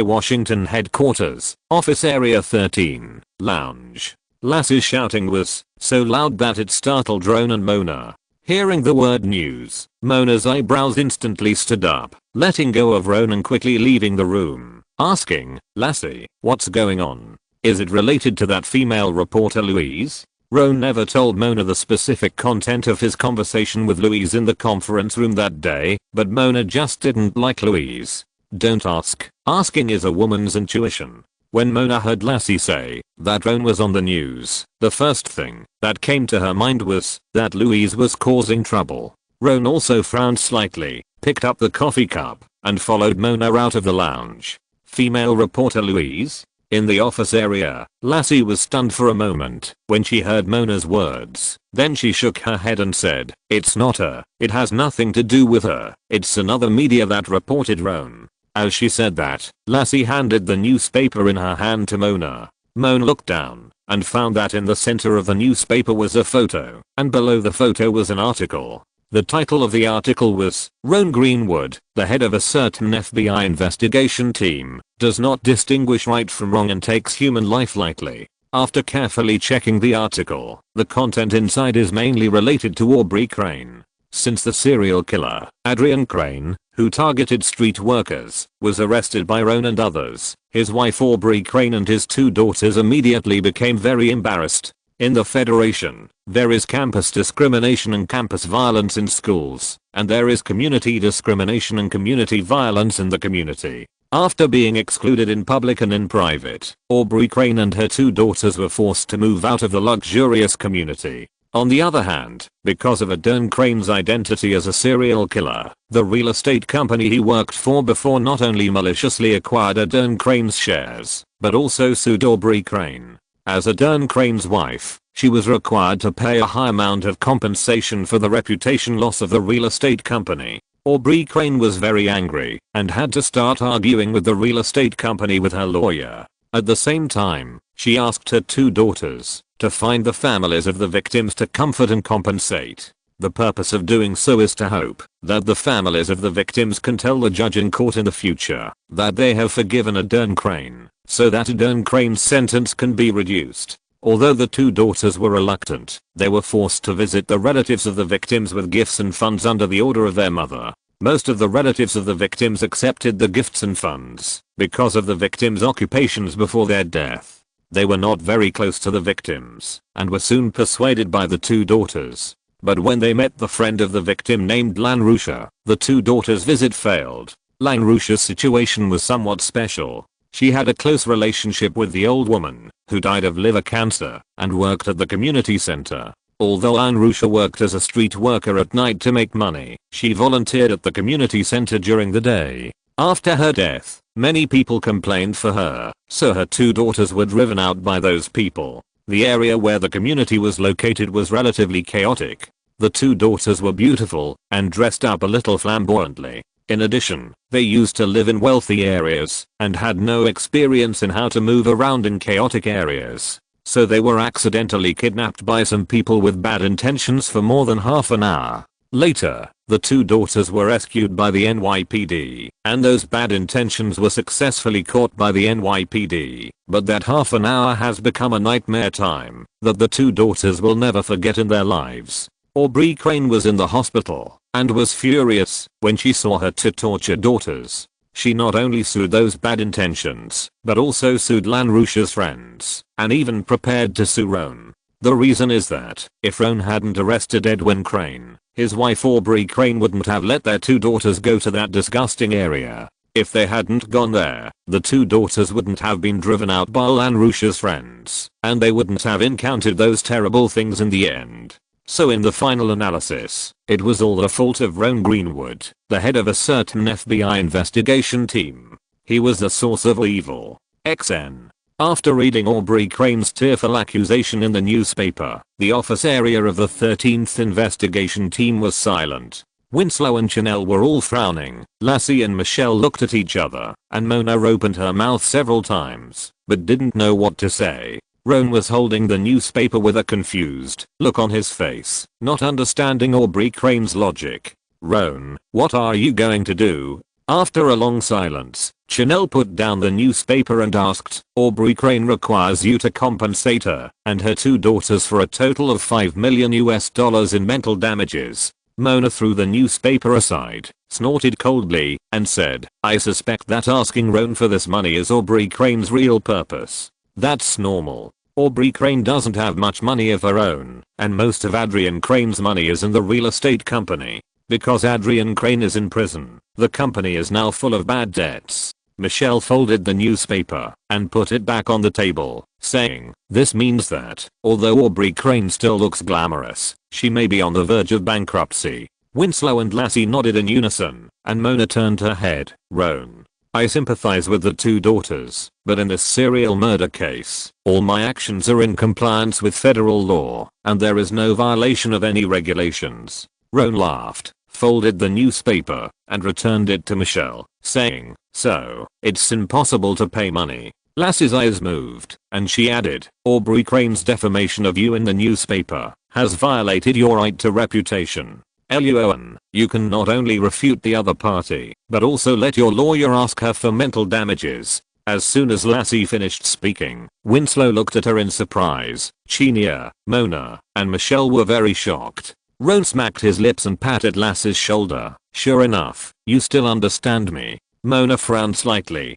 Washington Headquarters, Office Area 13, Lounge. Lassie's shouting was so loud that it startled Ron and Mona. Hearing the word news, Mona's eyebrows instantly stood up, letting go of Ron and quickly leaving the room, asking, Lassie, what's going on? Is it related to that female reporter Louise? Ron never told Mona the specific content of his conversation with Louise in the conference room that day, but Mona just didn't like Louise. Don't ask. Asking is a woman's intuition. When Mona heard Lassie say that Ron was on the news, the first thing that came to her mind was that Louise was causing trouble. Ron also frowned slightly, picked up the coffee cup, and followed Mona out of the lounge. Female reporter Louise? In the office area, Lassie was stunned for a moment when she heard Mona's words. Then she shook her head and said, it's not her. It has nothing to do with her. It's another media that reported Ron. As she said that, Lassie handed the newspaper in her hand to Mona. Mona looked down and found that in the center of the newspaper was a photo, and below the photo was an article. The title of the article was, Roan Greenwood, the head of a certain FBI investigation team, does not distinguish right from wrong and takes human life lightly. After carefully checking the article, the content inside is mainly related to Aubrey Crane. Since the serial killer, Adrian Crane, who targeted street workers, was arrested by Roan and others, his wife Aubrey Crane and his 2 daughters immediately became very embarrassed. In the Federation, there is campus discrimination and campus violence in schools, and there is community discrimination and community violence in the community. After being excluded in public and in private, Aubrey Crane and her 2 daughters were forced to move out of the luxurious community. On the other hand, because of Adrian Crane's identity as a serial killer, the real estate company he worked for before not only maliciously acquired Adrian Crane's shares, but also sued Aubrey Crane. As Adrian Crane's wife, she was required to pay a high amount of compensation for the reputation loss of the real estate company. Aubrey Crane was very angry and had to start arguing with the real estate company with her lawyer. At the same time, she asked her 2 daughters to find the families of the victims to comfort and compensate. The purpose of doing so is to hope that the families of the victims can tell the judge in court in the future that they have forgiven Adrian Crane, so that Adrian Crane's sentence can be reduced. Although the 2 daughters were reluctant, they were forced to visit the relatives of the victims with gifts and funds under the order of their mother. Most of the relatives of the victims accepted the gifts and funds because of the victims' occupations before their death. They were not very close to the victims and were soon persuaded by the 2 daughters. But when they met the friend of the victim named Lanrusha, the 2 daughters' visit failed. Lanrusha's situation was somewhat special. She had a close relationship with the old woman, who died of liver cancer, and worked at the community center. Although Lanrusha worked as a street worker at night to make money, she volunteered at the community center during the day. After her death, many people complained for her, so her 2 daughters were driven out by those people. The area where the community was located was relatively chaotic. The 2 daughters were beautiful and dressed up a little flamboyantly. In addition, they used to live in wealthy areas and had no experience in how to move around in chaotic areas. So they were accidentally kidnapped by some people with bad intentions for more than half an hour. Later, the 2 daughters were rescued by the NYPD, and those bad intentions were successfully caught by the NYPD. But that half an hour has become a nightmare time that the 2 daughters will never forget in their lives. Aubrey Crane was in the hospital and was furious when she saw her 2 tortured daughters. She not only sued those bad intentions, but also sued Lanrusha's friends, and even prepared to sue Roan. The reason is that, if Roan hadn't arrested Adrian Crane, his wife Aubrey Crane wouldn't have let their 2 daughters go to that disgusting area. If they hadn't gone there, the 2 daughters wouldn't have been driven out by Lanrusha's friends, and they wouldn't have encountered those terrible things in the end. So in the final analysis, it was all the fault of Roan Greenwood, the head of a certain FBI investigation team. He was the source of evil. XN. After reading Aubrey Crane's tearful accusation in the newspaper, the office area of the 13th investigation team was silent. Winslow and Chanel were all frowning. Lassie and Michelle looked at each other, and Mona opened her mouth several times, but didn't know what to say. Roan was holding the newspaper with a confused look on his face, not understanding Aubrey Crane's logic. "Roan, what are you going to do?" After a long silence, Chanel put down the newspaper and asked, "Aubrey Crane requires you to compensate her and her 2 daughters for a total of $5 million in mental damages." Mona threw the newspaper aside, snorted coldly, and said, "I suspect that asking Roan for this money is Aubrey Crane's real purpose. That's normal. Aubrey Crane doesn't have much money of her own, and most of Adrian Crane's money is in the real estate company. Because Adrian Crane is in prison, the company is now full of bad debts." Michelle folded the newspaper and put it back on the table, saying, "This means that, although Aubrey Crane still looks glamorous, she may be on the verge of bankruptcy." Winslow and Lassie nodded in unison, and Mona turned her head. "Roan, I sympathize with the 2 daughters, but in this serial murder case, all my actions are in compliance with federal law, and there is no violation of any regulations." Roan laughed, folded the newspaper, and returned it to Michelle, saying, "So, it's impossible to pay money." Lassie's eyes moved, and she added, "Aubrey Crane's defamation of you in the newspaper has violated your right to reputation." Luo An, you can not only refute the other party, but also let your lawyer ask her for mental damages. As soon as Lassie finished speaking, Winslow looked at her in surprise. Chinia, Mona, and Michelle were very shocked. Roan smacked his lips and patted Lassie's shoulder. Sure enough, you still understand me. Mona frowned slightly.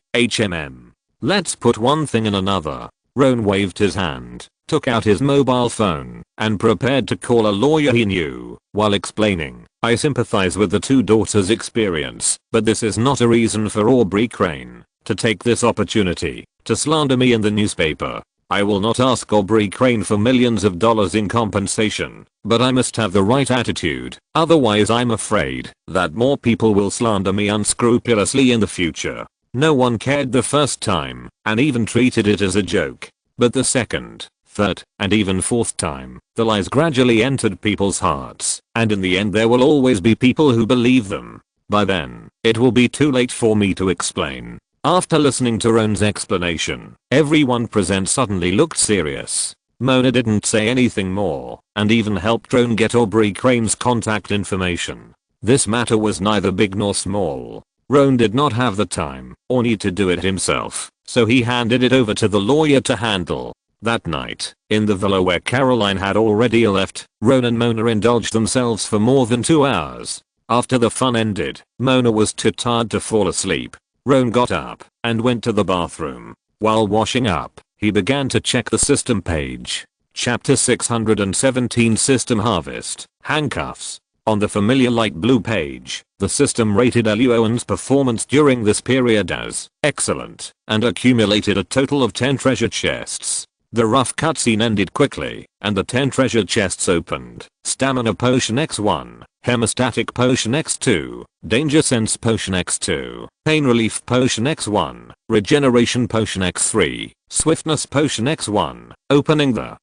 Let's put one thing in another. Roan waved his hand, took out his mobile phone, and prepared to call a lawyer he knew, while explaining, I sympathize with the two daughters' experience, but this is not a reason for Aubrey Crane to take this opportunity to slander me in the newspaper. I will not ask Aubrey Crane for millions of dollars in compensation, but I must have the right attitude, otherwise I'm afraid that more people will slander me unscrupulously in the future. No one cared the first time, and even treated it as a joke. But the second, third, and even fourth time, the lies gradually entered people's hearts, and in the end there will always be people who believe them. By then, it will be too late for me to explain. After listening to Roan's explanation, everyone present suddenly looked serious. Mona didn't say anything more, and even helped Roan get Aubrey Crane's contact information. This matter was neither big nor small. Roan did not have the time, or need to do it himself, so he handed it over to the lawyer to handle. That night, in the villa where Caroline had already left, Roan and Mona indulged themselves for more than 2 hours. After the fun ended, Mona was too tired to fall asleep. Roan got up and went to the bathroom. While washing up, he began to check the system page. Chapter 617 System Harvest, Handcuffs. On the familiar light blue page, the system rated Luo An's performance during this period as excellent and accumulated a total of 10 treasure chests. The rough cutscene ended quickly, and the 10 treasure chests opened. Stamina Potion X1, Hemostatic Potion X2, Danger Sense Potion X2, Pain Relief Potion X1, Regeneration Potion X3, Swiftness Potion X1. Opening the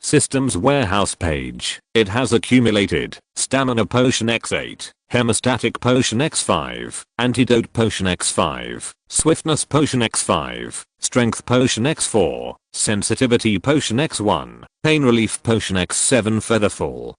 Systems Warehouse page, it has accumulated Stamina Potion X8, Hemostatic Potion X5, Antidote Potion X5, Swiftness Potion X5, Strength Potion X4, Sensitivity Potion X1, Pain Relief Potion X7, Featherfall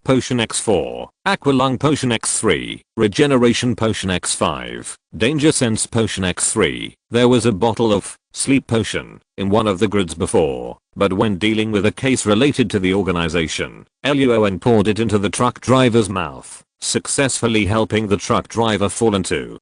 Potion X4, Aqualung Potion X3, Regeneration Potion X5, Danger Sense Potion X3. There was a bottle of Sleep Potion in one of the grids before, but when dealing with a case related to the organization, Luo An poured it into the truck driver's mouth, successfully helping the truck driver fall into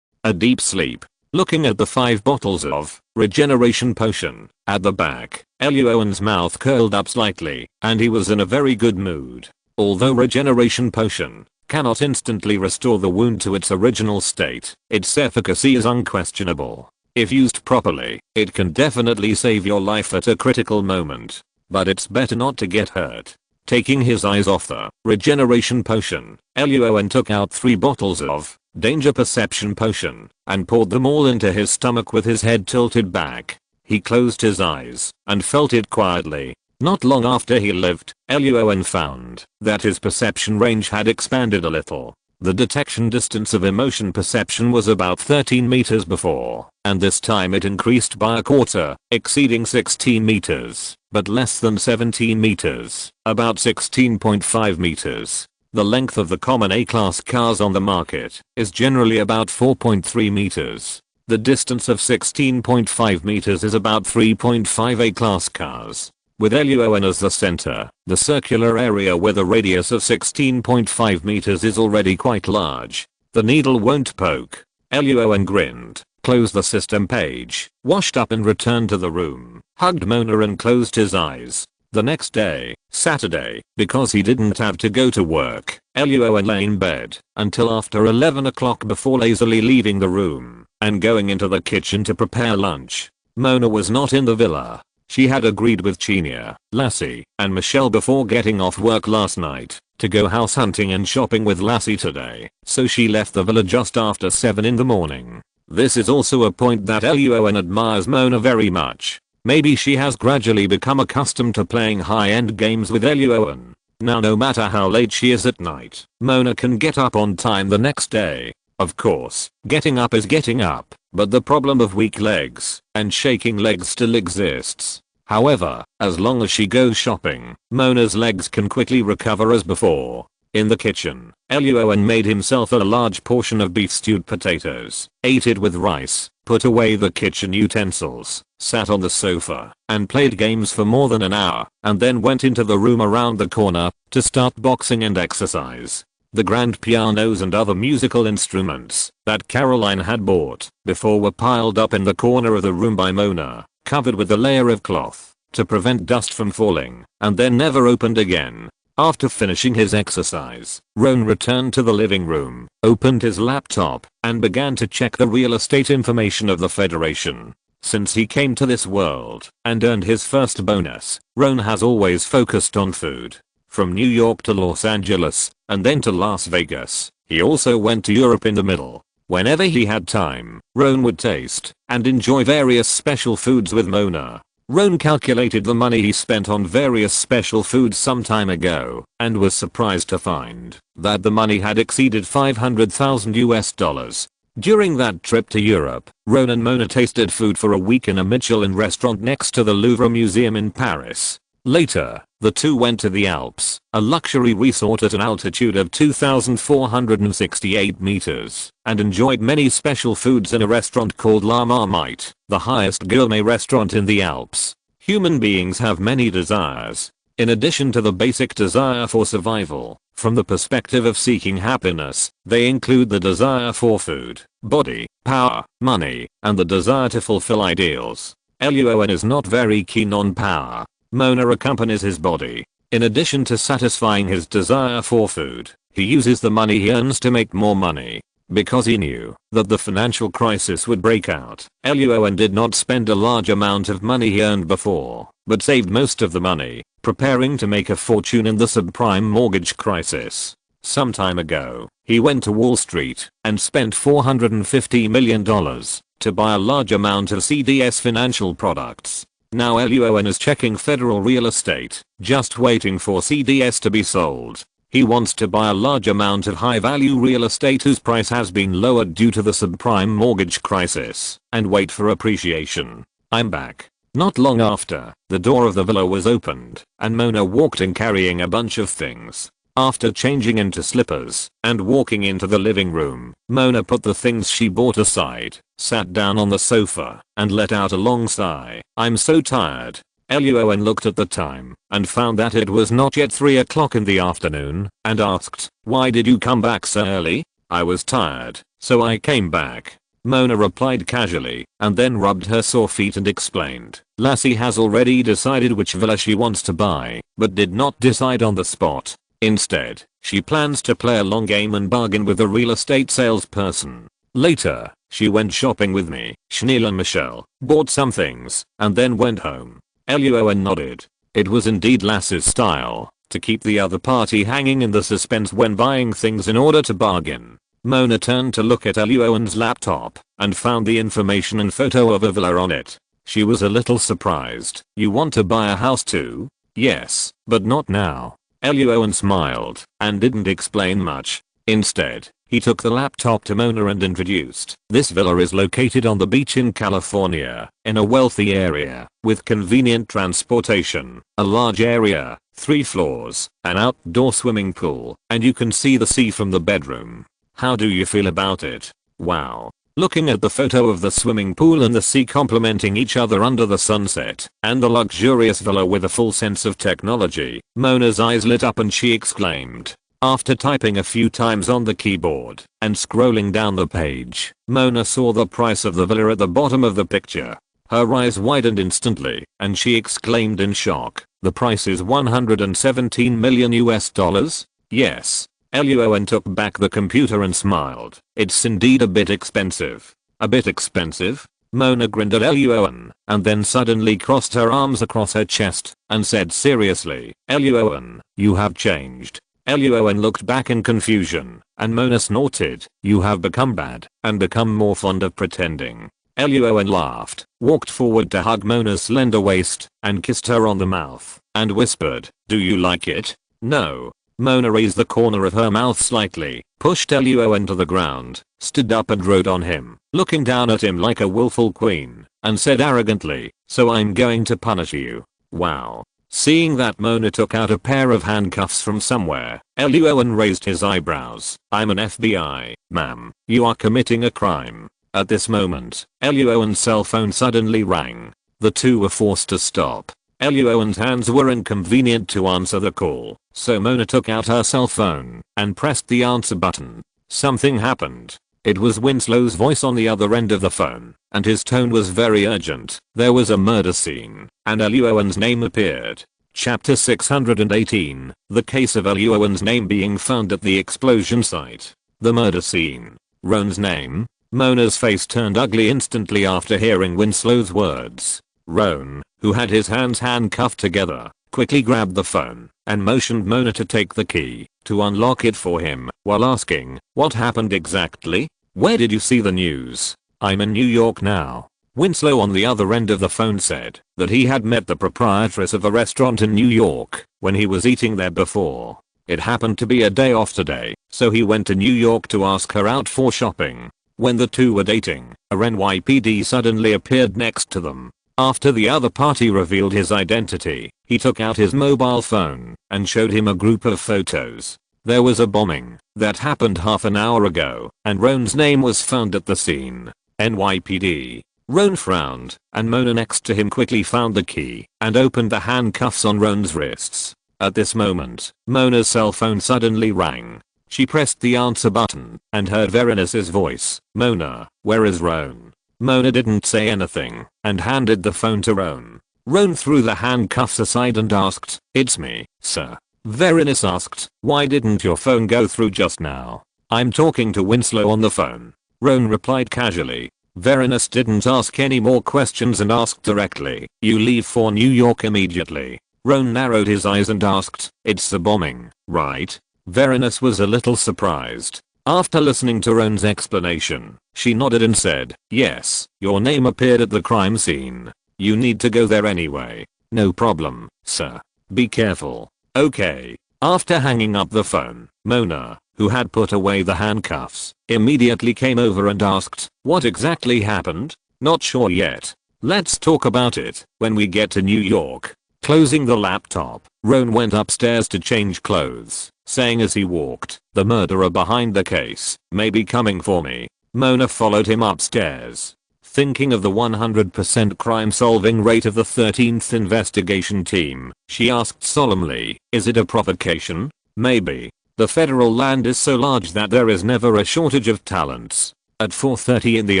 a deep sleep. Looking at the 5 bottles of Regeneration Potion at the back, Luo An's mouth curled up slightly, and he was in a very good mood. Although Regeneration Potion cannot instantly restore the wound to its original state, its efficacy is unquestionable. If used properly, it can definitely save your life at a critical moment. But it's better not to get hurt. Taking his eyes off the Regeneration Potion, Luo An took out 3 bottles of Danger Perception Potion and poured them all into his stomach with his head tilted back. He closed his eyes and felt it quietly. Not long after he lived, Luo An found that his perception range had expanded a little. The detection distance of emotion perception was about 13 meters before, and this time it increased by a quarter, exceeding 16 meters, but less than 17 meters, about 16.5 meters. The length of the common A-class cars on the market is generally about 4.3 meters. The distance of 16.5 meters is about 3.5 A-class cars. With Luo An as the center, the circular area with a radius of 16.5 meters is already quite large. The needle won't poke. Luo An grinned, closed the system page, washed up and returned to the room, hugged Mona and closed his eyes. The next day, Saturday, because he didn't have to go to work, Luo An lay in bed until after 11 o'clock before lazily leaving the room and going into the kitchen to prepare lunch. Mona was not in the villa. She had agreed with Chinia, Lassie, and Michelle before getting off work last night to go house hunting and shopping with Lassie today, so she left the villa just after 7 in the morning. This is also a point that Luo An admires Mona very much. Maybe she has gradually become accustomed to playing high-end games with Luo An. Now no matter how late she is at night, Mona can get up on time the next day. Of course, getting up is getting up, but the problem of weak legs and shaking legs still exists. However, as long as she goes shopping, Mona's legs can quickly recover as before. In the kitchen, Luo An made himself a large portion of beef stewed potatoes, ate it with rice, put away the kitchen utensils, sat on the sofa, and played games for more than an hour, and then went into the room around the corner to start boxing and exercise. The grand pianos and other musical instruments that Caroline had bought before were piled up in the corner of the room by Mona, covered with a layer of cloth to prevent dust from falling, and then never opened again. After finishing his exercise, Roan returned to the living room, opened his laptop, and began to check the real estate information of the Federation. Since he came to this world and earned his first bonus, Roan has always focused on food. From New York to Los Angeles, and then to Las Vegas, he also went to Europe in the middle. Whenever he had time, Roan would taste and enjoy various special foods with Mona. Roan calculated the money he spent on various special foods some time ago and was surprised to find that the money had exceeded 500,000 US dollars. During that trip to Europe, Roan and Mona tasted food for a week in a Michelin restaurant next to the Louvre Museum in Paris. Later, the two went to the Alps, a luxury resort at an altitude of 2,468 meters, and enjoyed many special foods in a restaurant called La Marmite, the highest gourmet restaurant in the Alps. Human beings have many desires. In addition to the basic desire for survival, from the perspective of seeking happiness, they include the desire for food, body, power, money, and the desire to fulfill ideals. Luo An is not very keen on power. Mona accompanies his body. In addition to satisfying his desire for food, he uses the money he earns to make more money. Because he knew that the financial crisis would break out, Luo An did not spend a large amount of money he earned before, but saved most of the money, preparing to make a fortune in the subprime mortgage crisis. Some time ago, he went to Wall Street and spent $450 million to buy a large amount of CDS financial products. Now Luo An is checking federal real estate, just waiting for CDS to be sold. He wants to buy a large amount of high-value real estate whose price has been lowered due to the subprime mortgage crisis, and wait for appreciation. I'm back. Not long after, the door of the villa was opened, and Mona walked in carrying a bunch of things. After changing into slippers and walking into the living room, Mona put the things she bought aside, sat down on the sofa, and let out a long sigh. I'm so tired. Luo An looked at the time and found that it was not yet 3 o'clock in the afternoon and asked, "Why did you come back so early?" "I was tired, so I came back," Mona replied casually, and then rubbed her sore feet and explained. Lassie has already decided which villa she wants to buy, but did not decide on the spot. Instead, she plans to play a long game and bargain with the real estate salesperson. Later, she went shopping with me, Schneel and Michelle, bought some things, and then went home. Luo An nodded. It was indeed Lassie's style to keep the other party hanging in the suspense when buying things in order to bargain. Mona turned to look at Luo An's laptop and found the information and photo of a villa on it. She was a little surprised. "You want to buy a house too?" "Yes, but not now." Luo An smiled and didn't explain much. Instead, he took the laptop to Mona and introduced. "This villa is located on the beach in California, in a wealthy area, with convenient transportation, a large area, 3 floors, an outdoor swimming pool, and you can see the sea from the bedroom. How do you feel about it?" "Wow." Looking at the photo of the swimming pool and the sea complementing each other under the sunset, and the luxurious villa with a full sense of technology, Mona's eyes lit up and she exclaimed. After typing a few times on the keyboard and scrolling down the page, Mona saw the price of the villa at the bottom of the picture. Her eyes widened instantly, and she exclaimed in shock, "The price is 117 million US dollars? Yes." Luo An took back the computer and smiled. "It's indeed a bit expensive." "A bit expensive?" Mona grinned at Luo An, and then suddenly crossed her arms across her chest, and said seriously, "Luo An, you have changed." Luo An looked back in confusion, and Mona snorted, "You have become bad, and become more fond of pretending." Luo An laughed, walked forward to hug Mona's slender waist, and kissed her on the mouth, and whispered, "Do you like it?" "No." Mona raised the corner of her mouth slightly, pushed Luo An to the ground, stood up and rode on him, looking down at him like a willful queen, and said arrogantly, "So I'm going to punish you." Wow. Seeing that Mona took out a pair of handcuffs from somewhere, Luo An raised his eyebrows. "I'm an FBI, ma'am. You are committing a crime." At this moment, Luo An's cell phone suddenly rang. The two were forced to stop. Luo An's hands were inconvenient to answer the call, so Mona took out her cell phone and pressed the answer button. Something happened. It was Winslow's voice on the other end of the phone, and his tone was very urgent. There was a murder scene, and Luo An's name appeared. Chapter 618, the case of Luo An's name being found at the explosion site. The murder scene. Roan's name? Mona's face turned ugly instantly after hearing Winslow's words. Roan, who had his hands handcuffed together, quickly grabbed the phone and motioned Mona to take the key to unlock it for him while asking, "What happened exactly? Where did you see the news?" "I'm in New York now." Winslow on the other end of the phone said that he had met the proprietress of a restaurant in New York when he was eating there before. It happened to be a day off today, so he went to New York to ask her out for shopping. When the two were dating, a NYPD suddenly appeared next to them. After the other party revealed his identity, he took out his mobile phone and showed him a group of photos. There was a bombing that happened half an hour ago, and Roan's name was found at the scene. NYPD. Roan frowned, and Mona next to him quickly found the key and opened the handcuffs on Roan's wrists. At this moment, Mona's cell phone suddenly rang. She pressed the answer button and heard Veronis's voice. "Mona, where is Roan?" Mona didn't say anything and handed the phone to Roan. Roan threw the handcuffs aside and asked, "It's me, sir." Veronis asked, "Why didn't your phone go through just now?" "I'm talking to Winslow on the phone." Roan replied casually. Veronis didn't ask any more questions and asked directly, "You leave for New York immediately?" Roan narrowed his eyes and asked, "It's the bombing, right?" Veronis was a little surprised. After listening to Roan's explanation, she nodded and said, "Yes, your name appeared at the crime scene. You need to go there anyway." "No problem, sir. Be careful." "Okay." After hanging up the phone, Mona, who had put away the handcuffs, immediately came over and asked, "What exactly happened?" "Not sure yet. Let's talk about it when we get to New York." Closing the laptop, Roan went upstairs to change clothes, saying as he walked, "The murderer behind the case may be coming for me." Mona followed him upstairs. Thinking of the 100% crime solving rate of the 13th investigation team, she asked solemnly, "Is it a provocation?" "Maybe. The federal land is so large that there is never a shortage of talents." At 4:30 in the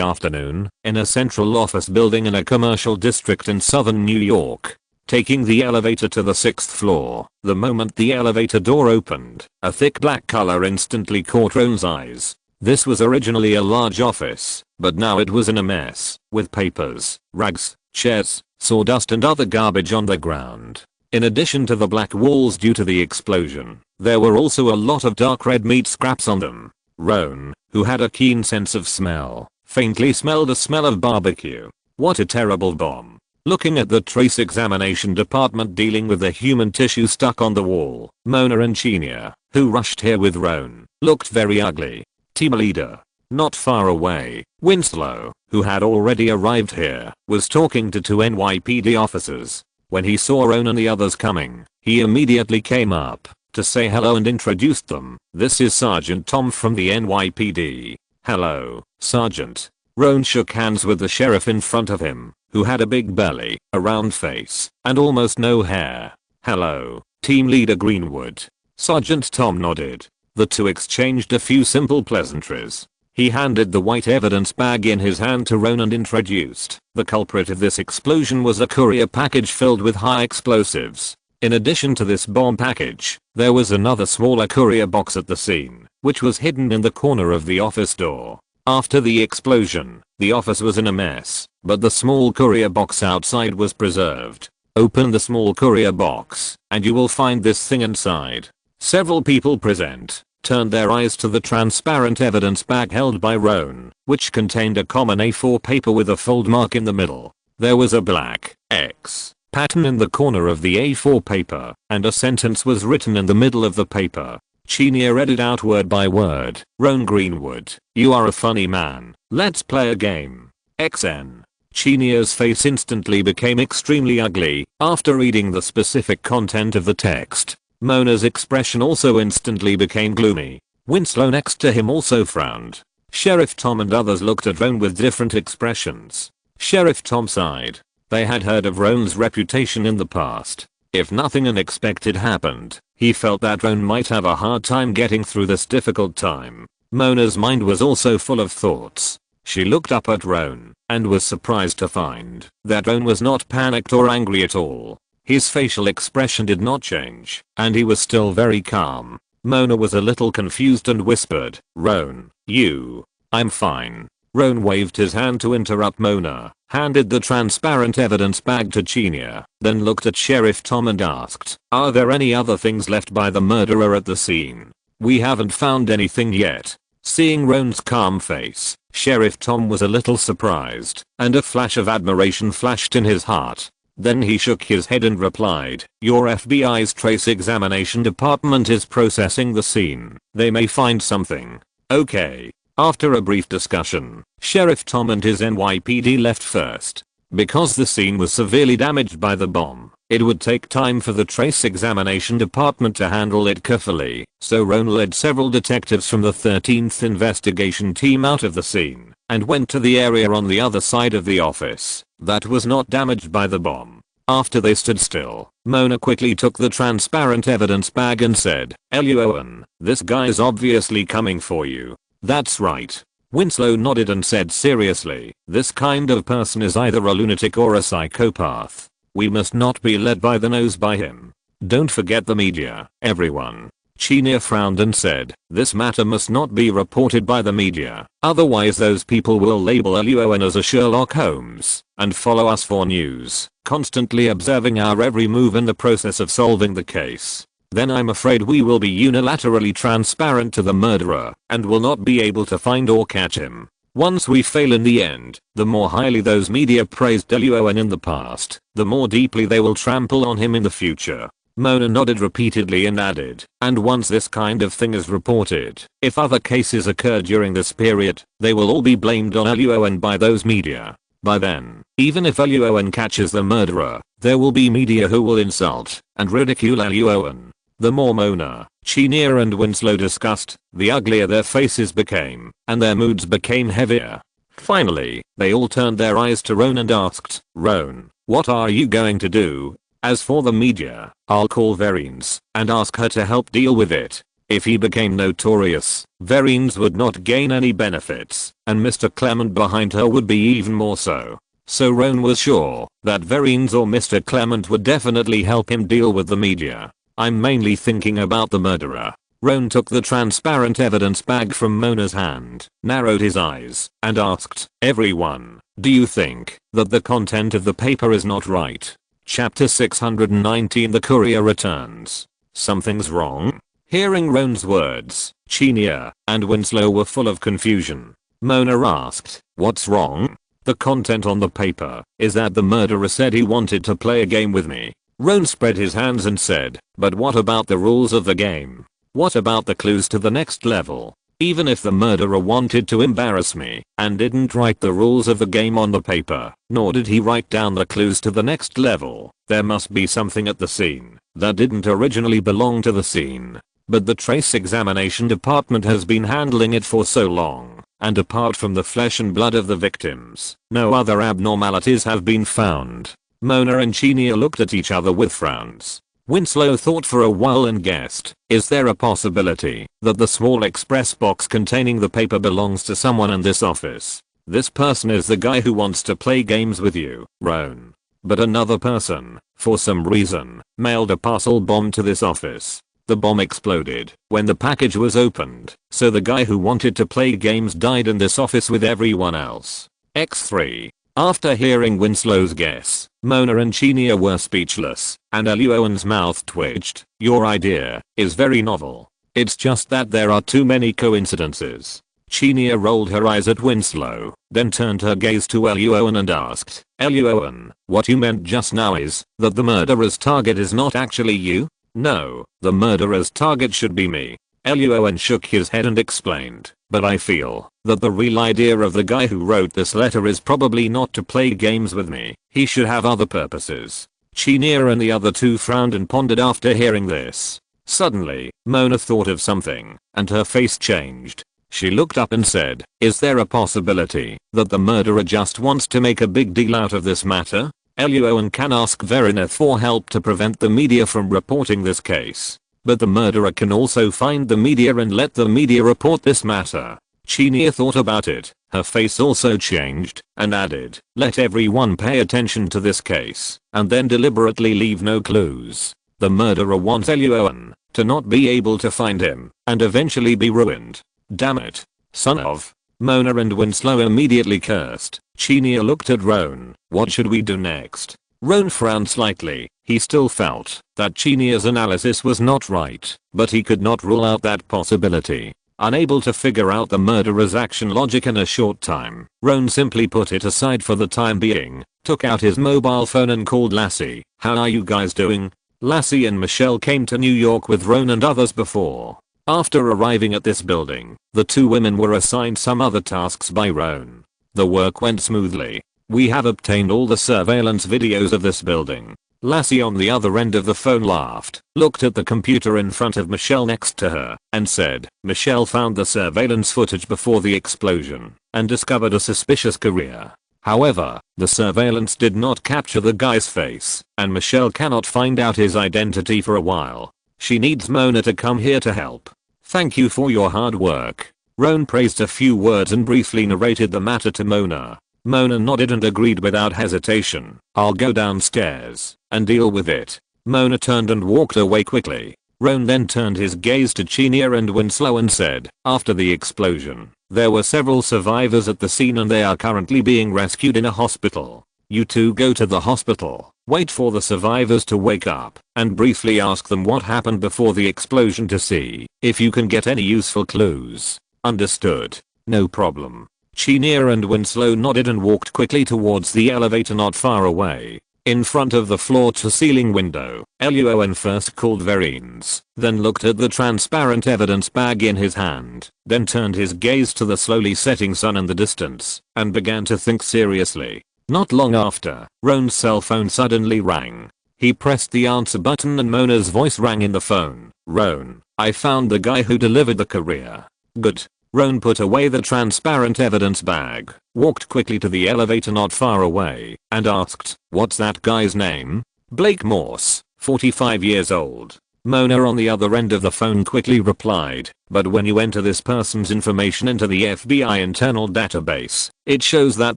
afternoon, in a central office building in a commercial district in southern New York, taking the elevator to the 6th floor, the moment the elevator door opened, a thick black color instantly caught Roan's eyes. This was originally a large office, but now it was in a mess, with papers, rags, chairs, sawdust and other garbage on the ground. In addition to the black walls due to the explosion, there were also a lot of dark red meat scraps on them. Roan, who had a keen sense of smell, faintly smelled a smell of barbecue. What a terrible bomb. Looking at the trace examination department dealing with the human tissue stuck on the wall, Mona and Chenia, who rushed here with Roan, looked very ugly. Team leader. Not far away, Winslow, who had already arrived here, was talking to two NYPD officers. When he saw Roan and the others coming, he immediately came up to say hello and introduced them. "This is Sergeant Tom from the NYPD." "Hello, Sergeant." Roan shook hands with the sheriff in front of him, who had a big belly, a round face, and almost no hair. "Hello, Team Leader Greenwood." Sergeant Tom nodded. The two exchanged a few simple pleasantries. He handed the white evidence bag in his hand to Roan and introduced, "The culprit of this explosion was a courier package filled with high explosives. In addition to this bomb package, there was another smaller courier box at the scene, which was hidden in the corner of the office door. After the explosion, the office was in a mess, but the small courier box outside was preserved. Open the small courier box, and you will find this thing inside." Several people present turned their eyes to the transparent evidence bag held by Roan, which contained a common A4 paper with a fold mark in the middle. There was a black X pattern in the corner of the A4 paper, and a sentence was written in the middle of the paper. Chenia read it out word by word. "Roan Greenwood, you are a funny man. Let's play a game." XN. Chinia's face instantly became extremely ugly after reading the specific content of the text. Mona's expression also instantly became gloomy. Winslow next to him also frowned. Sheriff Tom and others looked at Roan with different expressions. Sheriff Tom sighed. They had heard of Roan's reputation in the past. If nothing unexpected happened, he felt that Roan might have a hard time getting through this difficult time. Mona's mind was also full of thoughts. She looked up at Roan and was surprised to find that Roan was not panicked or angry at all. His facial expression did not change, and he was still very calm. Mona was a little confused and whispered, "Roan, you." "I'm fine." Roan waved his hand to interrupt Mona, handed the transparent evidence bag to Chinia, then looked at Sheriff Tom and asked, "Are there any other things left by the murderer at the scene?" "We haven't found anything yet." Seeing Roan's calm face, Sheriff Tom was a little surprised, and a flash of admiration flashed in his heart. Then he shook his head and replied, "Your FBI's trace examination department is processing the scene. They may find something." "Okay." After a brief discussion, Sheriff Tom and his NYPD left first. Because the scene was severely damaged by the bomb, it would take time for the trace examination department to handle it carefully, so Roan led several detectives from the 13th investigation team out of the scene and went to the area on the other side of the office that was not damaged by the bomb. After they stood still, Mona quickly took the transparent evidence bag and said, "Luo An, this guy's obviously coming for you." "That's right." Winslow nodded and said seriously, "This kind of person is either a lunatic or a psychopath. We must not be led by the nose by him. Don't forget the media, everyone." Chinia frowned and said, "This matter must not be reported by the media, otherwise those people will label Luo An as a Sherlock Holmes and follow us for news, constantly observing our every move in the process of solving the case. Then I'm afraid we will be unilaterally transparent to the murderer and will not be able to find or catch him. Once we fail in the end, the more highly those media praised Luo An in the past, the more deeply they will trample on him in the future." Mona nodded repeatedly and added, "And once this kind of thing is reported, if other cases occur during this period, they will all be blamed on Luo An by those media. By then, even if Luo An catches the murderer, there will be media who will insult and ridicule Luo An." The more Mona, Chinia and Winslow discussed, the uglier their faces became, and their moods became heavier. Finally, they all turned their eyes to Roan and asked, "Roan, what are you going to do?" "As for the media, I'll call Verines and ask her to help deal with it. If he became notorious, Verines would not gain any benefits, and Mr. Clement behind her would be even more so." So Roan was sure that Verines or Mr. Clement would definitely help him deal with the media. "I'm mainly thinking about the murderer." Roan took the transparent evidence bag from Mona's hand, narrowed his eyes, and asked, "Everyone, do you think that the content of the paper is not right?" Chapter 619 The Courier Returns. "Something's wrong?" Hearing Roan's words, Chinia and Winslow were full of confusion. Mona asked, "What's wrong?" "The content on the paper is that the murderer said he wanted to play a game with me." Roan spread his hands and said, "But what about the rules of the game? What about the clues to the next level? Even if the murderer wanted to embarrass me and didn't write the rules of the game on the paper, nor did he write down the clues to the next level, there must be something at the scene that didn't originally belong to the scene. But the trace examination department has been handling it for so long, and apart from the flesh and blood of the victims, no other abnormalities have been found." Mona and Chinia looked at each other with frowns. Winslow thought for a while and guessed, "Is there a possibility that the small express box containing the paper belongs to someone in this office? This person is the guy who wants to play games with you, Roan. But another person, for some reason, mailed a parcel bomb to this office. The bomb exploded when the package was opened, so the guy who wanted to play games died in this office with everyone else. X3. After hearing Winslow's guess, Mona and Chinia were speechless, and Luo An's mouth twitched. "Your idea is very novel. It's just that there are too many coincidences." Chinia rolled her eyes at Winslow, then turned her gaze to Luo An and asked, "Luo An, what you meant just now is that the murderer's target is not actually you?" "No, the murderer's target should be me." Luo An shook his head and explained, "But I feel that the real idea of the guy who wrote this letter is probably not to play games with me. He should have other purposes. Chinia and the other two frowned and pondered after hearing this. Suddenly, Mona thought of something, and her face changed. She looked up and said, "Is there a possibility that the murderer just wants to make a big deal out of this matter? Luo An can ask Verena for help to prevent the media from reporting this case. But the murderer can also find the media and let the media report this matter." Chinia thought about it, her face also changed, and added, "Let everyone pay attention to this case, and then deliberately leave no clues. The murderer wants Luo An to not be able to find him, and eventually be ruined. Damn it. Son of." Mona and Winslow immediately cursed. Chinia looked at Roan. "What should we do next?" Roan frowned slightly. He still felt that Chinia's analysis was not right, but he could not rule out that possibility. Unable to figure out the murderer's action logic in a short time, Roan simply put it aside for the time being, took out his mobile phone and called Lassie. "How are you guys doing?" Lassie and Michelle came to New York with Roan and others before. After arriving at this building, the two women were assigned some other tasks by Roan. The work went smoothly. "We have obtained all the surveillance videos of this building." Lassie on the other end of the phone laughed, looked at the computer in front of Michelle next to her, and said, "Michelle found the surveillance footage before the explosion and discovered a suspicious career. However, the surveillance did not capture the guy's face, and Michelle cannot find out his identity for a while. She needs Mona to come here to help. Thank you for your hard work." Roan praised a few words and briefly narrated the matter to Mona. Mona nodded and agreed without hesitation. "I'll go downstairs and deal with it." Mona turned and walked away quickly. Roan then turned his gaze to Chinia and Winslow and said, "After the explosion, there were several survivors at the scene and they are currently being rescued in a hospital. You two go to the hospital, wait for the survivors to wake up, and briefly ask them what happened before the explosion to see if you can get any useful clues." "Understood. No problem." Chinia and Winslow nodded and walked quickly towards the elevator not far away. In front of the floor-to-ceiling window, Luo An first called Vereen's, then looked at the transparent evidence bag in his hand, then turned his gaze to the slowly setting sun in the distance, and began to think seriously. Not long after, Roan's cell phone suddenly rang. He pressed the answer button and Mona's voice rang in the phone. "Roan, I found the guy who delivered the courier." "Good." Roan put away the transparent evidence bag, walked quickly to the elevator not far away, and asked, "What's that guy's name?" "Blake Morse, 45 years old." Mona on the other end of the phone quickly replied, "But when you enter this person's information into the FBI internal database, it shows that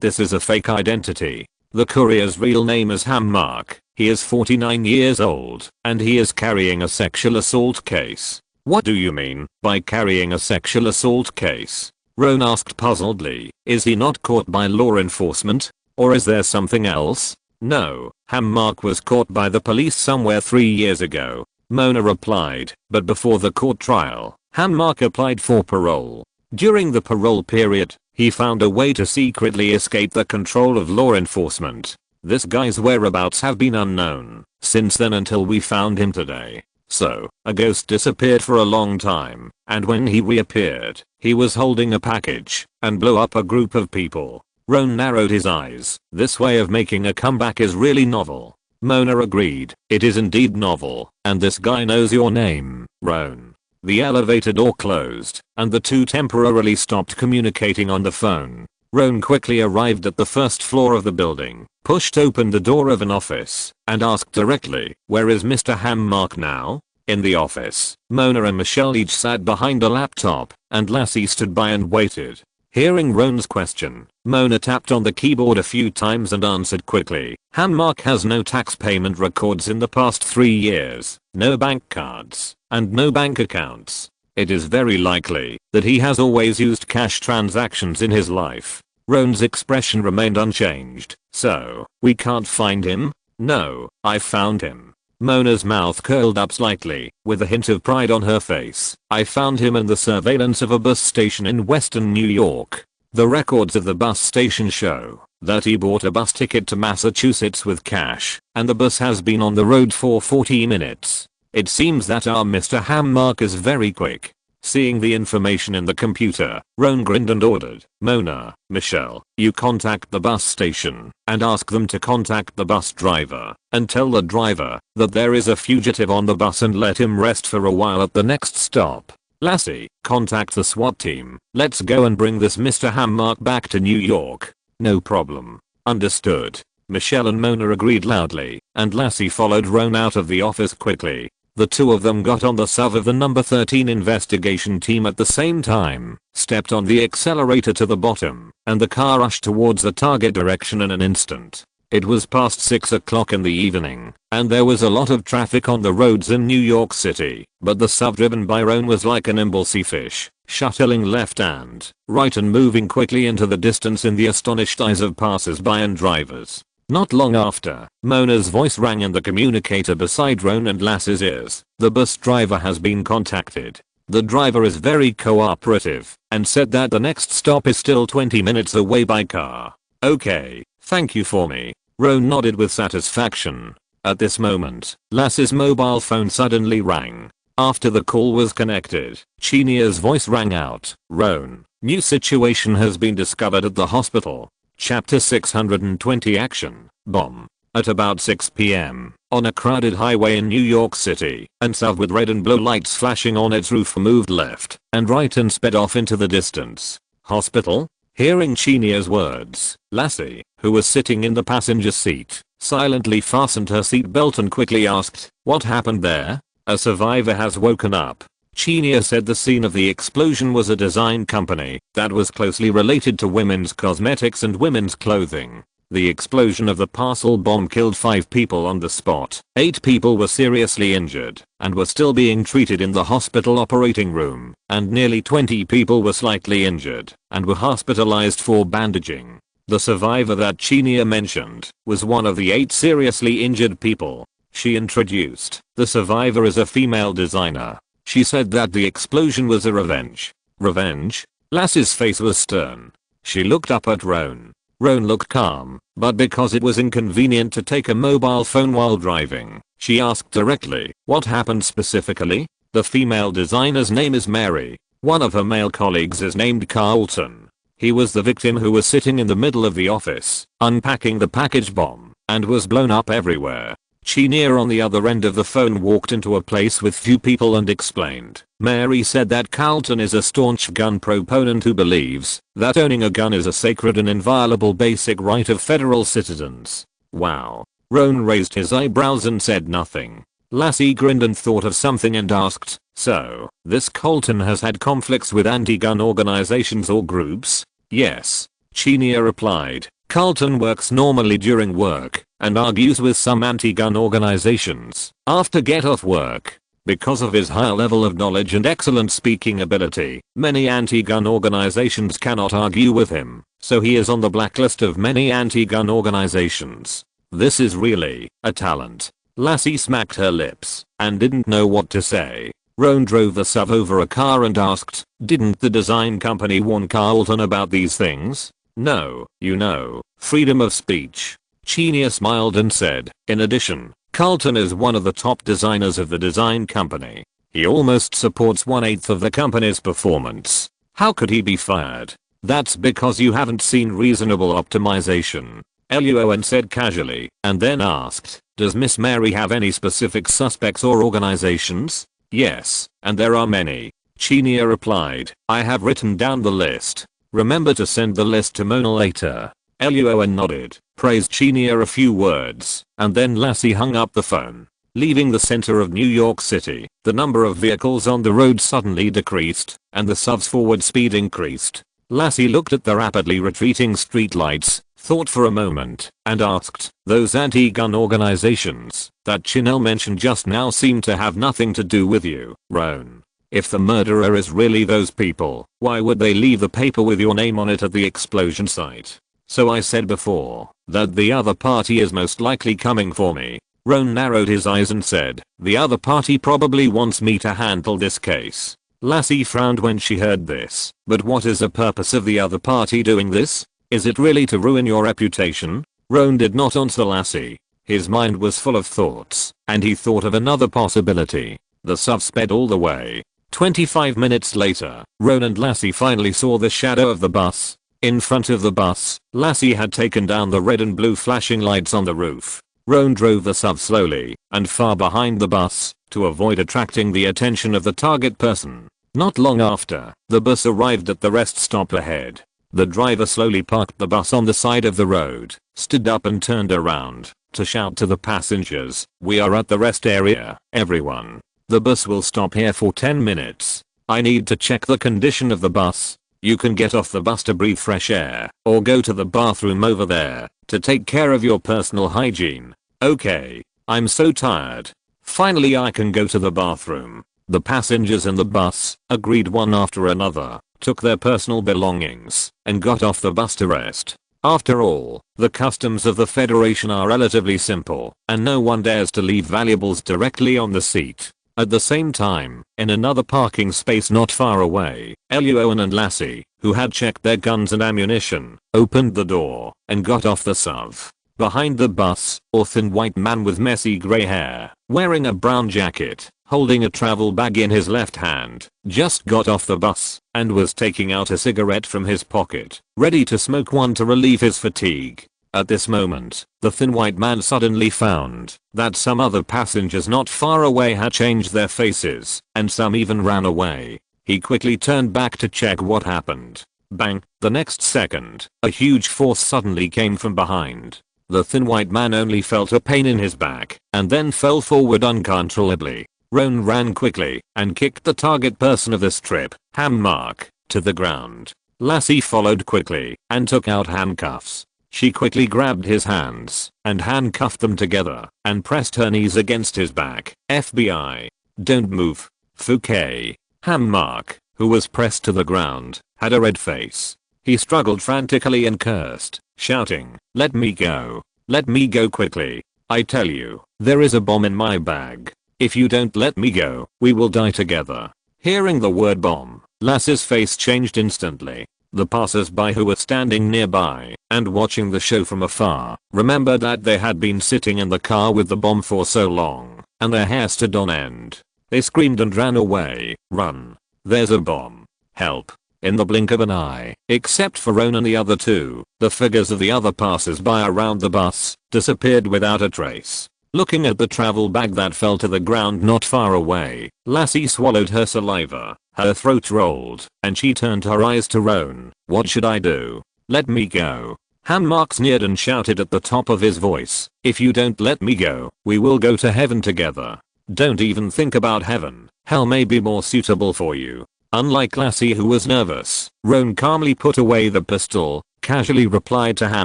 this is a fake identity. The courier's real name is Hammark. He is 49 years old, and he is carrying a sexual assault case." "What do you mean by carrying a sexual assault case?" Roan asked puzzledly. "Is he not caught by law enforcement? Or is there something else?" "No, Hammark was caught by the police somewhere 3 years ago." Mona replied, "But before the court trial, Hammark applied for parole. During the parole period, he found a way to secretly escape the control of law enforcement. This guy's whereabouts have been unknown since then until we found him today. So, a ghost disappeared for a long time, and when he reappeared, he was holding a package and blew up a group of people." Roan narrowed his eyes. "This way of making a comeback is really novel." Mona agreed. "It is indeed novel, and this guy knows your name, Roan." The elevator door closed, and the two temporarily stopped communicating on the phone. Roan quickly arrived at the first floor of the building, pushed open the door of an office, and asked directly, "Where is Mr. Hammark now?" "In the office." Mona and Michelle each sat behind a laptop, and Lassie stood by and waited. Hearing Roan's question, Mona tapped on the keyboard a few times and answered quickly. "Hammark has no tax payment records in the past 3 years, no bank cards, and no bank accounts. It is very likely that he has always used cash transactions in his life." Roan's expression remained unchanged. "So, we can't find him?" "No, I found him." Mona's mouth curled up slightly, with a hint of pride on her face. "I found him in the surveillance of a bus station in western New York. The records of the bus station show that he bought a bus ticket to Massachusetts with cash, and the bus has been on the road for 40 minutes. It seems that our Mr. Hammark is very quick." Seeing the information in the computer, Roan grinned and ordered, "Mona, Michelle, you contact the bus station and ask them to contact the bus driver and tell the driver that there is a fugitive on the bus and let him rest for a while at the next stop. Lassie, contact the SWAT team. Let's go and bring this Mr. Hammark back to New York." "No problem. Understood." Michelle and Mona agreed loudly, and Lassie followed Roan out of the office quickly. The two of them got on the SUV of the number 13 investigation team at the same time, stepped on the accelerator to the bottom, and the car rushed towards the target direction in an instant. It was past 6 o'clock in the evening, and there was a lot of traffic on the roads in New York City, but the SUV driven by Roan was like a nimble sea fish, shuttling left and right and moving quickly into the distance in the astonished eyes of passers-by and drivers. Not long after, Mona's voice rang in the communicator beside Roan and Lassie's ears. "The bus driver has been contacted. The driver is very cooperative and said that the next stop is still 20 minutes away by car." "Okay, thank you for me." Roan nodded with satisfaction. At this moment, Lassie's mobile phone suddenly rang. After the call was connected, Chenia's voice rang out. "Roan, new situation has been discovered at the hospital. Chapter 620 Action, Bomb. At about 6 p.m., on a crowded highway in New York City, an SUV with red and blue lights flashing on its roof moved left and right and sped off into the distance." "Hospital?" Hearing Chenia's words, Lassie, who was sitting in the passenger seat, silently fastened her seatbelt and quickly asked, "What happened there?" "A survivor has woken up." Chenia said the scene of the explosion was a design company that was closely related to women's cosmetics and women's clothing. The explosion of the parcel bomb killed 5 people on the spot. 8 people were seriously injured and were still being treated in the hospital operating room, and nearly 20 people were slightly injured and were hospitalized for bandaging. The survivor that Chenia mentioned was one of the 8 seriously injured people. She introduced the survivor as a female designer. She said that the explosion was a revenge. "Revenge?" Lassie's face was stern. She looked up at Roan. Roan looked calm, but because it was inconvenient to take a mobile phone while driving, she asked directly, "What happened specifically?" "The female designer's name is Mary. One of her male colleagues is named Carlton. He was the victim who was sitting in the middle of the office, unpacking the package bomb, and was blown up everywhere." Chenia on the other end of the phone walked into a place with few people and explained. "Mary said that Carlton is a staunch gun proponent who believes that owning a gun is a sacred and inviolable basic right of federal citizens." "Wow." Roan raised his eyebrows and said nothing. Lassie grinned and thought of something and asked, "So, this Carlton has had conflicts with anti-gun organizations or groups?" "Yes," Chenia replied. "Carlton works normally during work and argues with some anti-gun organizations after get off work. Because of his high level of knowledge and excellent speaking ability, many anti-gun organizations cannot argue with him, so he is on the blacklist of many anti-gun organizations. This is really a talent." Lassie smacked her lips and didn't know what to say. Roan drove the SUV over a car and asked, "Didn't the design company warn Carlton about these things?" "No, you know, freedom of speech." Chenia smiled and said, "In addition, Carlton is one of the top designers of the design company. He almost supports 1/8 of the company's performance. How could he be fired?" "That's because you haven't seen reasonable optimization," Luo An said casually, and then asked, "Does Miss Mary have any specific suspects or organizations?" "Yes, and there are many," Chenia replied. "I have written down the list. Remember to send the list to Mona later." Luo An nodded, praised Chenia a few words, and then Lassie hung up the phone. Leaving the center of New York City, the number of vehicles on the road suddenly decreased, and the SUV's forward speed increased. Lassie looked at the rapidly retreating streetlights, thought for a moment, and asked, "Those anti-gun organizations that Chinel mentioned just now seem to have nothing to do with you, Roan. If the murderer is really those people, why would they leave the paper with your name on it at the explosion site? So I said before that the other party is most likely coming for me." Roan narrowed his eyes and said, "The other party probably wants me to handle this case." Lassie frowned when she heard this. "But what is the purpose of the other party doing this? Is it really to ruin your reputation?" Roan did not answer Lassie. His mind was full of thoughts, and he thought of another possibility. The SUV sped all the way 25 minutes later, Roan and Lassie finally saw the shadow of the bus. In front of the bus, Lassie had taken down the red and blue flashing lights on the roof. Roan drove the SUV slowly and far behind the bus to avoid attracting the attention of the target person. Not long after, the bus arrived at the rest stop ahead. The driver slowly parked the bus on the side of the road, stood up and turned around to shout to the passengers, "We are at the rest area, everyone. The bus will stop here for 10 minutes. I need to check the condition of the bus. You can get off the bus to breathe fresh air or go to the bathroom over there to take care of your personal hygiene. Okay, I'm so tired. Finally I can go to the bathroom." The passengers in the bus agreed one after another, took their personal belongings, and got off the bus to rest. After all, the customs of the Federation are relatively simple, and no one dares to leave valuables directly on the seat. At the same time, in another parking space not far away, Luo An and Lassie, who had checked their guns and ammunition, opened the door and got off the SUV. Behind the bus, a thin white man with messy grey hair, wearing a brown jacket, holding a travel bag in his left hand, just got off the bus and was taking out a cigarette from his pocket, ready to smoke one to relieve his fatigue. At this moment, the thin white man suddenly found that some other passengers not far away had changed their faces, and some even ran away. He quickly turned back to check what happened. Bang! The next second, a huge force suddenly came from behind. The thin white man only felt a pain in his back and then fell forward uncontrollably. Roan ran quickly and kicked the target person of this trip, Mark, to the ground. Lassie followed quickly and took out handcuffs. She quickly grabbed his hands and handcuffed them together and pressed her knees against his back. "FBI. Don't move." Fouquet. Mark, who was pressed to the ground, had a red face. He struggled frantically and cursed, shouting, "Let me go. Let me go quickly. I tell you, there is a bomb in my bag. If you don't let me go, we will die together." Hearing the word bomb, Lassie's face changed instantly. The passers-by who were standing nearby and watching the show from afar remembered that they had been sitting in the car with the bomb for so long, and their hair stood on end. They screamed and ran away. "Run. There's a bomb. Help." In the blink of an eye, except for Roan and the other two, the figures of the other passers-by around the bus disappeared without a trace. Looking at the travel bag that fell to the ground not far away, Lassie swallowed her saliva, her throat rolled, and she turned her eyes to Roan. "What should I do?" "Let me go." Mark sneered and shouted at the top of his voice, "If you don't let me go, we will go to heaven together. Don't even think about heaven. Hell may be more suitable for you." Unlike Lassie, who was nervous, Roan calmly put away the pistol, casually replied to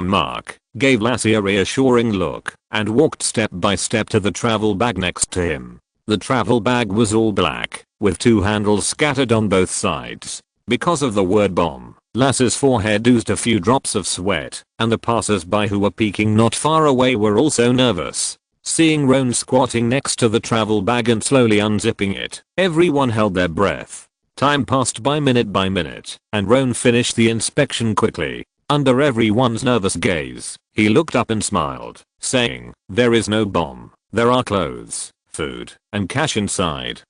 Mark, gave Lassie a reassuring look, and walked step by step to the travel bag next to him. The travel bag was all black, with two handles scattered on both sides. Because of the word bomb, Lassie's forehead oozed a few drops of sweat, and the passers-by who were peeking not far away were also nervous. Seeing Roan squatting next to the travel bag and slowly unzipping it, everyone held their breath. Time passed by minute, and Roan finished the inspection quickly. Under everyone's nervous gaze, he looked up and smiled, saying, "There is no bomb. There are clothes, food, and cash inside."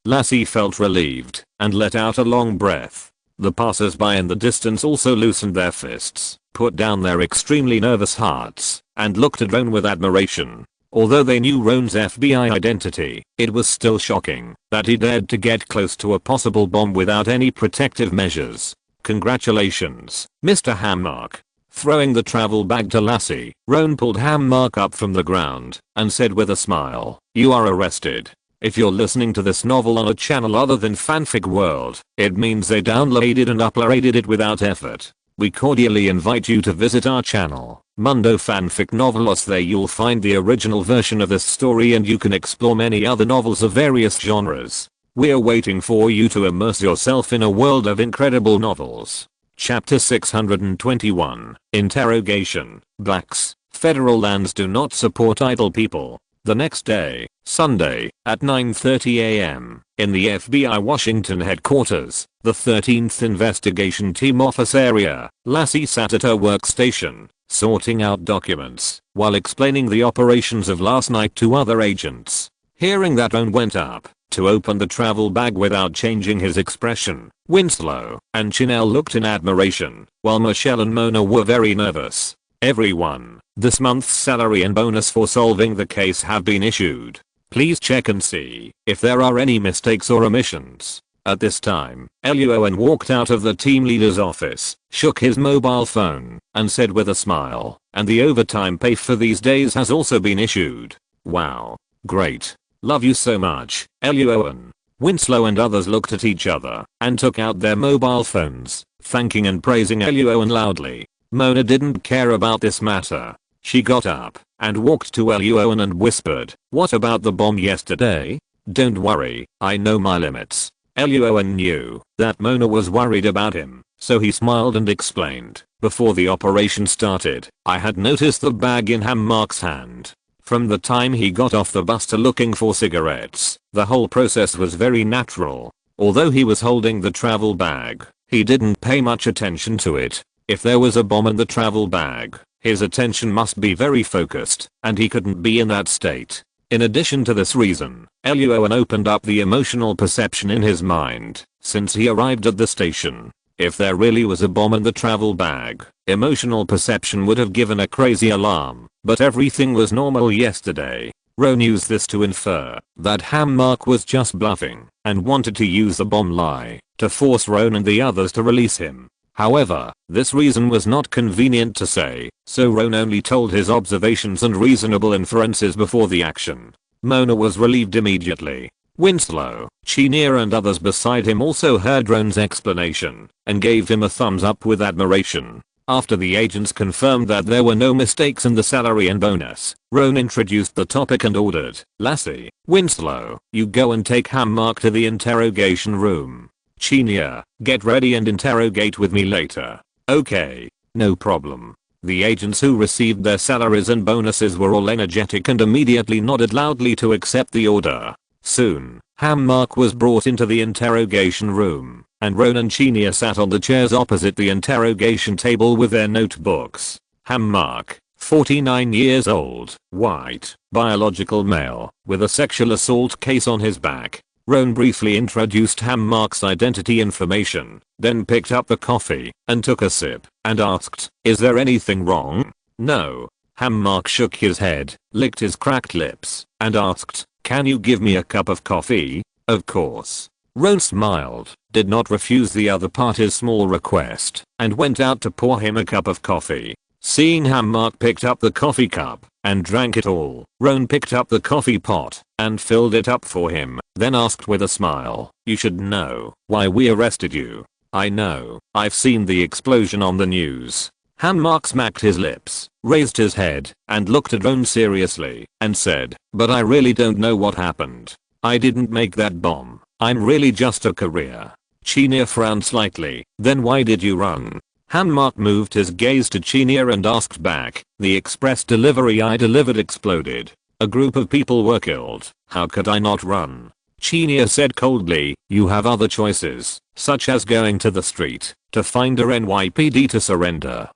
Lassie felt relieved and let out a long breath. The passers-by in the distance also loosened their fists, put down their extremely nervous hearts, and looked at Roan with admiration. Although they knew Roan's FBI identity, it was still shocking that he dared to get close to a possible bomb without any protective measures. "Congratulations, Mr. Mark." Throwing the travel bag to Lassie, Roan pulled Mark up from the ground and said with a smile, "You are arrested. If you're listening to this novel on a channel other than Fanfic World, it means they downloaded and uploaded it without effort. We cordially invite you to visit our channel, Mundo Fanfic Novelos. There you'll find the original version of this story and you can explore many other novels of various genres. We're waiting for you to immerse yourself in a world of incredible novels. Chapter 621, Interrogation. Blacks. Federal lands do not support idle people. The next day, Sunday, at 9:30 a.m., in the FBI Washington headquarters, the 13th Investigation Team office area, Lassie sat at her workstation, sorting out documents, while explaining the operations of last night to other agents. Hearing that Roan went up to open the travel bag without changing his expression. Winslow and Chanel looked in admiration, while Michelle and Mona were very nervous. Everyone, this month's salary and bonus for solving the case have been issued. Please check and see if there are any mistakes or omissions. At this time, Luo An walked out of the team leader's office, shook his mobile phone, and said with a smile, "And the overtime pay for these days has also been issued." Wow. Great. Love you so much, Luo An. Winslow and others looked at each other and took out their mobile phones, thanking and praising Luo An loudly. Mona didn't care about this matter. She got up and walked to Luo An and whispered, "What about the bomb yesterday?" "Don't worry, I know my limits." Luo An knew that Mona was worried about him, so he smiled and explained, "Before the operation started, I had noticed the bag in Mark's hand. From the time he got off the bus to looking for cigarettes, the whole process was very natural. Although he was holding the travel bag, he didn't pay much attention to it. If there was a bomb in the travel bag, his attention must be very focused, and he couldn't be in that state. In addition to this reason, Luo An opened up the emotional perception in his mind, since he arrived at the station. If there really was a bomb in the travel bag, emotional perception would have given a crazy alarm, but everything was normal yesterday. Roan used this to infer that Mark was just bluffing and wanted to use the bomb lie to force Roan and the others to release him. However, this reason was not convenient to say, so Roan only told his observations and reasonable inferences before the action. Mona was relieved immediately. Winslow, Chenier and others beside him also heard Roan's explanation and gave him a thumbs up with admiration. After the agents confirmed that there were no mistakes in the salary and bonus, Roan introduced the topic and ordered, "Lassie, Winslow, you go and take Mark to the interrogation room. Chenier, get ready and interrogate with me later." "Okay, no problem." The agents who received their salaries and bonuses were all energetic and immediately nodded loudly to accept the order. Soon, Mark was brought into the interrogation room, and Roan and Chenier sat on the chairs opposite the interrogation table with their notebooks. Mark, 49 years old, white, biological male, with a sexual assault case on his back. Roan briefly introduced Mark's identity information, then picked up the coffee and took a sip and asked, "Is there anything wrong?" "No." Mark shook his head, licked his cracked lips, and asked, "Can you give me a cup of coffee?" "Of course." Roan smiled, did not refuse the other party's small request, and went out to pour him a cup of coffee. Seeing Mark picked up the coffee cup and drank it all, Roan picked up the coffee pot and filled it up for him, then asked with a smile, "You should know why we arrested you." "I know, I've seen the explosion on the news." Mark smacked his lips, raised his head, and looked at Roan seriously, and said, "But I really don't know what happened. I didn't make that bomb. I'm really just a courier." Chenier frowned slightly. "Then why did you run?" Mark moved his gaze to Chenier and asked back, "The express delivery I delivered exploded. A group of people were killed. How could I not run?" Chenier said coldly, "You have other choices, such as going to the street to find a NYPD to surrender."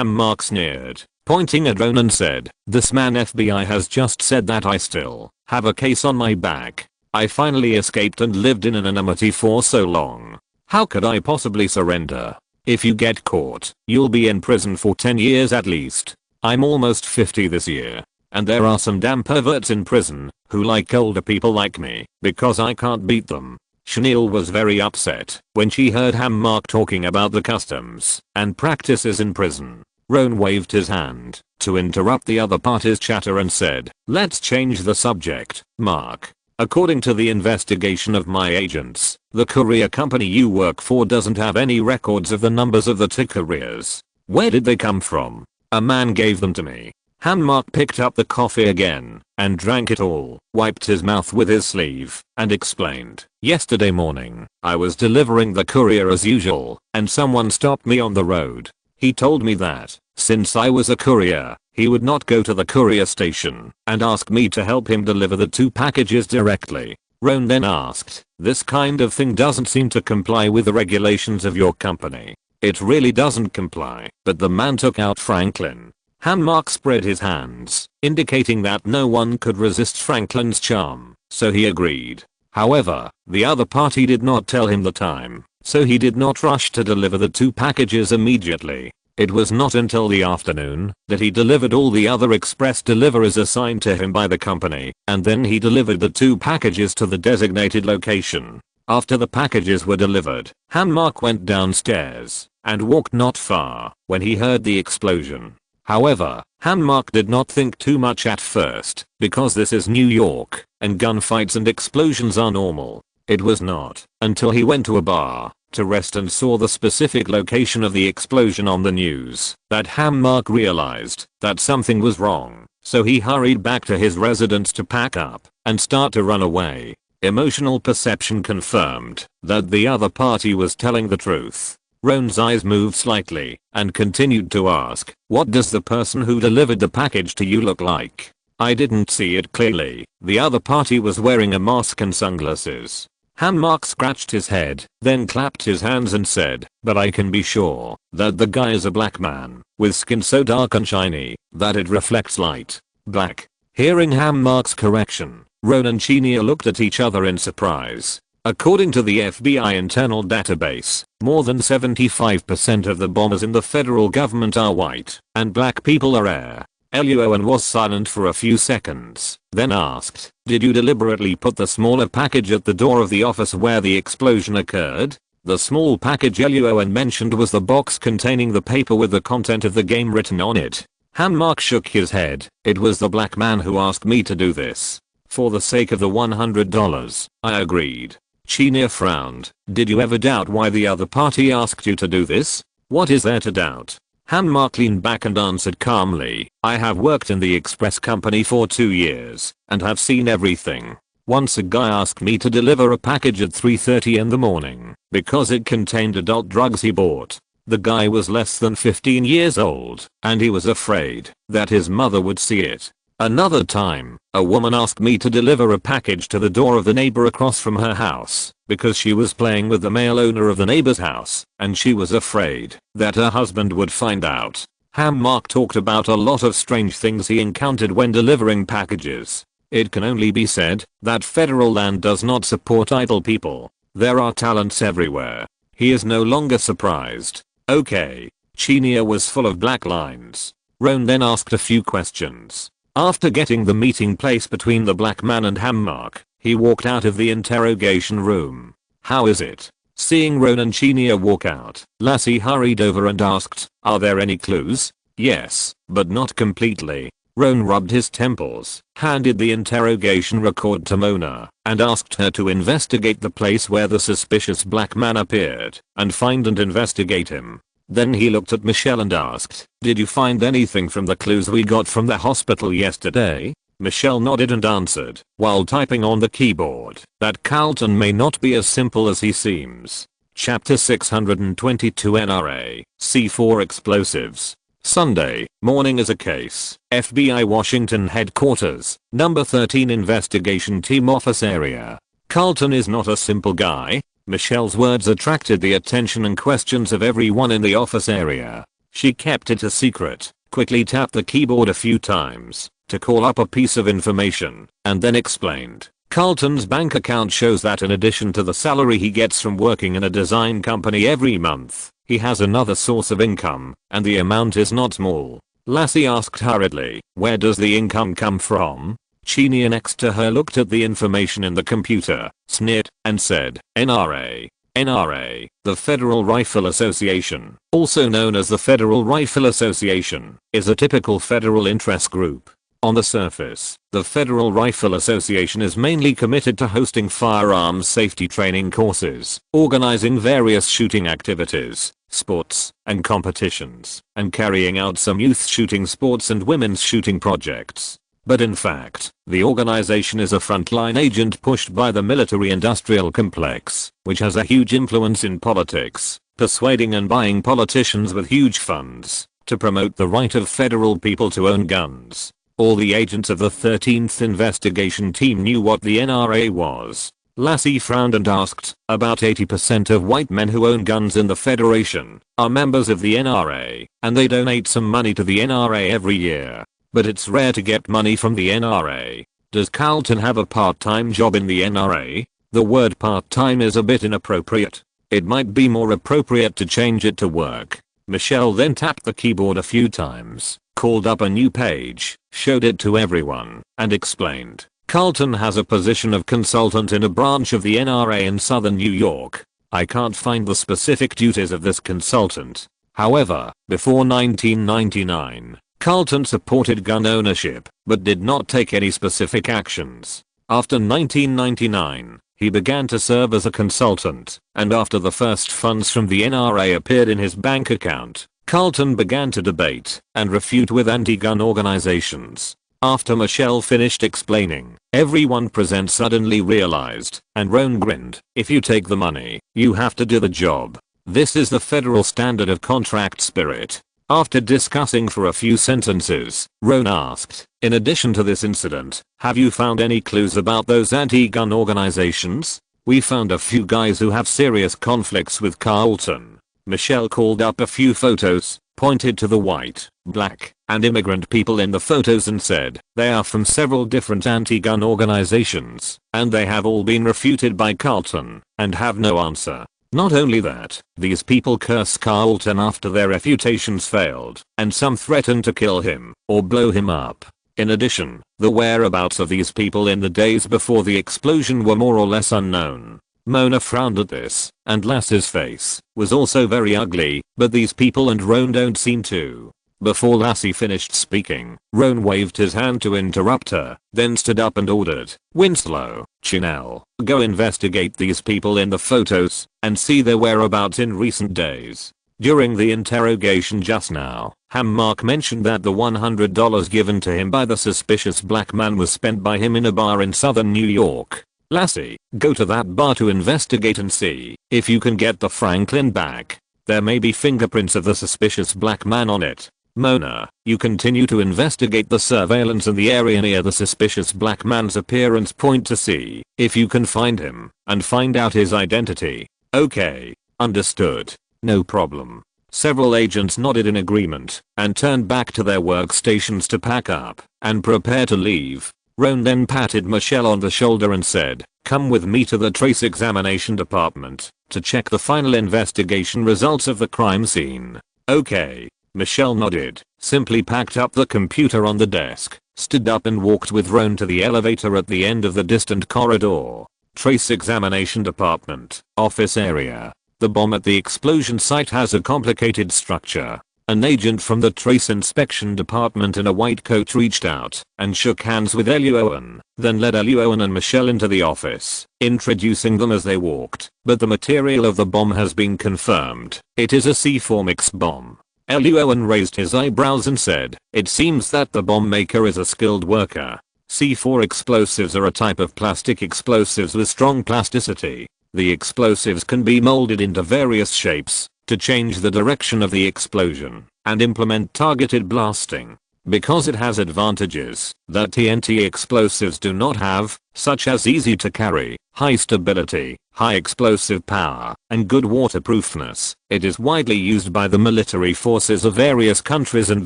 Mark sneered, pointing at Roan and said, "This man FBI has just said that I still have a case on my back. I finally escaped and lived in anonymity for so long. How could I possibly surrender? If you get caught, you'll be in prison for 10 years at least. I'm almost 50 this year. And there are some damn perverts in prison who like older people like me because I can't beat them." Chanel was very upset when she heard Mark talking about the customs and practices in prison. Roan waved his hand to interrupt the other party's chatter and said, "Let's change the subject, Mark. According to the investigation of my agents, the courier company you work for doesn't have any records of the numbers of the two couriers. Where did they come from?" "A man gave them to me." Mark picked up the coffee again and drank it all, wiped his mouth with his sleeve, and explained, "Yesterday morning, I was delivering the courier as usual, and someone stopped me on the road. He told me that, since I was a courier, he would not go to the courier station and ask me to help him deliver the two packages directly." Roan then asked, "This kind of thing doesn't seem to comply with the regulations of your company." "It really doesn't comply, but the man took out Franklin." Mark spread his hands, indicating that no one could resist Franklin's charm, so he agreed. However, the other party did not tell him the time, so he did not rush to deliver the 2 packages immediately. It was not until the afternoon that he delivered all the other express deliveries assigned to him by the company, and then he delivered the 2 packages to the designated location. After the packages were delivered, Mark went downstairs and walked not far when he heard the explosion. However, Mark did not think too much at first, because this is New York, and gunfights and explosions are normal. It was not until he went to a bar to rest and saw the specific location of the explosion on the news that Mark realized that something was wrong, so he hurried back to his residence to pack up and start to run away. Emotional perception confirmed that the other party was telling the truth. Ron's eyes moved slightly and continued to ask, "What does the person who delivered the package to you look like?" "I didn't see it clearly. The other party was wearing a mask and sunglasses." Mark scratched his head, then clapped his hands and said, "But I can be sure that the guy is a black man, with skin so dark and shiny that it reflects light." Black. Hearing Mark's correction, Ron and Chenia looked at each other in surprise. According to the FBI internal database, more than 75% of the bombers in the federal government are white, and black people are rare. Luo An was silent for a few seconds, then asked, "Did you deliberately put the smaller package at the door of the office where the explosion occurred?" The small package Luo An mentioned was the box containing the paper with the content of the game written on it. Mark shook his head. "It was the black man who asked me to do this. For the sake of the $100, I agreed." Chenia frowned. "Did you ever doubt why the other party asked you to do this?" "What is there to doubt?" Mark leaned back and answered calmly, "I have worked in the express company for 2 years and have seen everything. Once a guy asked me to deliver a package at 3:30 in the morning because it contained adult drugs he bought. The guy was less than 15 years old and he was afraid that his mother would see it. Another time, a woman asked me to deliver a package to the door of the neighbor across from her house because she was playing with the male owner of the neighbor's house and she was afraid that her husband would find out." Mark talked about a lot of strange things he encountered when delivering packages. It can only be said that federal land does not support idle people. There are talents everywhere. He is no longer surprised. "Okay." Chenia was full of black lines. Ron then asked a few questions. After getting the meeting place between the black man and Mark, he walked out of the interrogation room. "How is it?" Seeing Ron and Chenia walk out, Lassie hurried over and asked, "Are there any clues?" "Yes, but not completely." Ron rubbed his temples, handed the interrogation record to Mona, and asked her to investigate the place where the suspicious black man appeared, and find and investigate him. Then he looked at Michelle and asked, "Did you find anything from the clues we got from the hospital yesterday?" Michelle nodded and answered, while typing on the keyboard, that Carlton may not be as simple as he seems. Chapter 622 NRA, C4 Explosives. Sunday morning is a case. FBI Washington Headquarters, number 13 Investigation Team Office Area. Carlton is not a simple guy. Michelle's words attracted the attention and questions of everyone in the office area. She kept it a secret, quickly tapped the keyboard a few times to call up a piece of information, and then explained. Carlton's bank account shows that in addition to the salary he gets from working in a design company every month, he has another source of income, and the amount is not small. Lassie asked hurriedly, "Where does the income come from?" Chenia next to her looked at the information in the computer, sneered, and said, "NRA. NRA, the Federal Rifle Association, also known as the Federal Rifle Association, is a typical federal interest group. On the surface, the Federal Rifle Association is mainly committed to hosting firearms safety training courses, organizing various shooting activities, sports, and competitions, and carrying out some youth shooting sports and women's shooting projects. But in fact, the organization is a frontline agent pushed by the military-industrial complex, which has a huge influence in politics, persuading and buying politicians with huge funds to promote the right of federal people to own guns. All the agents of the 13th investigation team knew what the NRA was." Lassie frowned and asked, "About 80% of white men who own guns in the Federation are members of the NRA, and they donate some money to the NRA every year. But it's rare to get money from the NRA. Does Carlton have a part-time job in the NRA?" The word part-time is a bit inappropriate. It might be more appropriate to change it to work. Michelle then tapped the keyboard a few times, called up a new page, showed it to everyone, and explained, Carlton has a position of consultant in a branch of the NRA in southern New York. I can't find the specific duties of this consultant. However, before 1999, Carlton supported gun ownership, but did not take any specific actions. After 1999, he began to serve as a consultant, and after the first funds from the NRA appeared in his bank account, Carlton began to debate and refute with anti-gun organizations. After Michelle finished explaining, everyone present suddenly realized, and Roan grinned, if you take the money, you have to do the job. This is the federal standard of contract spirit. After discussing for a few sentences, Roan asked, in addition to this incident, have you found any clues about those anti-gun organizations? We found a few guys who have serious conflicts with Carlton. Michelle called up a few photos, pointed to the white, black, and immigrant people in the photos and said, they are from several different anti-gun organizations, and they have all been refuted by Carlton, and have no answer. Not only that, these people curse Carlton after their refutations failed, and some threaten to kill him, or blow him up. In addition, the whereabouts of these people in the days before the explosion were more or less unknown. Mona frowned at this, and Lass's face was also very ugly, but these people and Roan don't seem to. Before Lassie finished speaking, Roan waved his hand to interrupt her, then stood up and ordered, Winslow, Chinell, go investigate these people in the photos, and see their whereabouts in recent days. During the interrogation just now, Mark mentioned that the $100 given to him by the suspicious black man was spent by him in a bar in southern New York. Lassie, go to that bar to investigate and see if you can get the Franklin back. There may be fingerprints of the suspicious black man on it. Mona, you continue to investigate the surveillance in the area near the suspicious black man's appearance point to see if you can find him and find out his identity. Okay. Understood. No problem. Several agents nodded in agreement and turned back to their workstations to pack up and prepare to leave. Roan then patted Michelle on the shoulder and said, come with me to the trace examination department to check the final investigation results of the crime scene. Okay. Michelle nodded, simply packed up the computer on the desk, stood up and walked with Roan to the elevator at the end of the distant corridor. Trace examination department, office area. The bomb at the explosion site has a complicated structure. An agent from the trace inspection department in a white coat reached out and shook hands with Luo An, then led Luo An and Michelle into the office, introducing them as they walked. But the material of the bomb has been confirmed. It is a C4 mixed bomb. Luo An raised his eyebrows and said, it seems that the bomb maker is a skilled worker. C4 explosives are a type of plastic explosives with strong plasticity. The explosives can be molded into various shapes to change the direction of the explosion and implement targeted blasting. Because it has advantages that TNT explosives do not have, such as easy to carry, high stability, high explosive power, and good waterproofness, it is widely used by the military forces of various countries and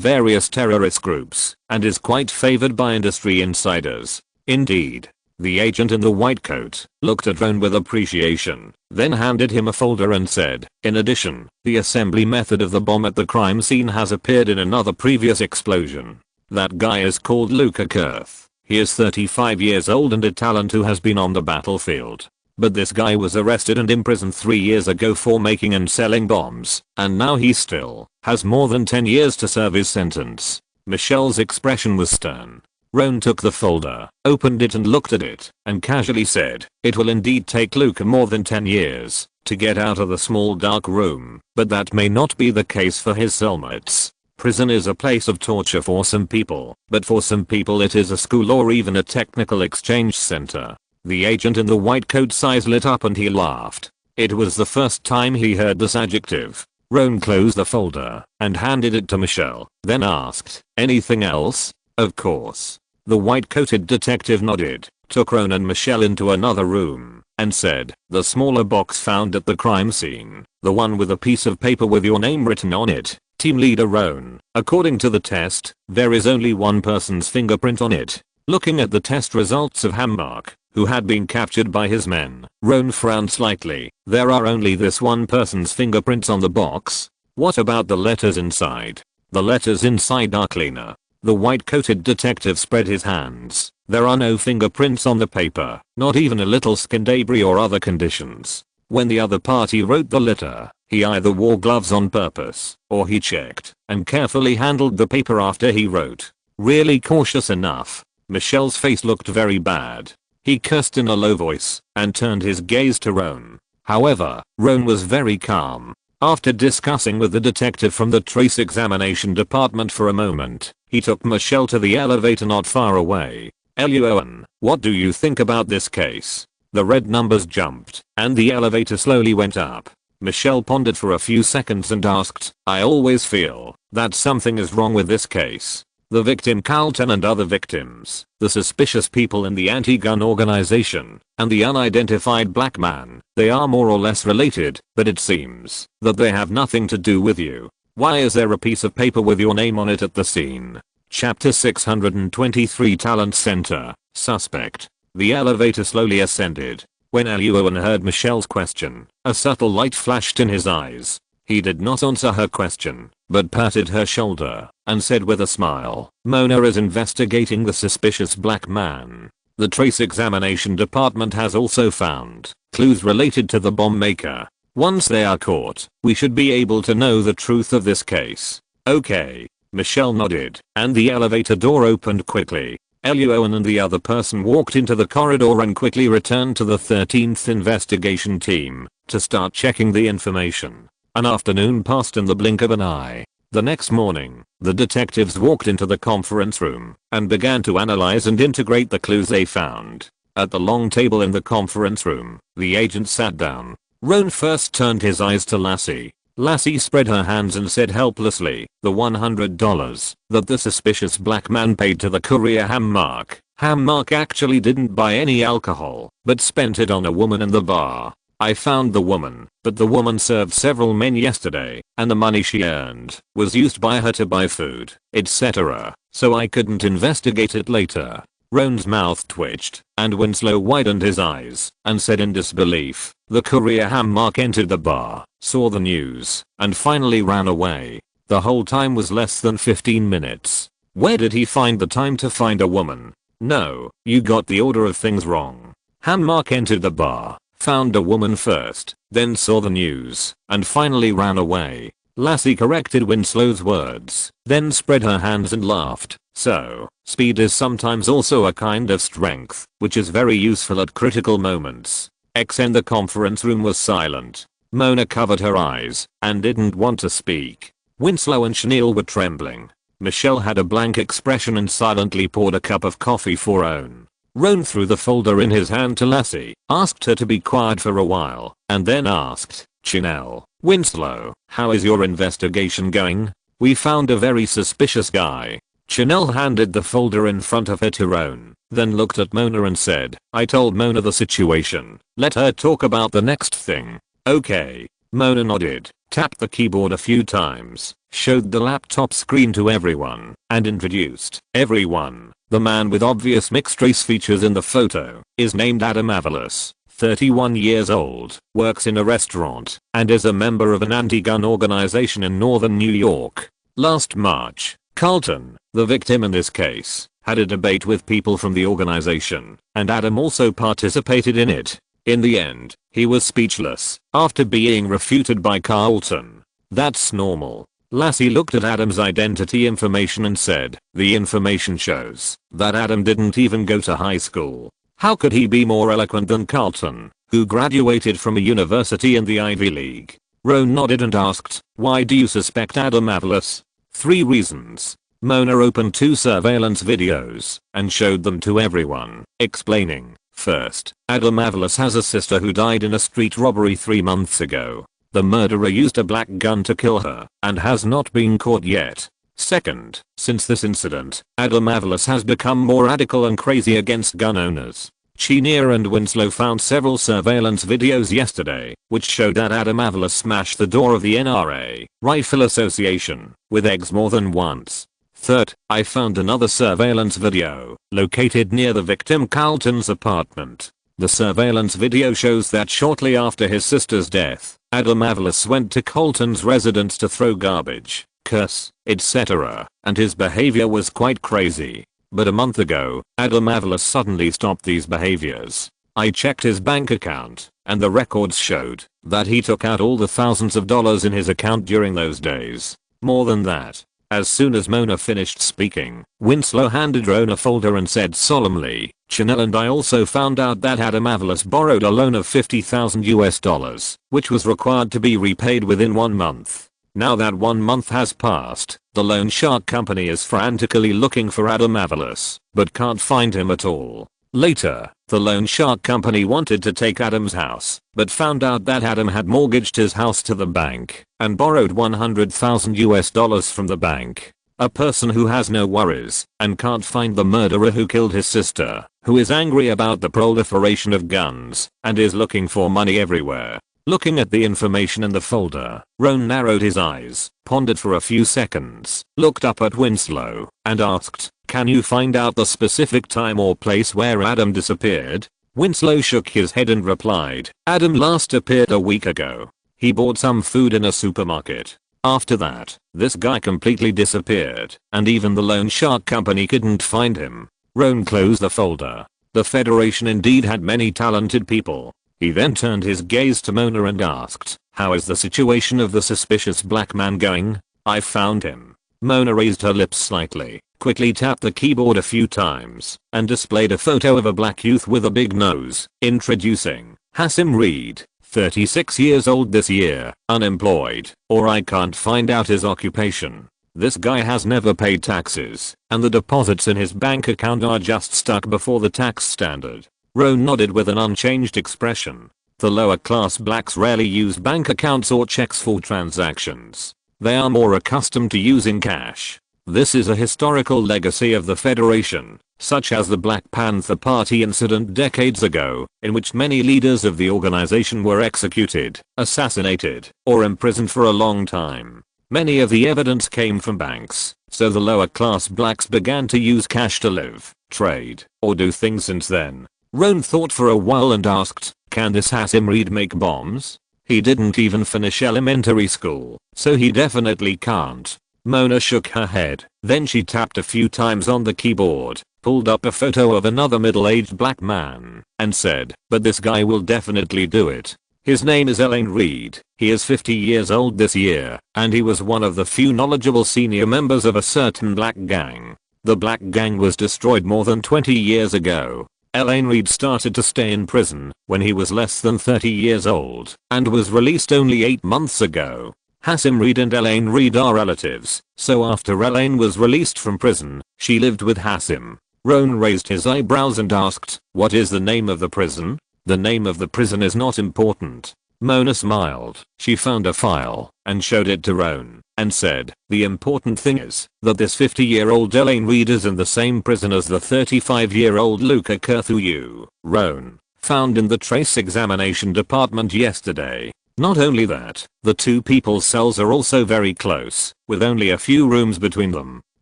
various terrorist groups, and is quite favored by industry insiders. Indeed. The agent in the white coat looked at Roan with appreciation, then handed him a folder and said, in addition, the assembly method of the bomb at the crime scene has appeared in another previous explosion. That guy is called Luca Kurth. He is 35 years old and a talent who has been on the battlefield. But this guy was arrested and imprisoned 3 years ago for making and selling bombs, and now he still has more than 10 years to serve his sentence. Michelle's expression was stern. Roan took the folder, opened it and looked at it, and casually said, it will indeed take Luca more than 10 years to get out of the small dark room, but that may not be the case for his cellmates. Prison is a place of torture for some people, but for some people it is a school or even a technical exchange center. The agent in the white coat's eyes lit up and he laughed. It was the first time he heard this adjective. Roan closed the folder and handed it to Michelle, then asked, anything else? Of course. The white-coated detective nodded, took Roan and Michelle into another room, and said, the smaller box found at the crime scene, the one with a piece of paper with your name written on it, Team Leader Roan. According to the test, there is only one person's fingerprint on it. Looking at the test results of Hammark, who had been captured by his men, Roan frowned slightly. There are only this one person's fingerprints on the box. What about the letters inside? The letters inside are cleaner. The white-coated detective spread his hands. There are no fingerprints on the paper, not even a little skin debris or other conditions. When the other party wrote the letter, he either wore gloves on purpose, or he checked and carefully handled the paper after he wrote. Really cautious enough. Michel's face looked very bad. He cursed in a low voice and turned his gaze to Roan. However, Roan was very calm. After discussing with the detective from the trace examination department for a moment, he took Michel to the elevator not far away. Luo An, what do you think about this case? The red numbers jumped, and the elevator slowly went up. Michel pondered for a few seconds and asked, I always feel that something is wrong with this case. The victim Carlton and other victims, the suspicious people in the anti-gun organization, and the unidentified black man, they are more or less related, but it seems that they have nothing to do with you. Why is there a piece of paper with your name on it at the scene? Chapter 623 Talent Center, Suspect. The elevator slowly ascended. When Luo An heard Michel's question, a subtle light flashed in his eyes. He did not answer her question, but patted her shoulder and said with a smile, Mona is investigating the suspicious black man. The trace examination department has also found clues related to the bomb maker. Once they are caught, we should be able to know the truth of this case. Okay. Michel nodded, and the elevator door opened quickly. Luo An and the other person walked into the corridor and quickly returned to the 13th investigation team to start checking the information. An afternoon passed in the blink of an eye. The next morning, the detectives walked into the conference room and began to analyze and integrate the clues they found. At the long table in the conference room, the agent sat down. Roan first turned his eyes to Lassie. Lassie spread her hands and said helplessly, the $100 that the suspicious black man paid to the courier Hammark. Hammark actually didn't buy any alcohol, but spent it on a woman in the bar. I found the woman, but the woman served several men yesterday, and the money she earned was used by her to buy food, etc. So I couldn't investigate it later. Roan's mouth twitched, and Winslow widened his eyes and said in disbelief, the courier Hammark entered the bar, saw the news, and finally ran away. The whole time was less than 15 minutes. Where did he find the time to find a woman? No, you got the order of things wrong. Hammark entered the bar, found a woman first, then saw the news, and finally ran away. Lassie corrected Winslow's words, then spread her hands and laughed. So, speed is sometimes also a kind of strength, which is very useful at critical moments. In the conference room was silent. Mona covered her eyes and didn't want to speak. Winslow and Chenille were trembling. Michel had a blank expression and silently poured a cup of coffee for Roan. Roan threw the folder in his hand to Lassie, asked her to be quiet for a while, and then asked, Chenille, Winslow, how is your investigation going? We found a very suspicious guy. Chenille handed the folder in front of her to Roan, then looked at Mona and said, I told Mona the situation. Let her talk about the next thing. Okay. Mona nodded, tapped the keyboard a few times, showed the laptop screen to everyone, and introduced everyone. The man with obvious mixed race features in the photo is named Adam Avalos, 31 years old, works in a restaurant, and is a member of an anti-gun organization in northern New York. Last March, Carlton, the victim in this case, had a debate with people from the organization, and Adam also participated in it. In the end, he was speechless after being refuted by Carlton. That's normal. Lassie looked at Adam's identity information and said, the information shows that Adam didn't even go to high school. How could he be more eloquent than Carlton, who graduated from a university in the Ivy League? Roan nodded and asked, why do you suspect Adam Avalos? 3 reasons. Mona opened 2 surveillance videos and showed them to everyone, explaining, first, Adam Avalos has a sister who died in a street robbery 3 months ago. The murderer used a black gun to kill her and has not been caught yet. Second, since this incident, Adam Avalos has become more radical and crazy against gun owners. Chenille and Winslow found several surveillance videos yesterday, which showed that Adam Avalos smashed the door of the NRA Rifle Association with eggs more than once. Third, I found another surveillance video located near the victim Carlton's apartment. The surveillance video shows that shortly after his sister's death, Adam Avalos went to Carlton's residence to throw garbage, curse, etc., and his behavior was quite crazy. But a month ago, Adam Avalos suddenly stopped these behaviors. I checked his bank account, and the records showed that he took out all the thousands of dollars in his account during those days. More than that. As soon as Mona finished speaking, Winslow handed Roan a folder and said solemnly, "Chanel and I also found out that Adam Avalos borrowed a loan of $50,000, which was required to be repaid within 1 month. Now that 1 month has passed, the loan shark company is frantically looking for Adam Avalos, but can't find him at all. Later, the loan shark company wanted to take Adam's house, but found out that Adam had mortgaged his house to the bank and borrowed $100,000 from the bank. A person who has no worries and can't find the murderer who killed his sister, who is angry about the proliferation of guns and is looking for money everywhere." Looking at the information in the folder, Roan narrowed his eyes, pondered for a few seconds, looked up at Winslow, and asked, "Can you find out the specific time or place where Adam disappeared?" Winslow shook his head and replied, "Adam last appeared a week ago. He bought some food in a supermarket. After that, this guy completely disappeared, and even the loan shark company couldn't find him." Roan closed the folder. The Federation indeed had many talented people. He then turned his gaze to Mona and asked, "How is the situation of the suspicious black man going?" "I found him." Mona raised her lips slightly, quickly tapped the keyboard a few times, and displayed a photo of a black youth with a big nose, introducing Hasim Reed, 36 years old this year, unemployed, or I can't find out his occupation. This guy has never paid taxes, and the deposits in his bank account are just stuck before the tax standard. Roan nodded with an unchanged expression. The lower class blacks rarely use bank accounts or checks for transactions. They are more accustomed to using cash. This is a historical legacy of the Federation, such as the Black Panther Party incident decades ago, in which many leaders of the organization were executed, assassinated, or imprisoned for a long time. Many of the evidence came from banks, so the lower class blacks began to use cash to live, trade, or do things since then. Roan thought for a while and asked, "Can this Hasim Reed make bombs?" "He didn't even finish elementary school, so he definitely can't." Mona shook her head, then she tapped a few times on the keyboard, pulled up a photo of another middle-aged black man, and said, "But this guy will definitely do it. His name is Elaine Reed. He is 50 years old this year, and he was one of the few knowledgeable senior members of a certain black gang. The black gang was destroyed more than 20 years ago. Elaine Reed started to stay in prison when he was less than 30 years old and was released only 8 months ago. Hasim Reed and Elaine Reed are relatives, so after Elaine was released from prison, she lived with Hasim." Roan raised his eyebrows and asked, "What is the name of the prison?" "The name of the prison is not important." Mona smiled. She found a file and showed it to Roan and said, "The important thing is that this 50-year-old Elaine Reed is in the same prison as the 35-year-old Luca Kurthu Roan found in the trace examination department yesterday. Not only that, the two people's cells are also very close, with only a few rooms between them.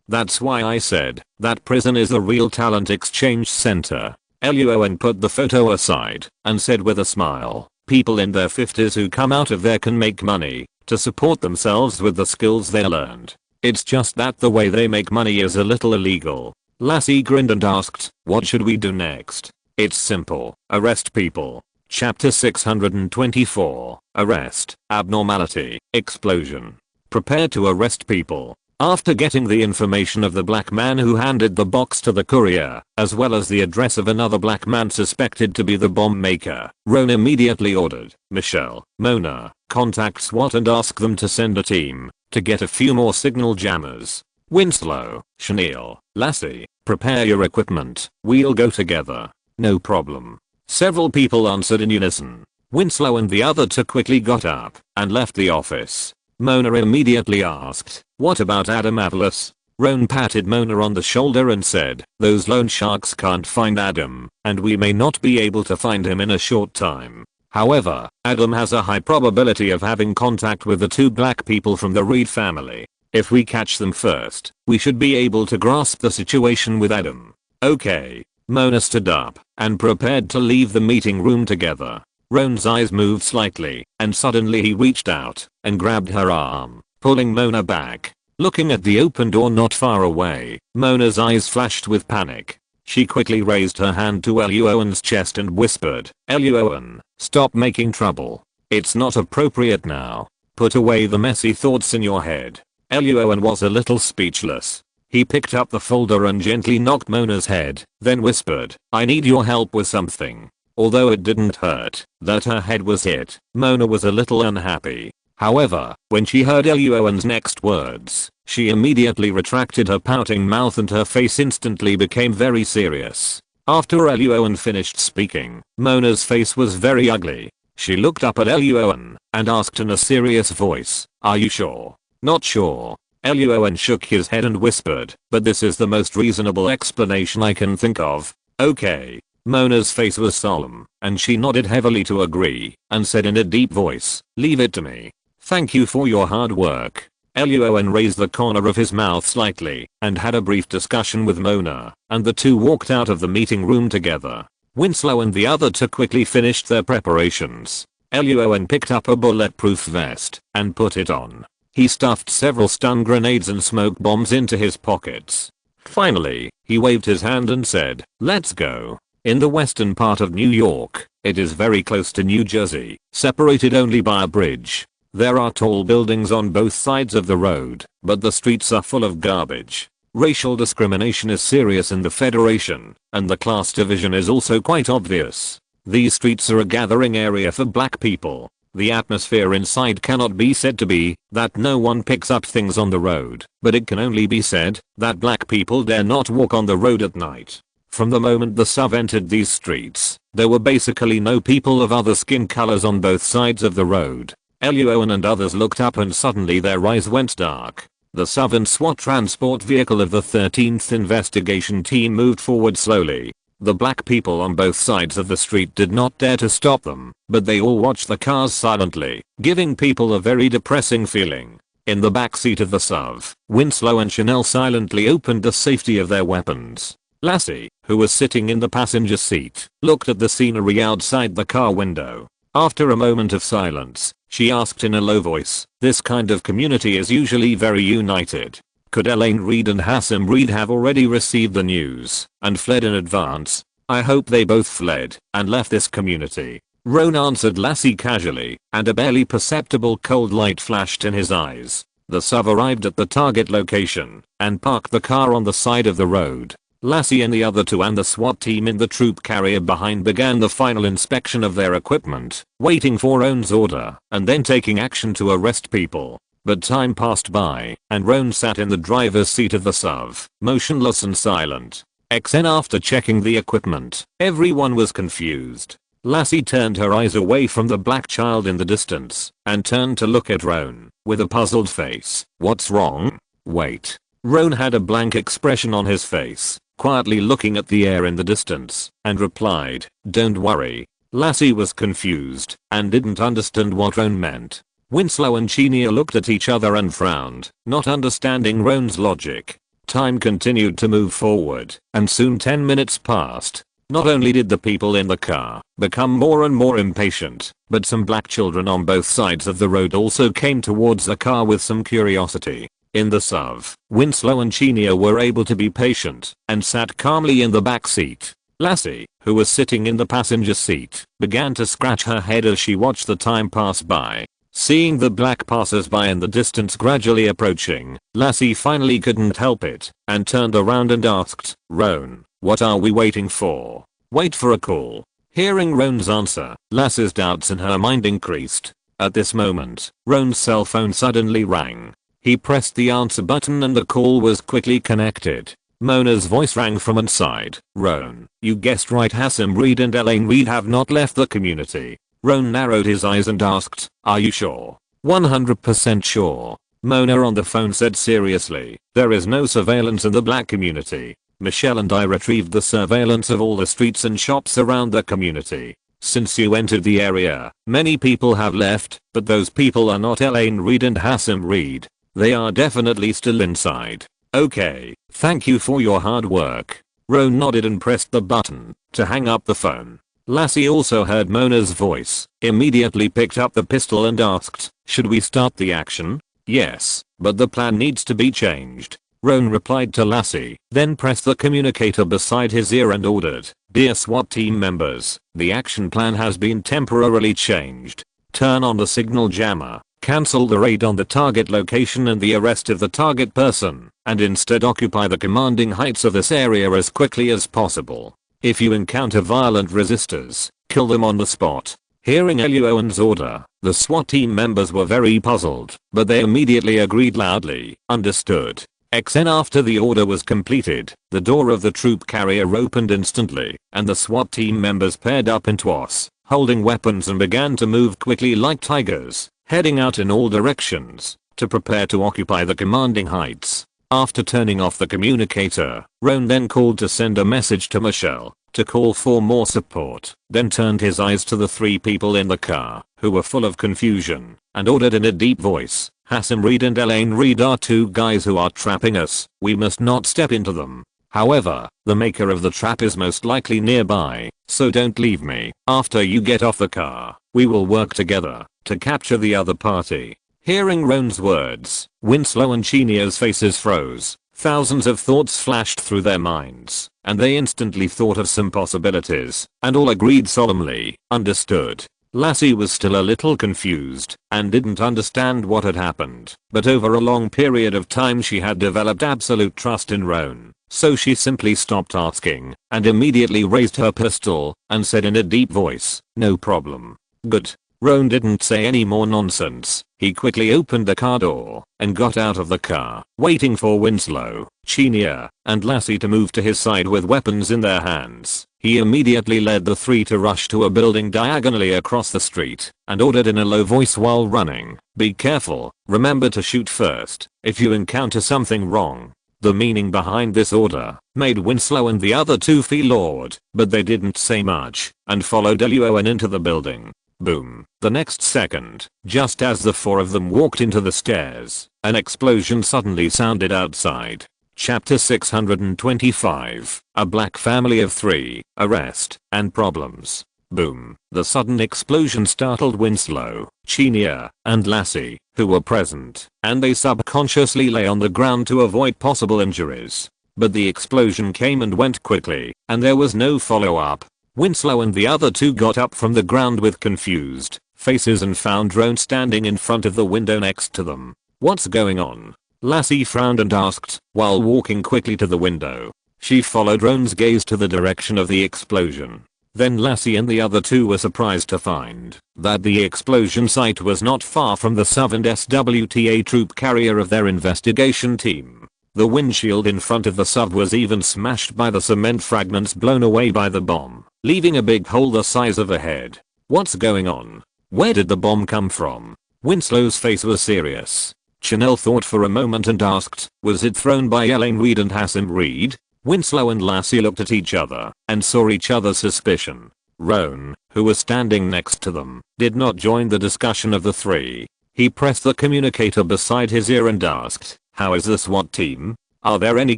That's why I said that prison is a real talent exchange center." Luo An put the photo aside and said with a smile, "People in their 50s who come out of there can make money to support themselves with the skills they learned. It's just that the way they make money is a little illegal." Lassie grinned and asked, "What should we do next?" "It's simple. Arrest people." Chapter 624. Arrest, Abnormality, Explosion. Prepare to arrest people. After getting the information of the black man who handed the box to the courier, as well as the address of another black man suspected to be the bomb maker, Roan immediately ordered, "Michelle, Mona, contact SWAT and ask them to send a team to get a few more signal jammers. Winslow, Chanel, Lassie, prepare your equipment, we'll go together." "No problem." Several people answered in unison. Winslow and the other two quickly got up and left the office. Mona immediately asked, "What about Adam Avalos?" Roan patted Mona on the shoulder and said, "Those loan sharks can't find Adam, and we may not be able to find him in a short time. However, Adam has a high probability of having contact with the two black people from the Reed family. If we catch them first, we should be able to grasp the situation with Adam. Okay. Mona stood up and prepared to leave the meeting room together. Roan's eyes moved slightly, and suddenly he reached out and grabbed her arm, pulling Mona back. Looking at the open door not far away, Mona's eyes flashed with panic. She quickly raised her hand to Luo An's chest and whispered, "Luo An, stop making trouble. It's not appropriate now. Put away the messy thoughts in your head." Luo An was a little speechless. He picked up the folder and gently knocked Mona's head, then whispered, "I need your help with something." Although it didn't hurt that her head was hit, Mona was a little unhappy. However, when she heard Luo An's next words, she immediately retracted her pouting mouth and her face instantly became very serious. After Luo An finished speaking, Mona's face was very ugly. She looked up at Luo An and asked in a serious voice, "Are you sure?" "Not sure." Luo An shook his head and whispered, "But this is the most reasonable explanation I can think of." "Okay." Mona's face was solemn, and she nodded heavily to agree, and said in a deep voice, "Leave it to me. Thank you for your hard work." Luo An raised the corner of his mouth slightly, and had a brief discussion with Mona, and the two walked out of the meeting room together. Winslow and the other two quickly finished their preparations. Luo An picked up a bulletproof vest, and put it on. He stuffed several stun grenades and smoke bombs into his pockets. Finally, he waved his hand and said, "Let's go." In the western part of New York, it is very close to New Jersey, separated only by a bridge. There are tall buildings on both sides of the road, but the streets are full of garbage. Racial discrimination is serious in the Federation, and the class division is also quite obvious. These streets are a gathering area for black people. The atmosphere inside cannot be said to be that no one picks up things on the road, but it can only be said that black people dare not walk on the road at night. From the moment the SUV entered these streets, there were basically no people of other skin colors on both sides of the road. Luo An and others looked up and suddenly their eyes went dark. The SUV and SWAT transport vehicle of the 13th investigation team moved forward slowly. The black people on both sides of the street did not dare to stop them, but they all watched the cars silently, giving people a very depressing feeling. In the back seat of the SUV, Winslow and Chanel silently opened the safety of their weapons. Lassie, who was sitting in the passenger seat, looked at the scenery outside the car window. After a moment of silence, she asked in a low voice, "This kind of community is usually very united. Could Elaine Reed and Hassim Reed have already received the news and fled in advance? I hope they both fled and left this community." Roan answered Lassie casually, and a barely perceptible cold light flashed in his eyes. The SUV arrived at the target location and parked the car on the side of the road. Lassie and the other two and the SWAT team in the troop carrier behind began the final inspection of their equipment, waiting for Roan's order, and then taking action to arrest people. But time passed by, and Roan sat in the driver's seat of the SUV, motionless and silent. After checking the equipment, everyone was confused. Lassie turned her eyes away from the black child in the distance, and turned to look at Roan, with a puzzled face. "What's wrong?" "Wait." Roan had a blank expression on his face, quietly looking at the air in the distance, and replied, "Don't worry." Lassie was confused, and didn't understand what Roan meant. Winslow and Chenia looked at each other and frowned, not understanding Roan's logic. Time continued to move forward, and soon 10 minutes passed. Not only did the people in the car become more and more impatient, but some black children on both sides of the road also came towards the car with some curiosity. In the SUV, Winslow and Chenia were able to be patient and sat calmly in the back seat. Lassie, who was sitting in the passenger seat, began to scratch her head as she watched the time pass by. Seeing the black passers-by in the distance gradually approaching, Lassie finally couldn't help it and turned around and asked, "Roan, what are we waiting for?" "Wait for a call." Hearing Roan's answer, Lassie's doubts in her mind increased. At this moment, Roan's cell phone suddenly rang. He pressed the answer button and the call was quickly connected. Mona's voice rang from inside. "Roan, you guessed right, Hassim Reed and Elaine Reed have not left the community." Roan narrowed his eyes and asked, "Are you sure?" "100% sure." Mona on the phone said seriously, "There is no surveillance in the black community. Michelle and I retrieved the surveillance of all the streets and shops around the community. Since you entered the area, many people have left, but those people are not Elaine Reed and Hassim Reed." They are definitely still inside. Okay, thank you for your hard work. Roan nodded and pressed the button to hang up the phone. Lassie also heard Mona's voice, immediately picked up the pistol and asked, should we start the action? Yes, but the plan needs to be changed. Roan replied to Lassie, then pressed the communicator beside his ear and ordered, dear SWAT team members, the action plan has been temporarily changed. Turn on the signal jammer, cancel the raid on the target location and the arrest of the target person, and instead occupy the commanding heights of this area as quickly as possible. If you encounter violent resistors, kill them on the spot. Hearing Luo An's order, the SWAT team members were very puzzled, but they immediately agreed loudly, understood. XN after the order was completed, the door of the troop carrier opened instantly, and the SWAT team members paired up in TWAS, holding weapons and began to move quickly like tigers, heading out in all directions, to prepare to occupy the commanding heights. After turning off the communicator, Roan then called to send a message to Michelle, to call for more support, then turned his eyes to the 3 people in the car, who were full of confusion, and ordered in a deep voice, Hassan Reed and Elaine Reed are 2 guys who are trapping us, we must not step into them. However, the maker of the trap is most likely nearby, so don't leave me. After you get off the car, we will work together to capture the other party. Hearing Roan's words, Winslow and Chenia's faces froze. Thousands of thoughts flashed through their minds, and they instantly thought of some possibilities, and all agreed solemnly, understood. Lassie was still a little confused, and didn't understand what had happened, but over a long period of time she had developed absolute trust in Roan, so she simply stopped asking, and immediately raised her pistol, and said in a deep voice, no problem. Good. Roan didn't say any more nonsense. He quickly opened the car door and got out of the car, waiting for Winslow, Chenia, and Lassie to move to his side with weapons in their hands. He immediately led the 3 to rush to a building diagonally across the street and ordered in a low voice while running, be careful, remember to shoot first if you encounter something wrong. The meaning behind this order made Winslow and the other 2 feel awed, but they didn't say much and followed Luo An into the building. Boom. The next second, just as the 4 of them walked into the stairs, an explosion suddenly sounded outside. Chapter 625, A Black Family of 3, Arrest, and Problems. Boom. The sudden explosion startled Winslow, Chenia, and Lassie, who were present, and they subconsciously lay on the ground to avoid possible injuries. But the explosion came and went quickly, and there was no follow-up. Winslow and the other 2 got up from the ground with confused faces and found Roan standing in front of the window next to them. What's going on? Lassie frowned and asked, while walking quickly to the window. She followed Roan's gaze to the direction of the explosion. Then Lassie and the other 2 were surprised to find that the explosion site was not far from the Southern SWTA troop carrier of their investigation team. The windshield in front of the sub was even smashed by the cement fragments blown away by the bomb, leaving a big hole the size of a head. What's going on? Where did the bomb come from? Winslow's face was serious. Chanel thought for a moment and asked, was it thrown by Elaine Reed and Hassan Reed? Winslow and Lassie looked at each other and saw each other's suspicion. Roan, who was standing next to them, did not join the discussion of the 3. He pressed the communicator beside his ear and asked, how is the SWAT team? Are there any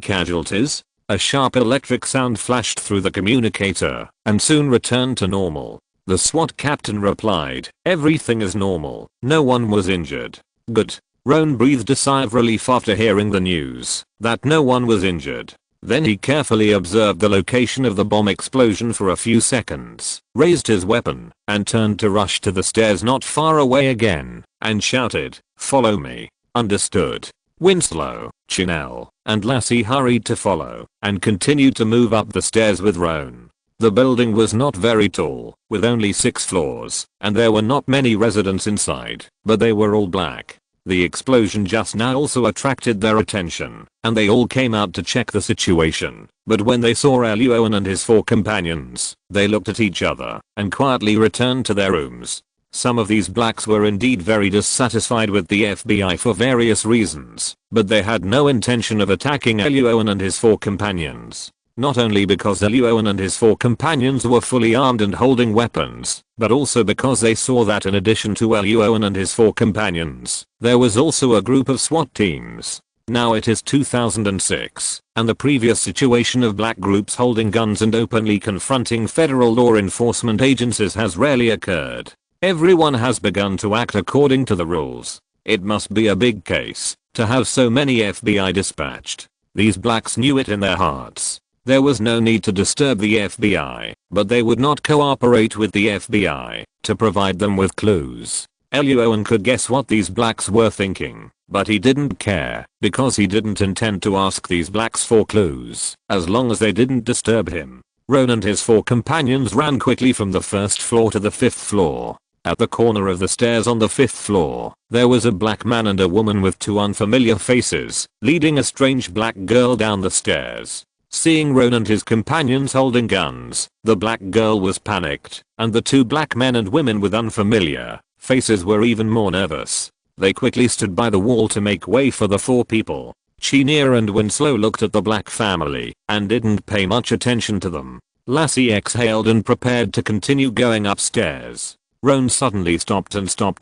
casualties? A sharp electric sound flashed through the communicator and soon returned to normal. The SWAT captain replied, everything is normal, no one was injured. Good. Roan breathed a sigh of relief after hearing the news that no one was injured. Then he carefully observed the location of the bomb explosion for a few seconds, raised his weapon, and turned to rush to the stairs not far away again, and shouted, follow me. Understood. Winslow, Chanel, and Lassie hurried to follow, and continued to move up the stairs with Roan. The building was not very tall, with only 6 floors, and there were not many residents inside, but they were all black. The explosion just now also attracted their attention, and they all came out to check the situation, but when they saw Luo An and his 4 companions, they looked at each other, and quietly returned to their rooms. Some of these blacks were indeed very dissatisfied with the FBI for various reasons, but they had no intention of attacking Luo An and his 4 companions. Not only because Luo An and his 4 companions were fully armed and holding weapons, but also because they saw that in addition to Luo An and his 4 companions, there was also a group of SWAT teams. Now it is 2006, and the previous situation of black groups holding guns and openly confronting federal law enforcement agencies has rarely occurred. Everyone has begun to act according to the rules. It must be a big case to have so many FBI dispatched. These blacks knew it in their hearts. There was no need to disturb the FBI, but they would not cooperate with the FBI to provide them with clues. Luo An could guess what these blacks were thinking, but he didn't care because he didn't intend to ask these blacks for clues as long as they didn't disturb him. Ron and his 4 companions ran quickly from the 1st floor to the 5th floor. At the corner of the stairs on the 5th floor, there was a black man and a woman with 2 unfamiliar faces, leading a strange black girl down the stairs. Seeing Ron and his companions holding guns, the black girl was panicked, and the 2 black men and women with unfamiliar faces were even more nervous. They quickly stood by the wall to make way for the 4 people. Chineer and Winslow looked at the black family and didn't pay much attention to them. Lassie exhaled and prepared to continue going upstairs. Ron suddenly stopped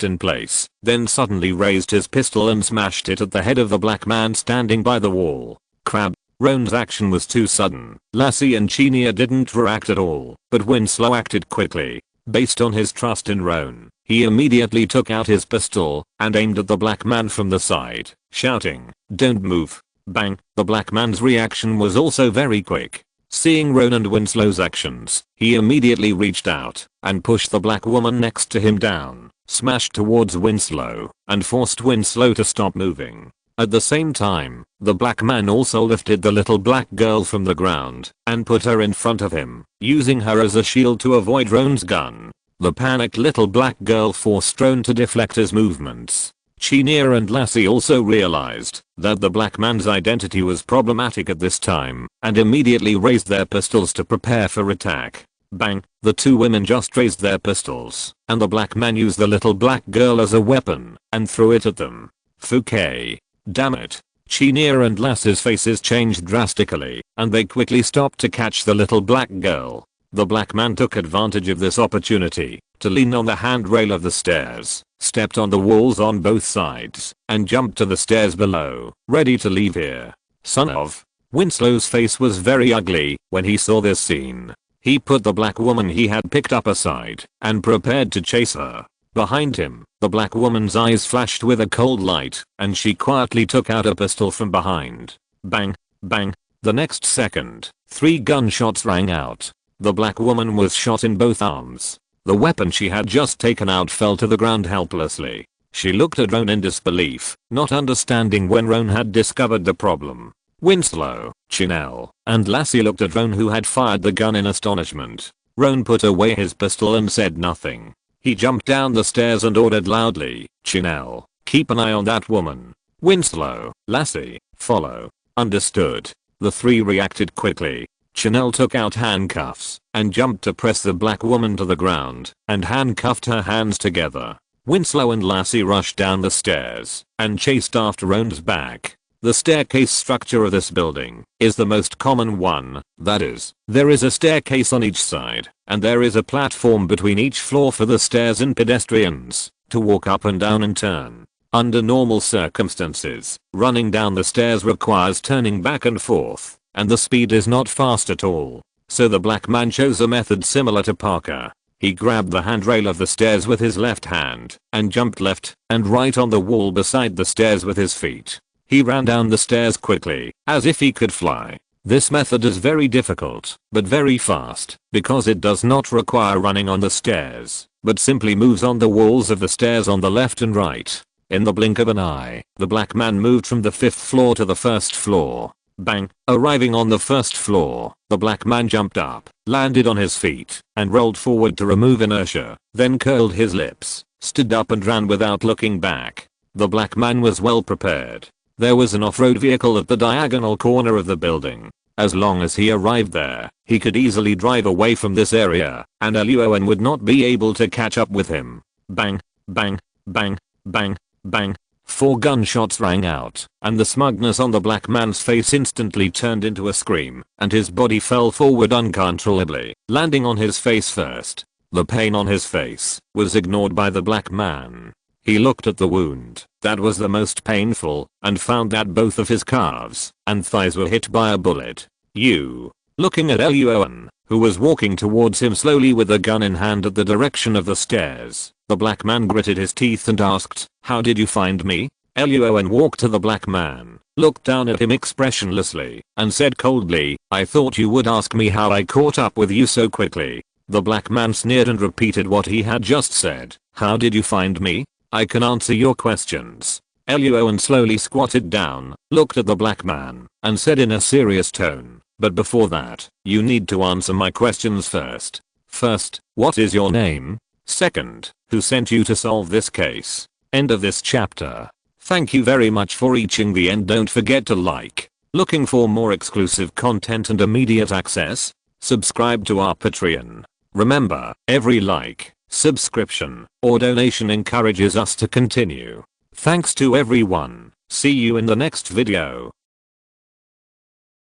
in place, then suddenly raised his pistol and smashed it at the head of the black man standing by the wall. Crap. Ron's action was too sudden. Lassie and Chineer didn't react at all, but Winslow acted quickly. Based on his trust in Ron, he immediately took out his pistol and aimed at the black man from the side, shouting, "Don't move." Bang! The black man's reaction was also very quick. Seeing Ron and Winslow's actions, he immediately reached out and pushed the black woman next to him down, smashed towards Winslow, and forced Winslow to stop moving. At the same time, the black man also lifted the little black girl from the ground and put her in front of him, using her as a shield to avoid Ron's gun. The panicked little black girl forced Ron to deflect his movements. Chineer and Lassie also realized that the black man's identity was problematic at this time and immediately raised their pistols to prepare for attack. Bang! The 2 women just raised their pistols, and the black man used the little black girl as a weapon and threw it at them. Fouquet. Damn it. Chineer and Lassie's faces changed drastically, and they quickly stopped to catch the little black girl. The black man took advantage of this opportunity to lean on the handrail of the stairs, stepped on the walls on both sides, and jumped to the stairs below, ready to leave here. Son of. Winslow's face was very ugly when he saw this scene. He put the black woman he had picked up aside and prepared to chase her. Behind him, the black woman's eyes flashed with a cold light, and she quietly took out a pistol from behind. Bang! Bang! The next second, 3 gunshots rang out. The black woman was shot in both arms. The weapon she had just taken out fell to the ground helplessly. She looked at Ron in disbelief, not understanding when Ron had discovered the problem. Winslow, Chinell, and Lassie looked at Ron, who had fired the gun, in astonishment. Ron put away his pistol and said nothing. He jumped down the stairs and ordered loudly, "Chinell, keep an eye on that woman. Winslow, Lassie, follow." Understood. The 3 reacted quickly. Chinell took out handcuffs and jumped to press the black woman to the ground and handcuffed her hands together. Winslow and Lassie rushed down the stairs and chased after Ron's back. The staircase structure of this building is the most common one, that is, there is a staircase on each side, and there is a platform between each floor for the stairs and pedestrians to walk up and down in turn. Under normal circumstances, running down the stairs requires turning back and forth, and the speed is not fast at all. So the black man chose a method similar to Parker. He grabbed the handrail of the stairs with his left hand and jumped left and right on the wall beside the stairs with his feet. He ran down the stairs quickly, as if he could fly. This method is very difficult, but very fast, because it does not require running on the stairs, but simply moves on the walls of the stairs on the left and right. In the blink of an eye, the black man moved from the 5th floor to the 1st floor. Bang! Arriving on the 1st floor, the black man jumped up, landed on his feet, and rolled forward to remove inertia, then curled his lips, stood up and ran without looking back. The black man was well prepared. There was an off-road vehicle at the diagonal corner of the building. As long as he arrived there, he could easily drive away from this area, and Luo An would not be able to catch up with him. Bang! Bang! Bang! Bang! Bang! 4 gunshots rang out, and the smugness on the black man's face instantly turned into a scream, and his body fell forward uncontrollably, landing on his face first. The pain on his face was ignored by the black man. He looked at the wound that was the most painful and found that both of his calves and thighs were hit by a bullet. Looking at Luo An, who was walking towards him slowly with a gun in hand at the direction of the stairs, the black man gritted his teeth and asked, "How did you find me?" Luo An walked to the black man, looked down at him expressionlessly, and said coldly, "I thought you would ask me how I caught up with you so quickly." The black man sneered and repeated what he had just said. "How did you find me? I can answer your questions." Luo An slowly squatted down, looked at the black man, and said in a serious tone, "But before that, you need to answer my questions first. First, what is your name? Second, who sent you to solve this case?" End of this chapter. Thank you very much for reaching the end. Don't forget to like. Looking for more exclusive content and immediate access? Subscribe to our Patreon. Remember, every like, subscription, or donation encourages us to continue. Thanks to everyone. See you in the next video.